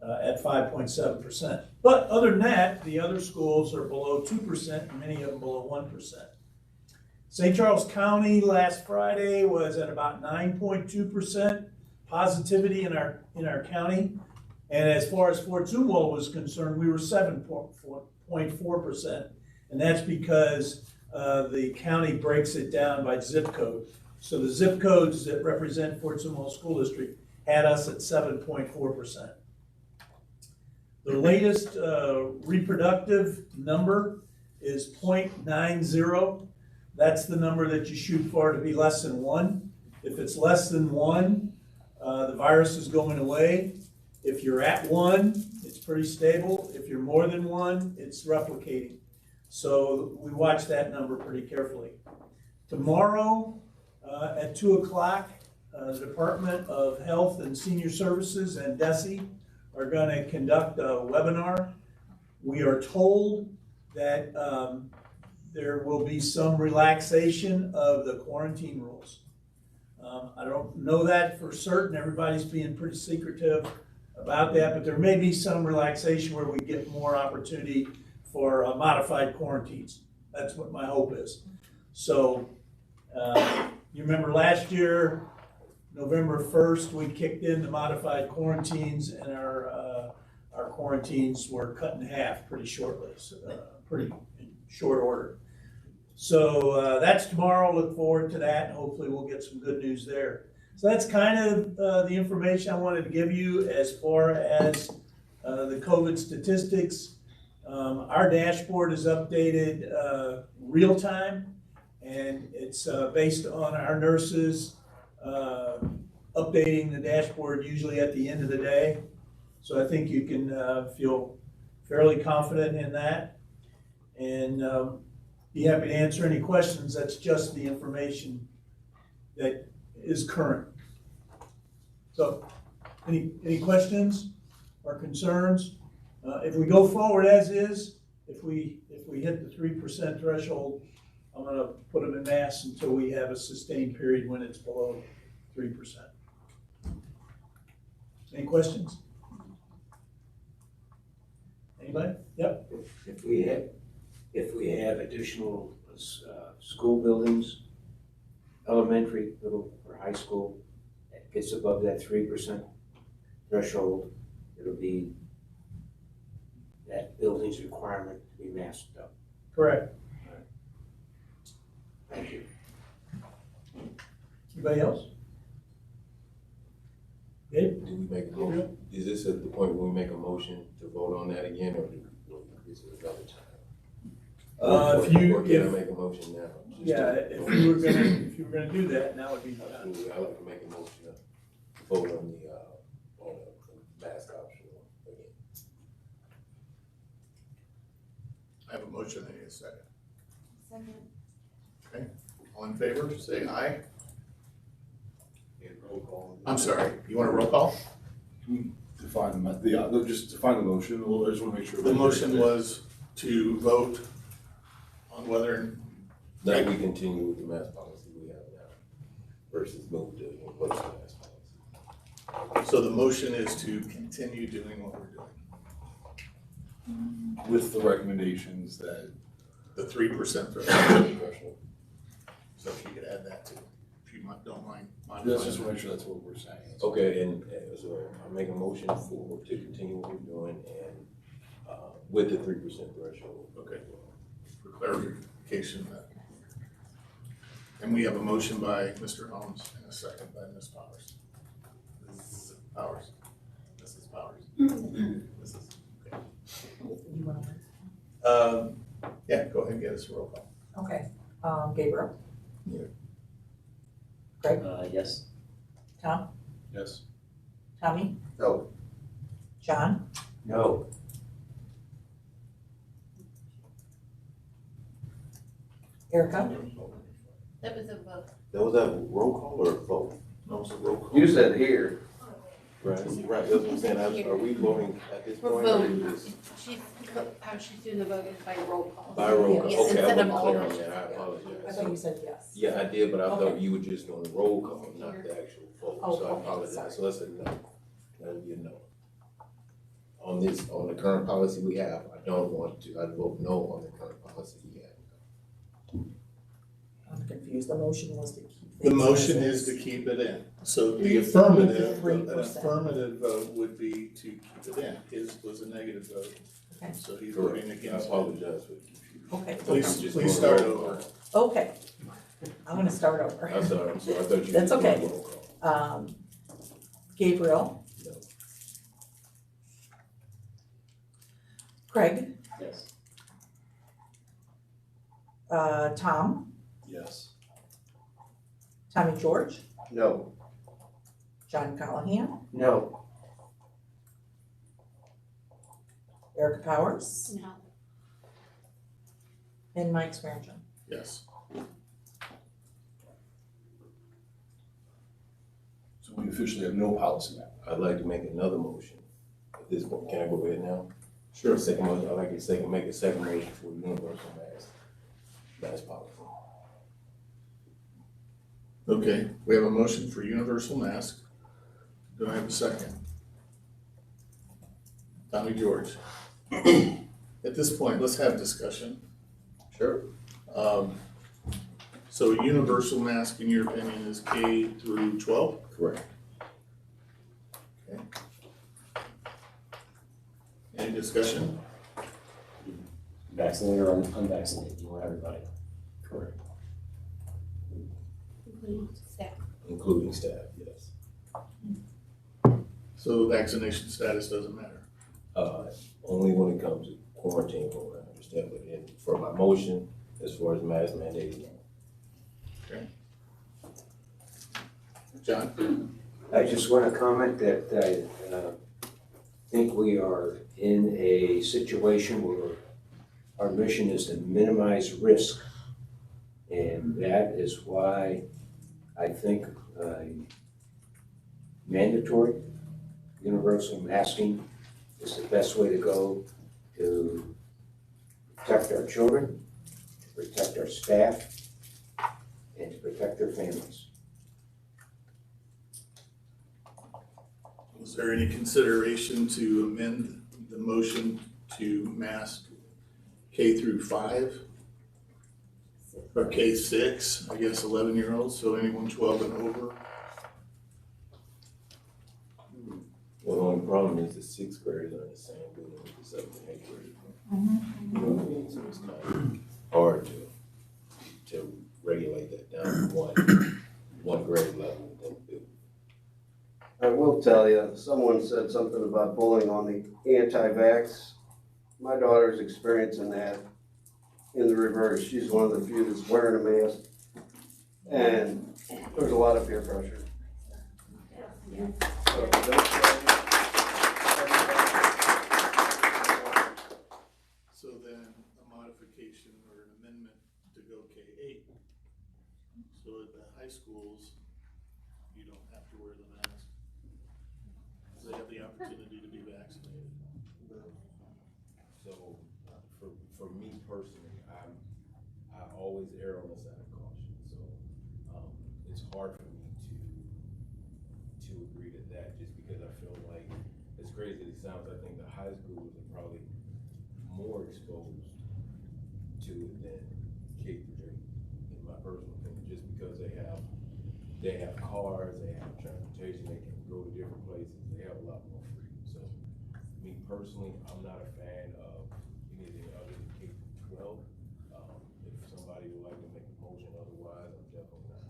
at 5.7%. But other than that, the other schools are below 2%, and many of them below 1%. St. Charles County last Friday was at about 9.2% positivity in our county, And as far as Fort Zumwalt was concerned, we were 7.4%. And that's because the county breaks it down by zip code. So the zip codes that represent Fort Zumwalt School District had us at 7.4%. The latest reproductive number is 0.90. That's the number that you shoot for to be less than 1. If it's less than 1, the virus is going away. If you're at 1, it's pretty stable. If you're more than 1, it's replicating. So we watch that number pretty carefully. Tomorrow at 2 o'clock, the Department of Health and Senior Services and DESE are going to conduct a webinar. We are told that there will be some relaxation of the quarantine rules. I don't know that for certain. Everybody's being pretty secretive about that, but there may be some relaxation where we get more opportunity for modified quarantines. That's what my hope is. So you remember last year, November 1st, we kicked in the modified quarantines, and our quarantines were cut in half pretty shortly, so, pretty short order. So that's tomorrow. Look forward to that, and hopefully we'll get some good news there. So that's kind of the information I wanted to give you as far as the COVID statistics. Our dashboard is updated real time, and it's based on our nurses updating the dashboard usually at the end of the day. So I think you can feel fairly confident in that, and be happy to answer any questions. That's just the information that is current. So any questions or concerns? If we go forward as is, if we hit the 3% threshold, I'm going to put them in mass until we have a sustained period when it's below 3%. Any questions? Anybody? Yep. If we have additional school buildings, elementary, middle, or high school, that gets above that 3% threshold, it'll be that building's requirement to be masked up. Correct. Thank you. Anybody else? Gabe? Do we make a motion? Is this at the point where we make a motion to vote on that again, or is it another time? Or can I make a motion now? Yeah, if you were gonna do that, now would be the time. Absolutely. I'd like to make a motion to vote on the mask option again. I have a motion, I need a second. Second. Okay, all in favor, say aye. And roll call. I'm sorry, you want a roll call? Define just define the motion. I just want to make sure. The motion was to vote on whether that we continue with the mask policy we have now versus move to replace the mask policy. So the motion is to continue doing what we're doing. With the recommendations that the 3% threshold. So if you could add that too, if you don't mind. Let's just make sure that's what we're saying. Okay, and so I make a motion to continue what we're doing and with the 3% threshold. Okay, for clarification. And we have a motion by Mr. Holmes and a second by Ms. Powers. Mrs. Powers. Mrs. Powers. Mrs. Okay. Yeah, go ahead and get us a roll call. Okay, Gabriel? Yeah. Greg? Yes. Tom? Yes. Tommy? No. John? No. Erica? That was a vote. That was a roll call or a vote? No, it was a roll call. You said here. Right, that's what I'm saying. Are we voting at this point? We're or voting. is this- How she's doing the vote is by roll call. By roll call, Yes, okay, I instead of wasn't clear on all. that, I apologize. I thought you said yes. Yeah, I did, but I thought Okay. you were just doing the roll call, not the actual vote, Oh, so I okay, apologize, sorry. so that's a no, that'll be a no. On the current policy we have, I'd vote no on the current policy we have. I'm confused. The motion was to keep The motion is to keep it in. So the affirmative, an 3%. affirmative vote would be to keep it in. His was a negative vote. Okay. So he's Correct. voting I against it. apologize for the confusion. Okay. Please start over. Okay, I'm gonna start over. I'm sorry, so I thought you. That's were doing okay. roll call. Gabriel, No. Craig, Yes. Tom, Yes. Tommy George, No. John Callahan, No. Erica Powers, No. and Mike Swearingen. Yes. So we officially have no policy now. I'd like to make another motion. At this point, can I go ahead now? Sure. Second motion, I'd like to make a second motion for universal mask policy. Okay, we have a motion for universal mask. Do I have a second? Tommy George. At this point, let's have discussion. Sure. So universal mask, in your opinion, is K through 12? Correct. Okay. Any discussion? Vaccinated or unvaccinated, you want everybody. Correct. Including staff. Including staff, yes. So vaccination status doesn't matter? Only when it comes to quarantine program, I understand, but for my motion, as far as mask mandated, no. Okay. John? I just want to comment that I think we are in a situation where our mission is to minimize risk. And that is why I think mandatory universal masking is the best way to go to protect our children, to protect our staff, and to protect their families. Was there any consideration to amend the motion to mask K through 5? Or K6, I guess 11-year-olds, so anyone 12 and over? Well, the only problem is the sixth graders are in the same building with the seventh and eighth graders. You know what I mean? So it's kind of hard to regulate that down to one grade level. I will tell you, someone said something about bullying on the anti-vax. My daughter's experiencing that in the reverse. She's one of the few that's wearing a mask. And there's a lot of peer pressure. So then a modification or an amendment to go K8. So at the high schools, you don't have to wear the mask. They have the opportunity to be vaccinated. So for me personally, I always err on the side of caution. So it's hard for me to agree to that, just because I feel like, as crazy as it sounds, I think the high schools are probably more exposed to it than K through 8, in my personal opinion, just because they have cars, they have transportation, they can go to different places, they have a lot more freedom. So me personally, I'm not a fan of anything other than K through 12. If somebody would like to make a motion otherwise, I'm definitely not.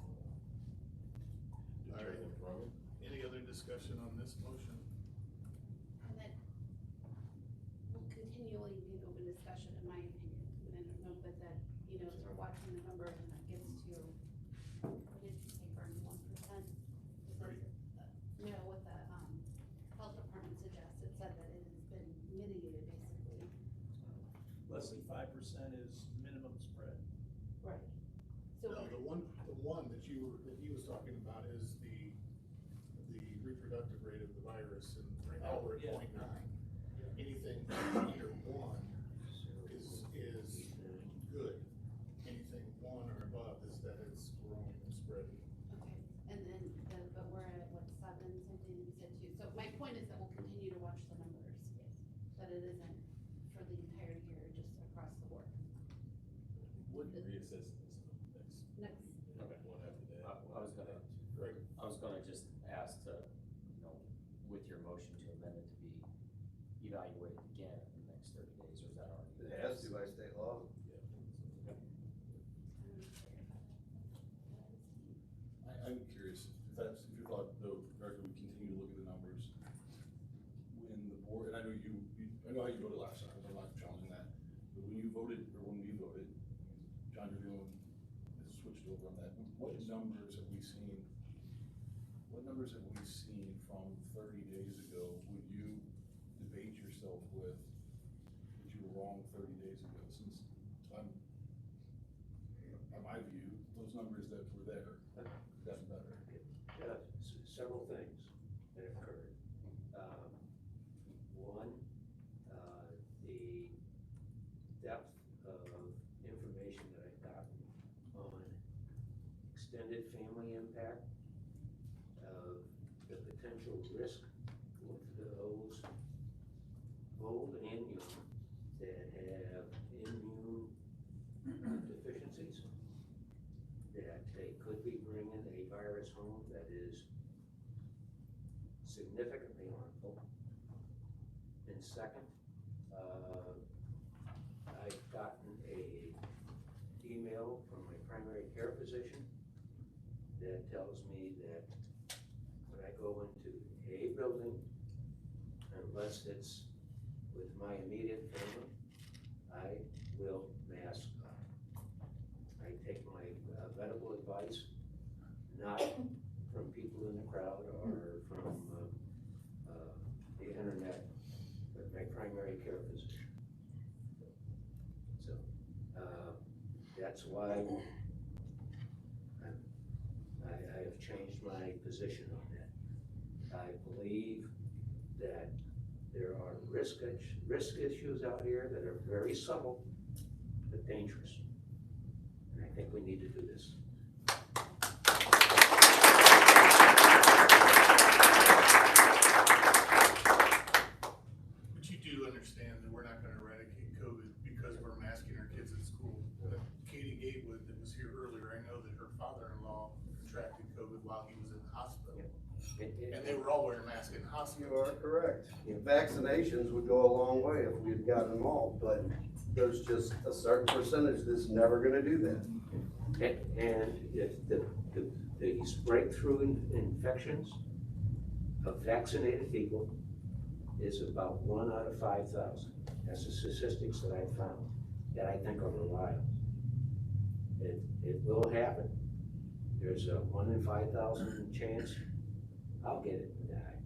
All right. Any other discussion on this motion? And then we'll continually get open discussion, in my opinion, and I don't know, but that, you know, as we're watching the numbers and that gets to, what did you say, Bernie, 1%? You know, what the, health department suggests, it said that it has been mitigated, basically. Less than 5% is minimum spread. Right. No, the one that he was talking about is the reproductive rate of the virus, and right now we're at 0.9. Anything under 1 is good. Anything 1 or above is that it's growing and spreading. Okay, and then, but we're at what, 7, something you said too. So my point is that we'll continue to watch the numbers, that it isn't for the entire year, just across the board. What reassess this next? Next. Okay, one after that. I was reevaluated again in the next 30 days, or is that already? It has to by state law. I'm curious, if you thought, though, Erica, we continue to look at the numbers, when the board, and I know I know how you voted last time, I'm not challenging that, but when you voted, or when we voted, John, you're the one that switched over on that, what numbers have we seen from 30 days ago, would you debate yourself with, that you were wrong 30 days ago, since by my view, those numbers that were there, gotten better. Several things that occurred. One, the depth of information that I've gotten on extended family impact, of the potential risk with those old and young that have immune deficiencies, that they could be bringing a virus home that is significantly harmful. And second, I've gotten a email from my primary care physician that tells me that when I go into a building, unless it's with my immediate family, I will mask up. I take my medical advice, not from people in the crowd or from the internet, but my primary care physician. So that's why I have changed my position on that. I believe that there are risk issues out here that are very subtle but dangerous. And I think we need to do this. But you do understand that we're not gonna eradicate COVID because we're masking our kids at school. Katie Gatewood that was here earlier, I know that her father-in-law contracted COVID while he was in the hospital. And they were all wearing masks in the hospital. You are correct. Vaccinations would go a long way if we'd gotten them all, but there's just a certain percentage that's never gonna do that. And if these breakthrough infections of vaccinated people is about 1 out of 5,000. That's the statistics that I found that I think are reliable. It will happen. There's a 1 in 5,000 chance I'll get it and die.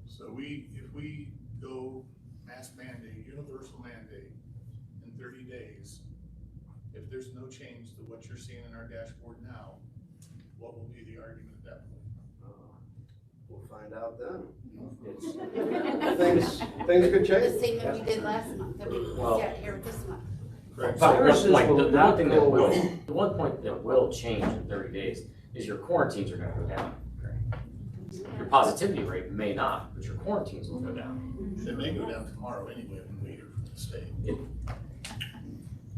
So if we go mask mandate, universal mandate in 30 days, if there's no change to what you're seeing in our dashboard now, what will be the argument at that point? We'll find out then. Things could change. The same that we did last month, that we sat here this month. Correct. Viruses will not go away. The one point that will change in 30 days is your quarantines are gonna go down. Your positivity rate may not, but your quarantines will go down. They may go down tomorrow anyway when we hear from the state. It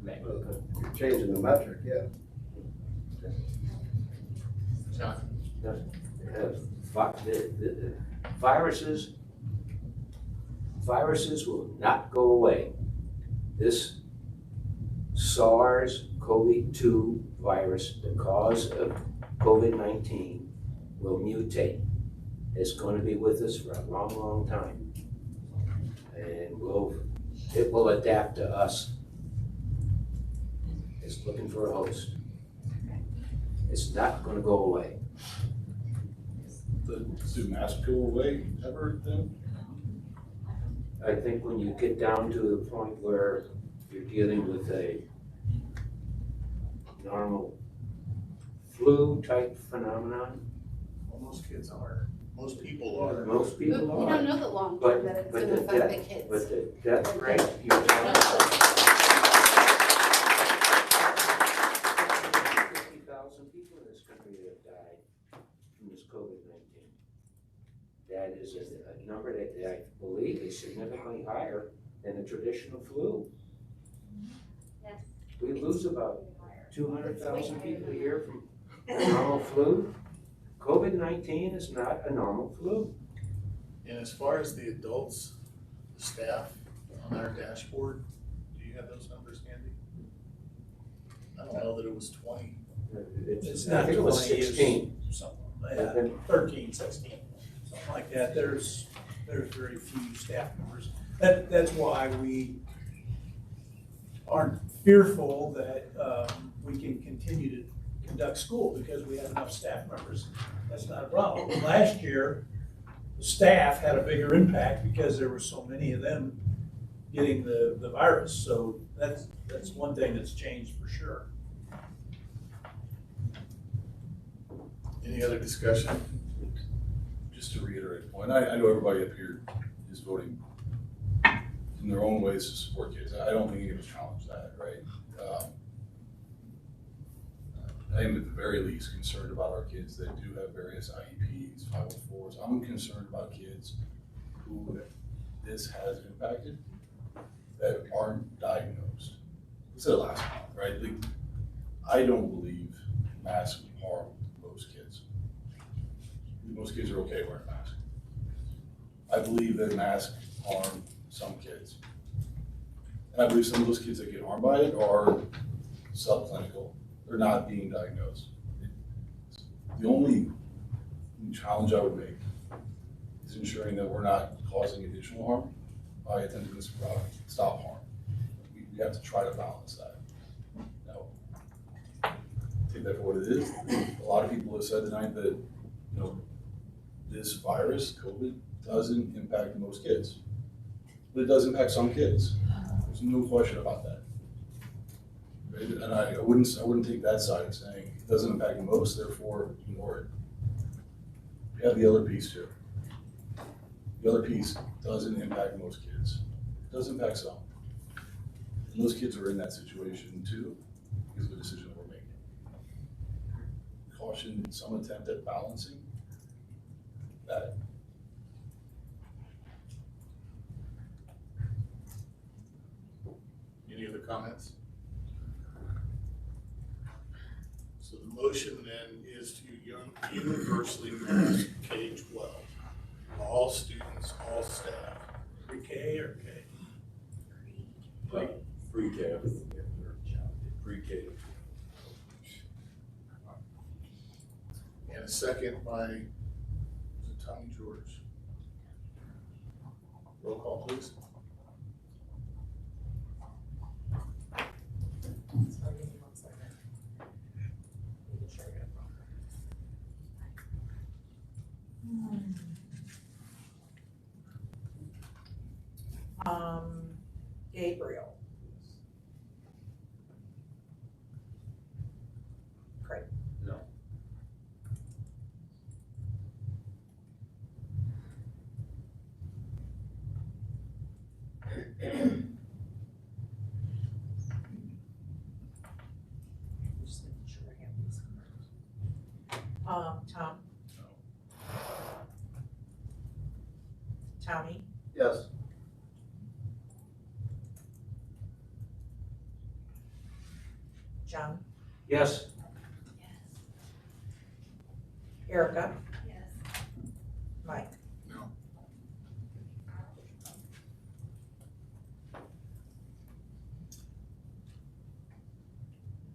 may. You're changing the metric, yeah. John? Viruses will not go away. This SARS-CoV-2 virus, the cause of COVID-19, will mutate. It's going to be with us for a long, long time. And it will adapt to us. It's looking for a host. It's not going to go away. Do masks go away ever then? I think when you get down to the point where you're dealing with a normal flu-type phenomenon. Well, most kids are. Most people are. Most people are. We don't know the long But- term that it's but gonna the affect the death- kids. But the death rate, you're talking 50,000 people in this country that have died from this COVID-19. That is a number that I believe is significantly higher than the traditional flu. Yes. We lose about 200,000 people a year from a normal flu. COVID-19 is not a normal flu. And as far as the adults, staff on our dashboard. Do you have those numbers handy? I don't know that it was 20. It's not 20, it's 16. Something, yeah, 13, 16, something like that. There's very few staff members. That's why we aren't fearful that we can continue to conduct school, because we have enough staff members. That's not a problem. Last year, the staff had a bigger impact because there were so many of them getting the virus. So that's one thing that's changed for sure. Any other discussion? Just to reiterate the point, I know everybody up here is voting in their own ways to support kids. I don't think you can challenge that, right? I am at the very least concerned about our kids that do have various IEPs, 504s. I'm concerned about kids who this has impacted that aren't diagnosed. It's the last one, right? Like, I don't believe masks harm most kids. Most kids are okay wearing masks. I believe that masks harm some kids. And I believe some of those kids that get harmed by it are subclinical. They're not being diagnosed. The only challenge I would make is ensuring that we're not causing additional harm by attempting to stop harm. We have to try to balance that. Now, take that for what it is. A lot of people have said tonight that, this virus, COVID, doesn't impact most kids. But it does impact some kids. There's no question about that. Right? And I wouldn't take that side of saying it doesn't impact most, therefore ignore it. We have the other piece too. The other piece doesn't impact most kids. It does impact some. And those kids are in that situation too, because of the decision that we're making. Caution, some attempt at balancing that. Any other comments? So the motion then is to universally mask K-12, all students, all staff. Pre-K or K? Pre-K. Pre-K. And a second by Tommy George. Roll call, please. Sorry, give me 1 second. Making sure I got it wrong. Gabriel. Craig. No. Just making sure I have these correct. Tom? No. Tommy? Yes. John? Yes. Erica? Yes. Mike? No.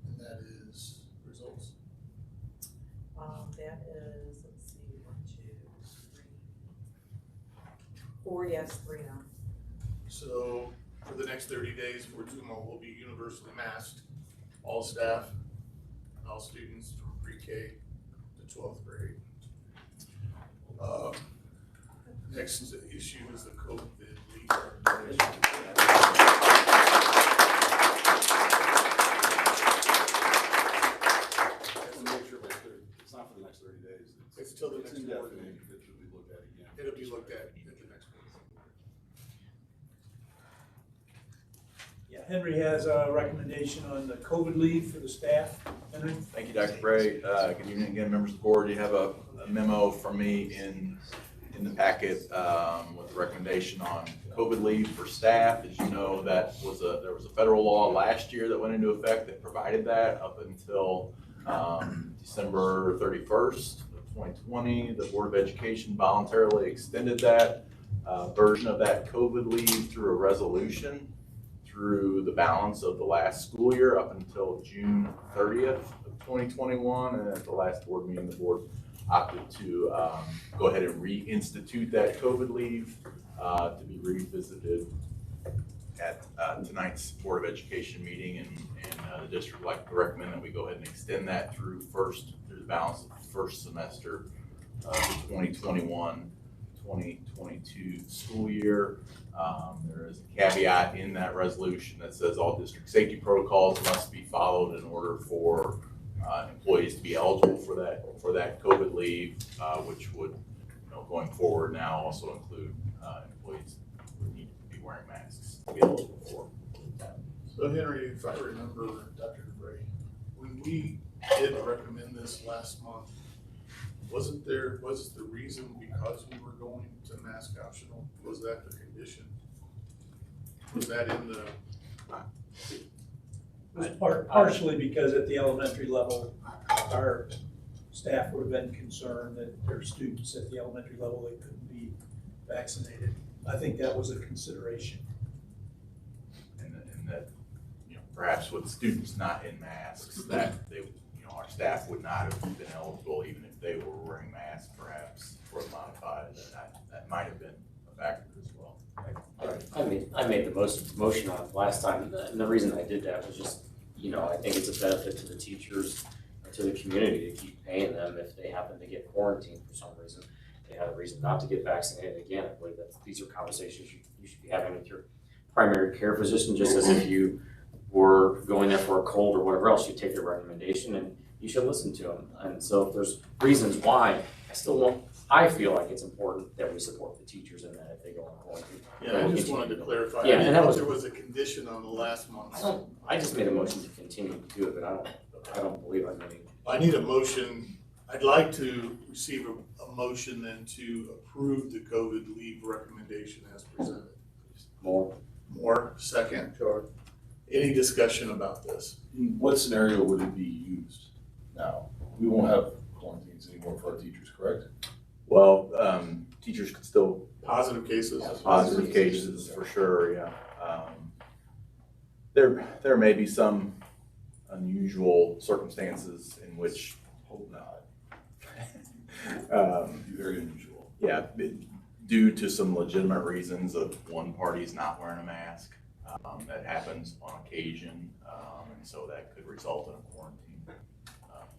And that is results. That is, let's see, 1, 2, 3, 4 yes, 3 no. So for the next 30 days, Fort Zumwalt will be universally masked, all staff, and all students from pre-K to 12th grade. Next issue is the COVID leave. It's not for the next 30 days. It's till the next board indefinite. meeting. It should be looked at again. It'll be looked at the next board. Yeah, Henry has a recommendation on the COVID leave for the staff. Henry? Thank you, Dr. Bray. Good evening again, members of the board. You have a memo from me in the packet with a recommendation on COVID leave for staff. As you know, there was a federal law last year that went into effect that provided that up until December 31st of 2020. The Board of Education voluntarily extended that version of that COVID leave through a resolution through the balance of the last school year up until June 30th of 2021. And at the last board meeting, the board opted to go ahead and reinstitute that COVID leave to be revisited at tonight's Board of Education meeting, and the district would like to recommend that we go ahead and extend that through the balance of the first semester of the 2021-2022 school year. There is a caveat in that resolution that says all district safety protocols must be followed in order for employees to be eligible for that COVID leave, which would, going forward now also include employees who need to be wearing masks to be eligible for. So Henry, if I remember, Dr. DeBray, when we did recommend this last month, was the reason because we were going to mask optional? Was that the condition? Was that in the? It was partially because at the elementary level, our staff would have been concerned that their students at the elementary level, they couldn't be vaccinated. I think that was a consideration. And that, perhaps with students not in masks, that they, our staff would not have been eligible even if they were wearing masks, perhaps for the modified. That might have been a factor as well. I made the motion on it last time, and the reason I did that was just, I think it's a benefit to the teachers and to the community to keep paying them if they happen to get quarantined for some reason. They had a reason not to get vaccinated. Again, I believe that these are conversations you should be having with your primary care physician, just as if you were going there for a cold or whatever else, you take their recommendation and you should listen to them. And so if there's reasons why, I feel like it's important that we support the teachers in that if they go on quarantine. Yeah, I just wanted to clarify. Yeah, and that was, there was a condition on the last month. I just made a motion to continue to do it, but I don't believe I made. I need a motion. I'd like to receive a motion then to approve the COVID leave recommendation as presented. More, second. Sure. Any discussion about this? In what scenario would it be used now? We won't have quarantines anymore for our teachers, correct? Well, teachers could still. Positive cases? Positive cases, for sure, yeah. There may be some unusual circumstances in which, hope not. Very unusual. Yeah, due to some legitimate reasons of one party's not wearing a mask. That happens on occasion, and so that could result in a quarantine.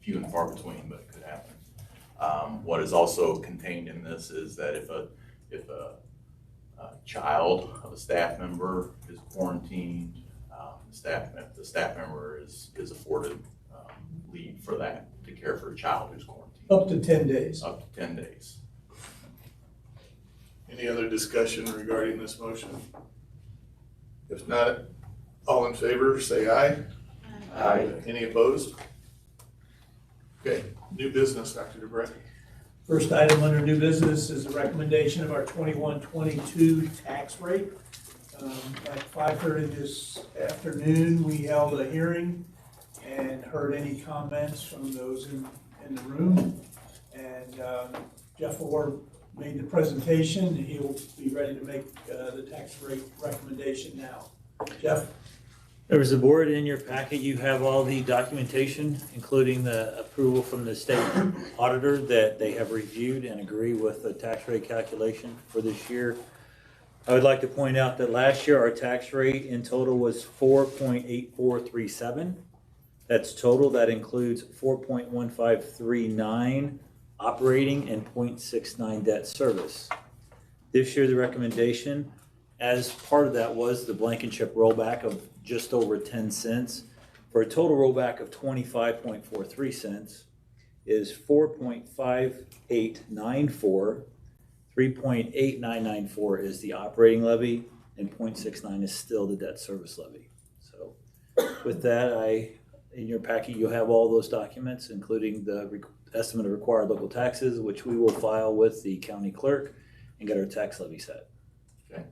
Few and far between, but it could happen. What is also contained in this is that if a child of a staff member is quarantined, the staff member is afforded leave for that, to care for a child who's quarantined. Up to 10 days. Up to 10 days. Any other discussion regarding this motion? If not, all in favor, say aye. Aye. Any opposed? Okay, new business, Dr. DeBray. First item under new business is a recommendation of our 21-22 tax rate. At 5:30 this afternoon, we held a hearing and heard any comments from those in the room. And Jeff Orr made the presentation, and he'll be ready to make the tax rate recommendation now. Jeff? Members of the board, in your packet, you have all the documentation, including the approval from the state auditor that they have reviewed and agree with the tax rate calculation for this year. I would like to point out that last year, our tax rate in total was 4.8437. That's total. That includes 4.1539 operating and 0.69 debt service. This year, the recommendation as part of that was the blanket rollback of just over 10 cents for a total rollback of 25.43 cents is 4.5894. 3.8994 is the operating levy, and 0.69 is still the debt service levy. So with that, in your packet, you'll have all those documents, including the estimate of required local taxes, which we will file with the county clerk and get our tax levy set. Okay.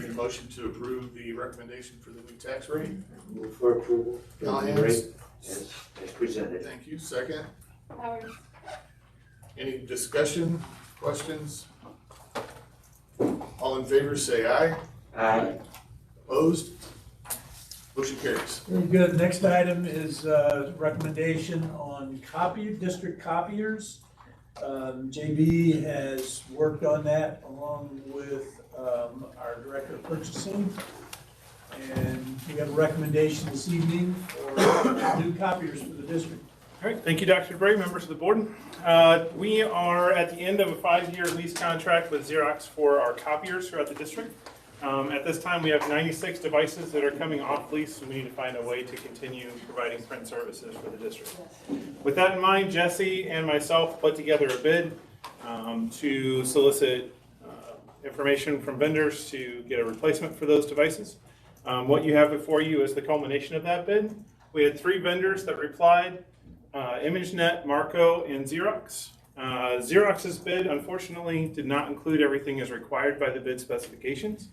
Any motion to approve the recommendation for the new tax rate? Move for approval. Callahan's. As presented. Thank you. Second. Powers. Any discussion, questions? All in favor, say aye. Aye. Opposed? Motion carries. Very good. Next item is recommendation on district copiers. JB has worked on that along with our Director of Purchasing. And we have a recommendation this evening for new copiers for the district. All right, thank you, Dr. Bray, members of the board. We are at the end of a 5-year lease contract with Xerox for our copiers throughout the district. At this time, we have 96 devices that are coming off lease, so we need to find a way to continue providing print services for the district. With that in mind, Jesse and myself put together a bid to solicit information from vendors to get a replacement for those devices. What you have before you is the culmination of that bid. We had 3 vendors that replied, ImageNet, Marco, and Xerox. Xerox's bid, unfortunately, did not include everything as required by the bid specifications.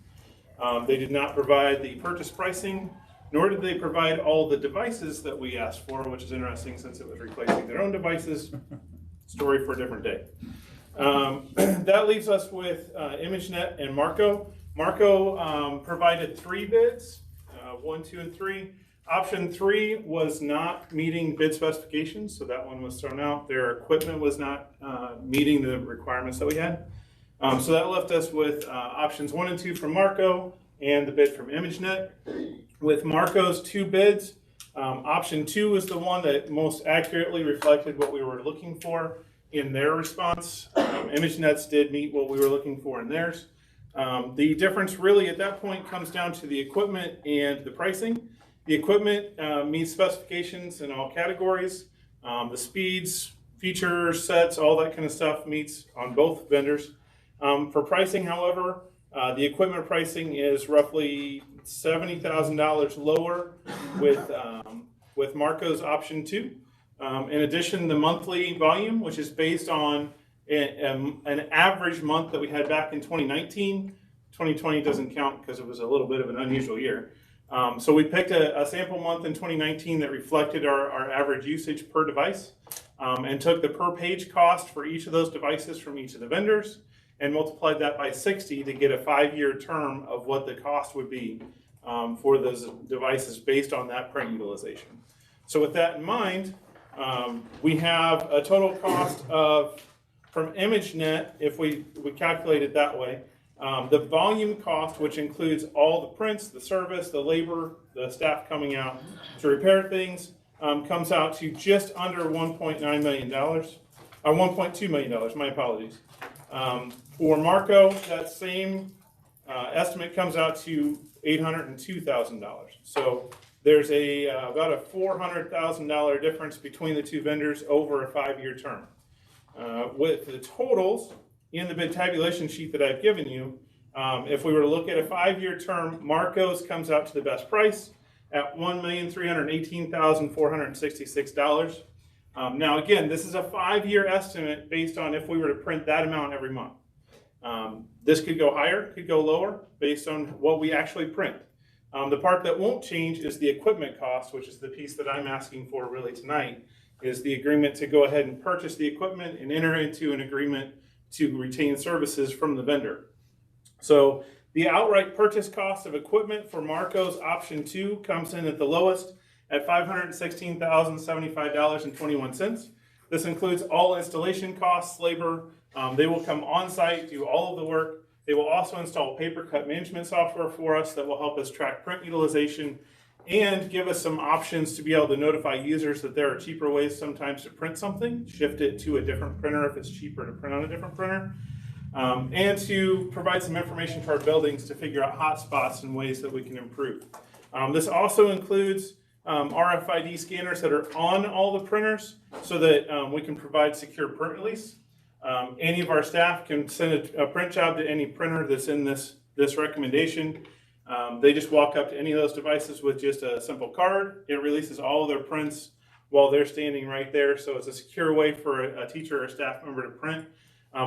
They did not provide the purchase pricing, nor did they provide all the devices that we asked for, which is interesting since it was replacing their own devices. Story for a different day. That leaves us with ImageNet and Marco. Marco provided 3 bids, 1, 2, and 3. Option 3 was not meeting bid specifications, so that one was thrown out. Their equipment was not meeting the requirements that we had. So that left us with options 1 and 2 from Marco and the bid from ImageNet. With Marco's 2 bids, option 2 was the one that most accurately reflected what we were looking for in their response. ImageNet's did meet what we were looking for in theirs. The difference really at that point comes down to the equipment and the pricing. The equipment meets specifications in all categories. The speeds, features, sets, all that kind of stuff meets on both vendors. For pricing, however, the equipment pricing is roughly $70,000 lower with Marco's option 2. In addition, the monthly volume, which is based on an average month that we had back in 2019. 2020 doesn't count because it was a little bit of an unusual year. So we picked a sample month in 2019 that reflected our average usage per device and took the per page cost for each of those devices from each of the vendors and multiplied that by 60 to get a 5-year term of what the cost would be for those devices based on that print utilization. So with that in mind, we have a total cost of, from ImageNet, if we calculate it that way, the volume cost, which includes all the prints, the service, the labor, the staff coming out to repair things, comes out to just under $1.9 million, or $1.2 million, my apologies. For Marco, that same estimate comes out to $802,000. So there's about a $400,000 difference between the 2 vendors over a 5-year term. With the totals in the bid tabulation sheet that I've given you, if we were to look at a 5-year term, Marco's comes out to the best price at $1,318,466. Now again, this is a 5-year estimate based on if we were to print that amount every month. This could go higher, could go lower, based on what we actually print. The part that won't change is the equipment cost, which is the piece that I'm asking for really tonight, is the agreement to go ahead and purchase the equipment and enter into an agreement to retain services from the vendor. So the outright purchase cost of equipment for Marco's option 2 comes in at the lowest at $516,075.21. This includes all installation costs, labor. They will come on site, do all of the work. They will also install paper cut management software for us that will help us track print utilization and give us some options to be able to notify users that there are cheaper ways sometimes to print something, shift it to a different printer if it's cheaper to print on a different printer, and to provide some information to our buildings to figure out hot spots and ways that we can improve. This also includes RFID scanners that are on all the printers so that we can provide secure print release. Any of our staff can send a print job to any printer that's in this recommendation. They just walk up to any of those devices with just a simple card. It releases all of their prints while they're standing right there. So it's a secure way for a teacher or staff member to print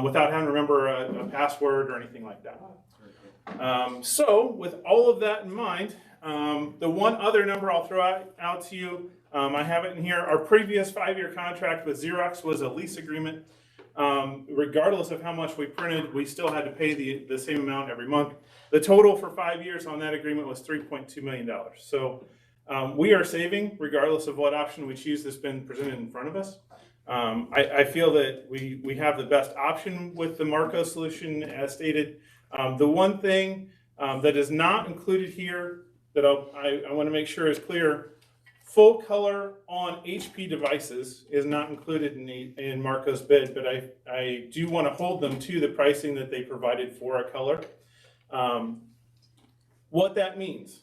without having to remember a password or anything like that. So with all of that in mind, the one other number I'll throw out to you, I have it in here. Our previous 5-year contract with Xerox was a lease agreement. regardless of how much we printed, we still had to pay the same amount every month. The total for 5 years on that agreement was $3.2 million. So we are saving regardless of what option we choose that's been presented in front of us. I feel that we have the best option with the Marco solution as stated. The one thing that is not included here that I want to make sure is clear, full color on HP devices is not included in Marco's bid, but I do want to hold them to the pricing that they provided for a color. What that means,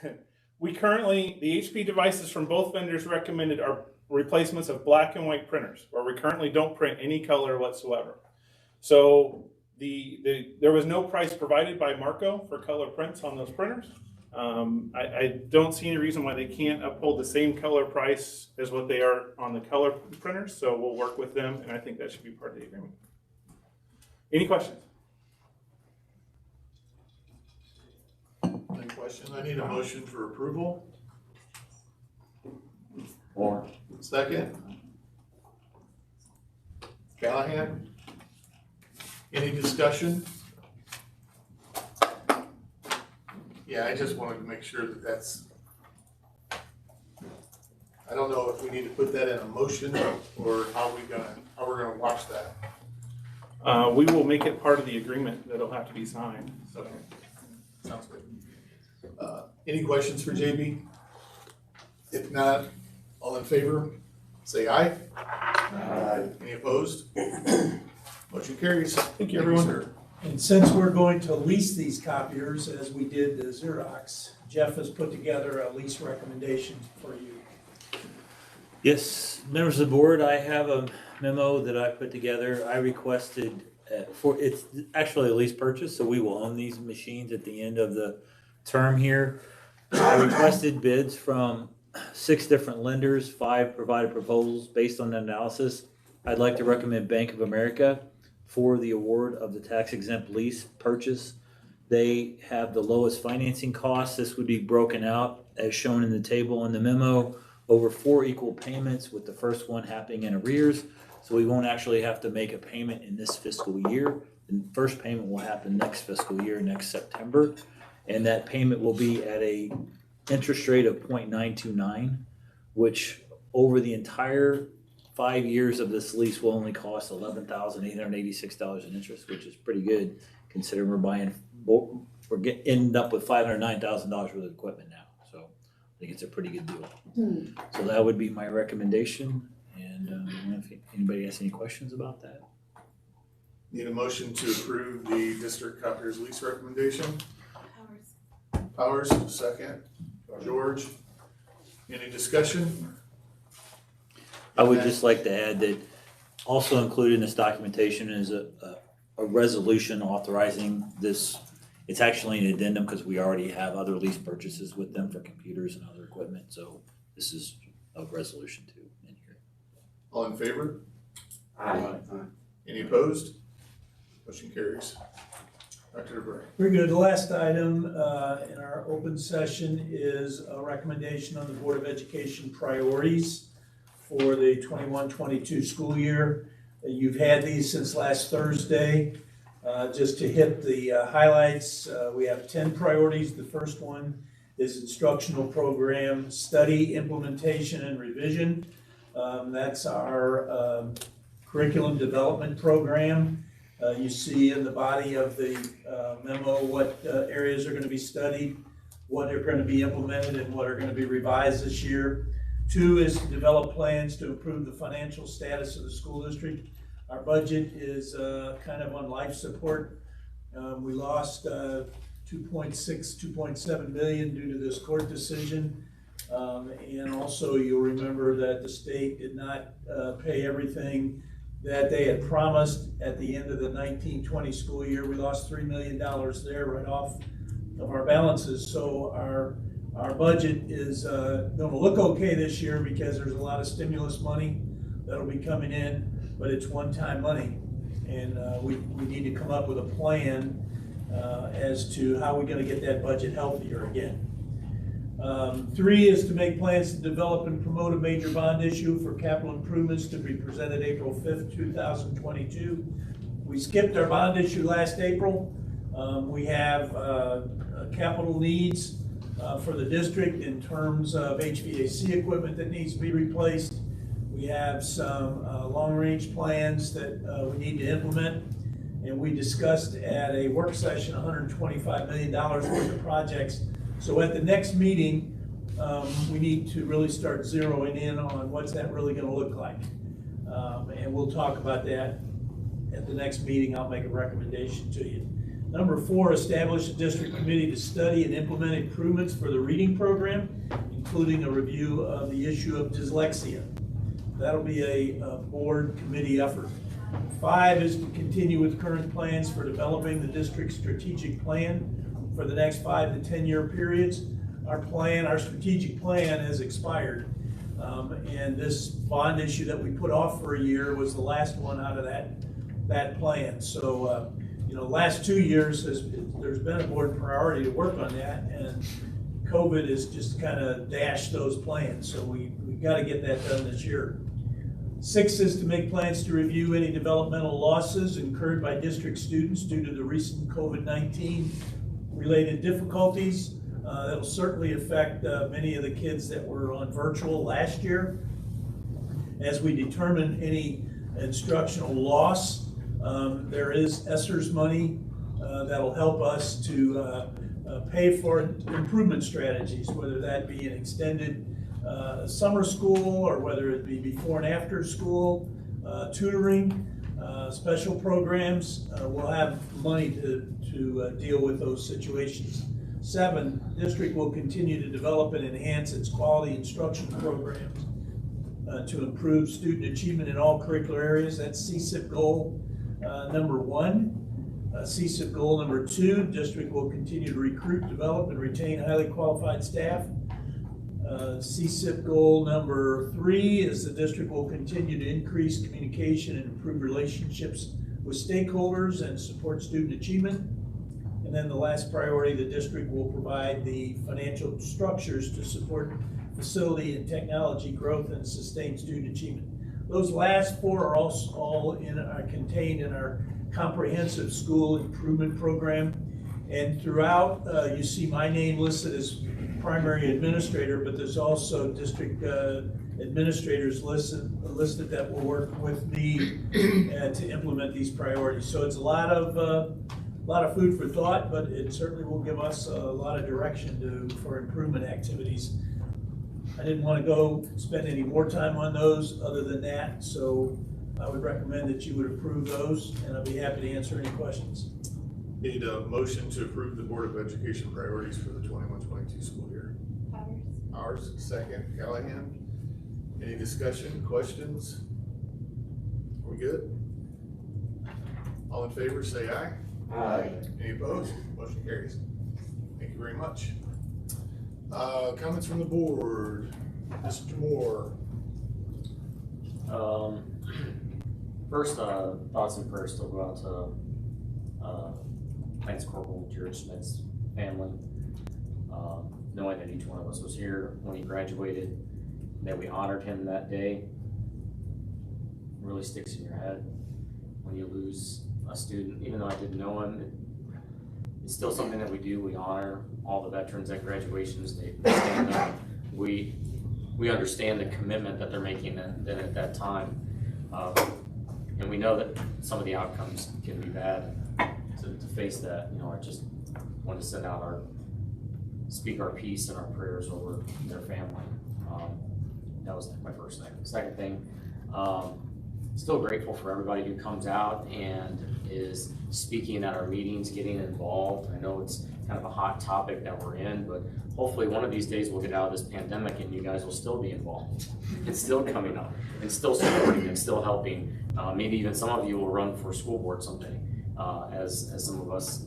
the HP devices from both vendors recommended are replacements of black and white printers, where we currently don't print any color whatsoever. So there was no price provided by Marco for color prints on those printers. I don't see any reason why they can't uphold the same color price as what they are on the color printers, so we'll work with them, and I think that should be part of the agreement. Any questions? Any questions? I need a motion for approval. Or Second. Callahan? Any discussion? Yeah, I just wanted to make sure that that's, I don't know if we need to put that in a motion or how we're gonna watch that. We will make it part of the agreement that'll have to be signed. So. Okay. Sounds good. Any questions for JB? If not, all in favor, say aye. Aye. Any opposed? Motion carries. Thank you, everyone. Sir. And since we're going to lease these copiers, as we did the Xerox, Jeff has put together a lease recommendation for you. Yes, members of the board, I have a memo that I put together. I requested it's actually a lease purchase, so we will own these machines at the end of the term here. I requested bids from 6 different lenders, 5 provided proposals based on the analysis. I'd like to recommend Bank of America for the award of the tax exempt lease purchase. They have the lowest financing costs. This would be broken out as shown in the table in the memo over 4 equal payments, with the first one happening in arrears. So we won't actually have to make a payment in this fiscal year. The first payment will happen next fiscal year, next September. And that payment will be at a interest rate of 0.929, which over the entire 5 years of this lease will only cost $11,886 in interest, which is pretty good considering ending up with $509,000 worth of equipment now. So I think it's a pretty good deal. So that would be my recommendation. And if anybody has any questions about that. Need a motion to approve the district copiers lease recommendation? Powers, second. George, any discussion? I would just like to add that also included in this documentation is a resolution authorizing this. It's actually an addendum because we already have other lease purchases with them for computers and other equipment. So this is a resolution too in here. All in favor? Aye. Any opposed? Motion carries. Dr. DeBrey. Very good. The last item in our open session is a recommendation on the Board of Education priorities for the 21-22 school year. You've had these since last Thursday. Just to hit the highlights, we have 10 priorities. The first one is instructional program study, implementation, and revision. That's our curriculum development program. You see in the body of the memo what areas are going to be studied, what are going to be implemented, and what are going to be revised this year. 2 is to develop plans to improve the financial status of the school district. Our budget is kind of on life support. We lost 2.7 million due to this court decision. And also you'll remember that the state did not pay everything that they had promised at the end of the 19-20 school year. We lost $3 million there right off of our balances. So our budget is going to look okay this year because there's a lot of stimulus money that'll be coming in, but it's one-time money. And we need to come up with a plan as to how we're going to get that budget healthier again. 3 is to make plans to develop and promote a major bond issue for capital improvements to be presented April 5th, 2022. We skipped our bond issue last April. We have capital needs for the district in terms of HVAC equipment that needs to be replaced. We have some long-range plans that we need to implement. And we discussed at a work session $125 million worth of projects. So at the next meeting, we need to really start zeroing in on what's that really going to look like. And we'll talk about that at the next meeting. I'll make a recommendation to you. Number 4, establish a district committee to study and implement improvements for the reading program, including a review of the issue of dyslexia. That'll be a board committee effort. 5 is to continue with current plans for developing the district's strategic plan for the next 5 to 10 year periods. Our strategic plan has expired. And this bond issue that we put off for a year was the last one out of that plan. So, last 2 years there's been a board priority to work on that, and COVID has just kind of dashed those plans. So we've got to get that done this year. 6 is to make plans to review any developmental losses incurred by district students due to the recent COVID-19 related difficulties. That'll certainly affect many of the kids that were on virtual last year. As we determine any instructional loss, there is ESSER's money that'll help us to pay for improvement strategies, whether that be an extended summer school or whether it be before and after school, tutoring, special programs. We'll have money to deal with those situations. 7, district will continue to develop and enhance its quality instruction programs to improve student achievement in all curricular areas. That's CSIP goal number 1. CSIP goal number 2, district will continue to recruit, develop, and retain highly qualified staff. CSIP goal number 3 is the district will continue to increase communication and improve relationships with stakeholders and support student achievement. And then the last priority, the district will provide the financial structures to support facility and technology growth and sustain student achievement. Those last 4 are all contained in our comprehensive school improvement program. And throughout, you see my name listed as primary administrator, but there's also district administrators listed that will work with me to implement these priorities. So it's a lot of food for thought, but it certainly will give us a lot of direction for improvement activities. I didn't want to go spend any more time on those other than that, so I would recommend that you would approve those, and I'll be happy to answer any questions. Need a motion to approve the Board of Education priorities for the 21-22 school year. Ours, second. Callahan. Any discussion, questions? Are we good? All in favor, say aye. Aye. Any opposed? Motion carries. Thank you very much. Comments from the board. Mr. Moore. First, thoughts and prayers still go out to Lance Corporal Jared Schmidt's family. Knowing that each one of us was here when he graduated, that we honored him that day, really sticks in your head when you lose a student. Even though I didn't know him, it's still something that we do. We honor all the veterans at graduations. They stand up. We understand the commitment that they're making at that time. And we know that some of the outcomes can be bad. To face that, I just want to send out speak our peace and our prayers over their family. That was my first thing. The second thing, still grateful for everybody who comes out and is speaking at our meetings, getting involved. I know it's kind of a hot topic that we're in, but hopefully one of these days we'll get out of this pandemic and you guys will still be involved. It's still coming up and still supporting and still helping. Maybe even some of you will run for school board someday, as some of us,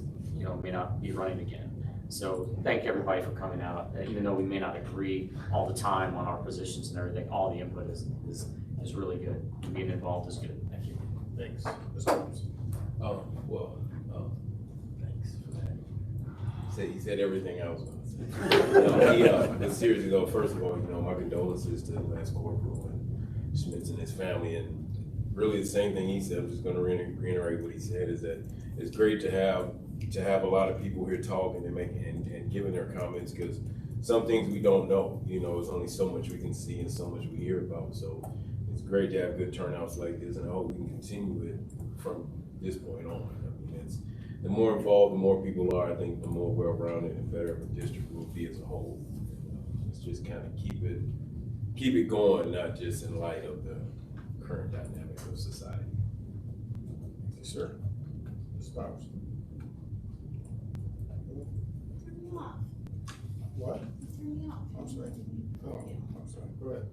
may not be running again. So thank everybody for coming out. Even though we may not agree all the time on our positions and everything, all the input is really good. Being involved is good. Thank you. Thanks. Thanks for that. He said everything I was going to say. But seriously though, first of all, my condolences to Lance Corporal and Schmitz and his family, and really the same thing he said. I'm just going to reiterate what he said, is that it's great to have a lot of people here talking and making and giving their comments, because some things we don't know. There's only so much we can see and so much we hear about. So it's great to have good turnouts like this, and I hope we can continue it from this point on. The more involved, the more people are, I think the more well-rounded and better of a district will be as a whole. Let's just kind of keep it going, not just in light of the current dynamic of society. Yes, sir. Ms. Bowers. Turn me off. What? Turn me off. I'm sorry. Oh, I'm sorry. Go ahead.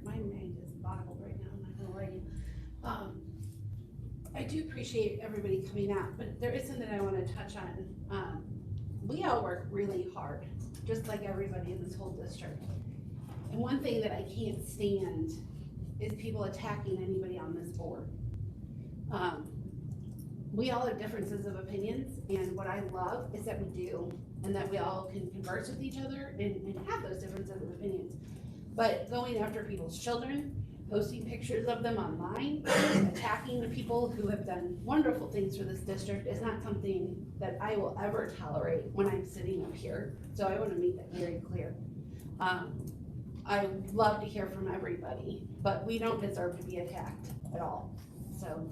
My mind is boggled right now, I'm not gonna lie to you. I do appreciate everybody coming out, but there is something I wanna touch on. We all work really hard, just like everybody in this whole district. And one thing that I can't stand is people attacking anybody on this board. We all have differences of opinions, and what I love is that we do, and that we all can converse with each other and have those differences of opinions. But going after people's children, posting pictures of them online, attacking the people who have done wonderful things for this district is not something that I will ever tolerate when I'm sitting up here. So I want to make that very clear. I would love to hear from everybody, but we don't deserve to be attacked at all. So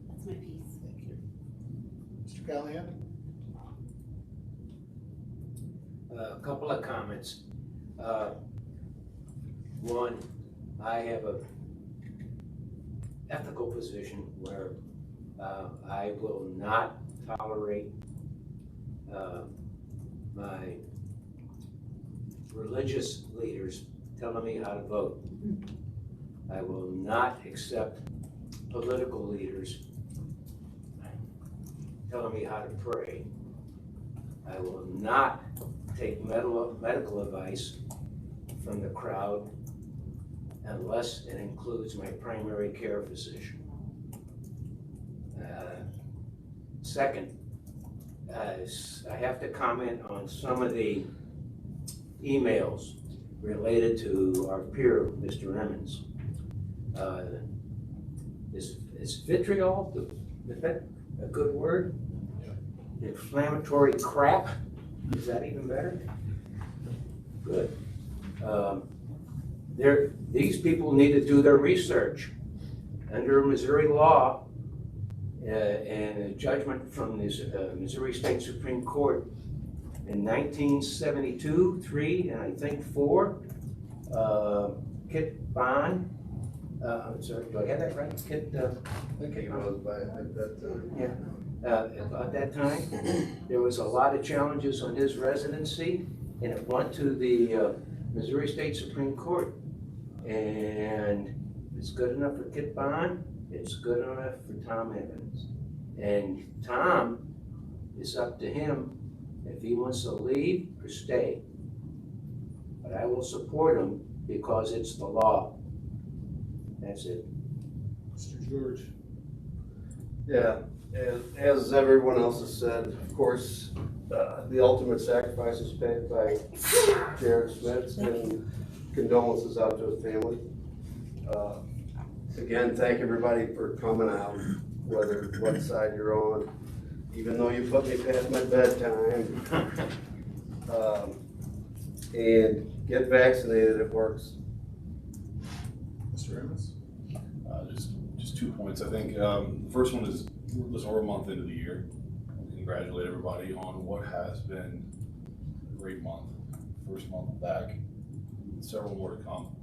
that's my piece. Thank you. Mr. Callahan? A couple of comments. One, I have a ethical position where I will not tolerate my religious leaders telling me how to vote. I will not accept political leaders telling me how to pray. I will not take medical advice from the crowd unless it includes my primary care physician. Second, I have to comment on some of the emails related to our peer, Mr. Emmons. Is vitriol, is that a good word? Yeah. Inflammatory crap, is that even better? Good. These people need to do their research. Under Missouri law and a judgment from the Missouri State Supreme Court in 1972, 3, and I think 4, Kit Bond, sorry, do I have that right? Kit, okay. At that time, there was a lot of challenges on his residency, and it went to the Missouri State Supreme Court. And it's good enough for Kit Bond, it's good enough for Tom Evans. And Tom, it's up to him if he wants to leave or stay. But I will support him because it's the law. That's it. Mr. George. Yeah, as everyone else has said, of course, the ultimate sacrifice is paid by Jared Schmitz, and condolences out to his family. Again, thank everybody for coming out, whether what side you're on, even though you put me past my bedtime. And get vaccinated, it works. Mr. Emmons? Just 2 points. I think the first one is, listen, we're a month into the year. I congratulate everybody on what has been a great month. First month back, several more to come.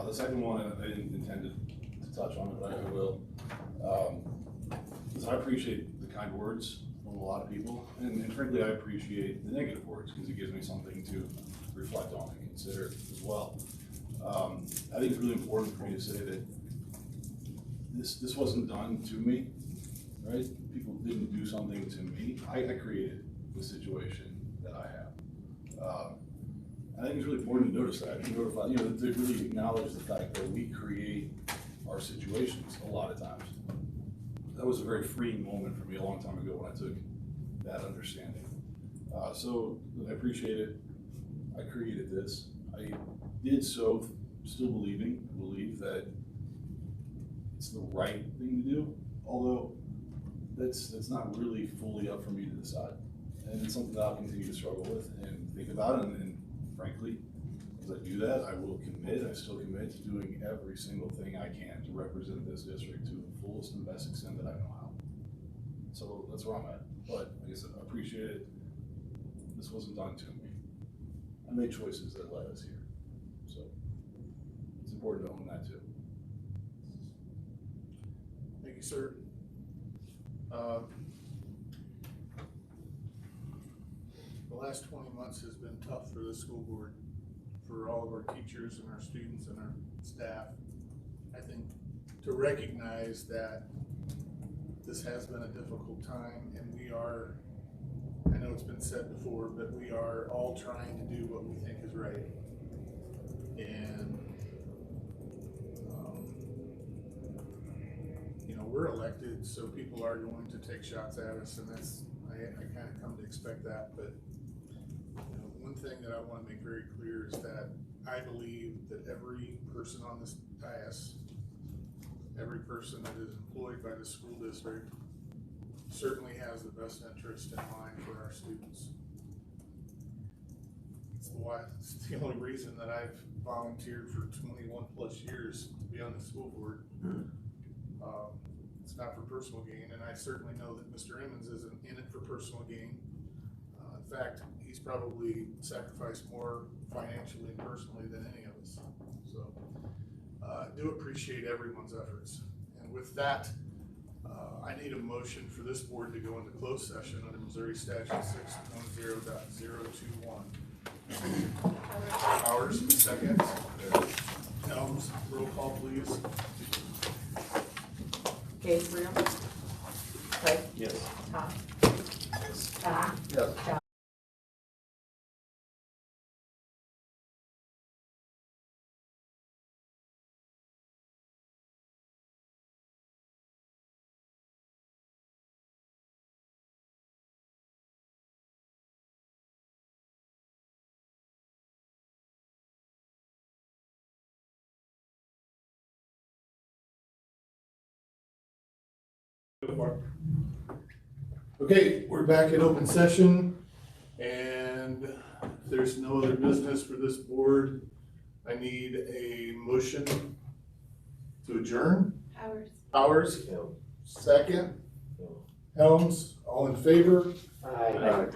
The second one, I didn't intend to touch on it, but I will. I appreciate the kind words from a lot of people, and frankly, I appreciate the negative words because it gives me something to reflect on and consider as well. I think it's really important for me to say that this wasn't done to me, right? People didn't do something to me. I created the situation that I have. I think it's really important to notice that, to really acknowledge the fact that we create our situations a lot of times. That was a very freeing moment for me a long time ago when I took that understanding. So I appreciate it. I created this. I did so still believe that it's the right thing to do, although that's not really fully up for me to decide. And it's something that I'll continue to struggle with and think about, and frankly, as I do that, I still commit to doing every single thing I can to represent this district to the fullest and best extent that I know how. So that's where I'm at. But like I said, I appreciate it. This wasn't done to me. I made choices that led us here. So it's important to own that too. Thank you, sir. The last 20 months has been tough for the school board, for all of our teachers and our students and our staff. I think to recognize that this has been a difficult time, and we are, I know it's been said before, but we are all trying to do what we think is right. And, you know, we're elected, so people are going to take shots at us, and that's, I kind of come to expect that. But, you know, one thing that I want to make very clear is that I believe that every person on this dais, every person that is employed by the school district certainly has the best interest in mind for our students. It's the only reason that I've volunteered for 21 plus years to be on the school board. It's not for personal gain, and I certainly know that Mr. Emmons isn't in it for personal gain. In fact, he's probably sacrificed more financially and personally than any of us. So I do appreciate everyone's efforts. And with that, I need a motion for this board to go into closed session under Missouri Statute 610.021. Powers, second. Helms, roll call, please. Gabriel? Craig? Yes. Tom? Yes. John? Yes. John? Okay, we're back in open session, and if there's no other business for this board, I need a motion to adjourn. Powers, second. Helms, all in favor? Aye. Aye.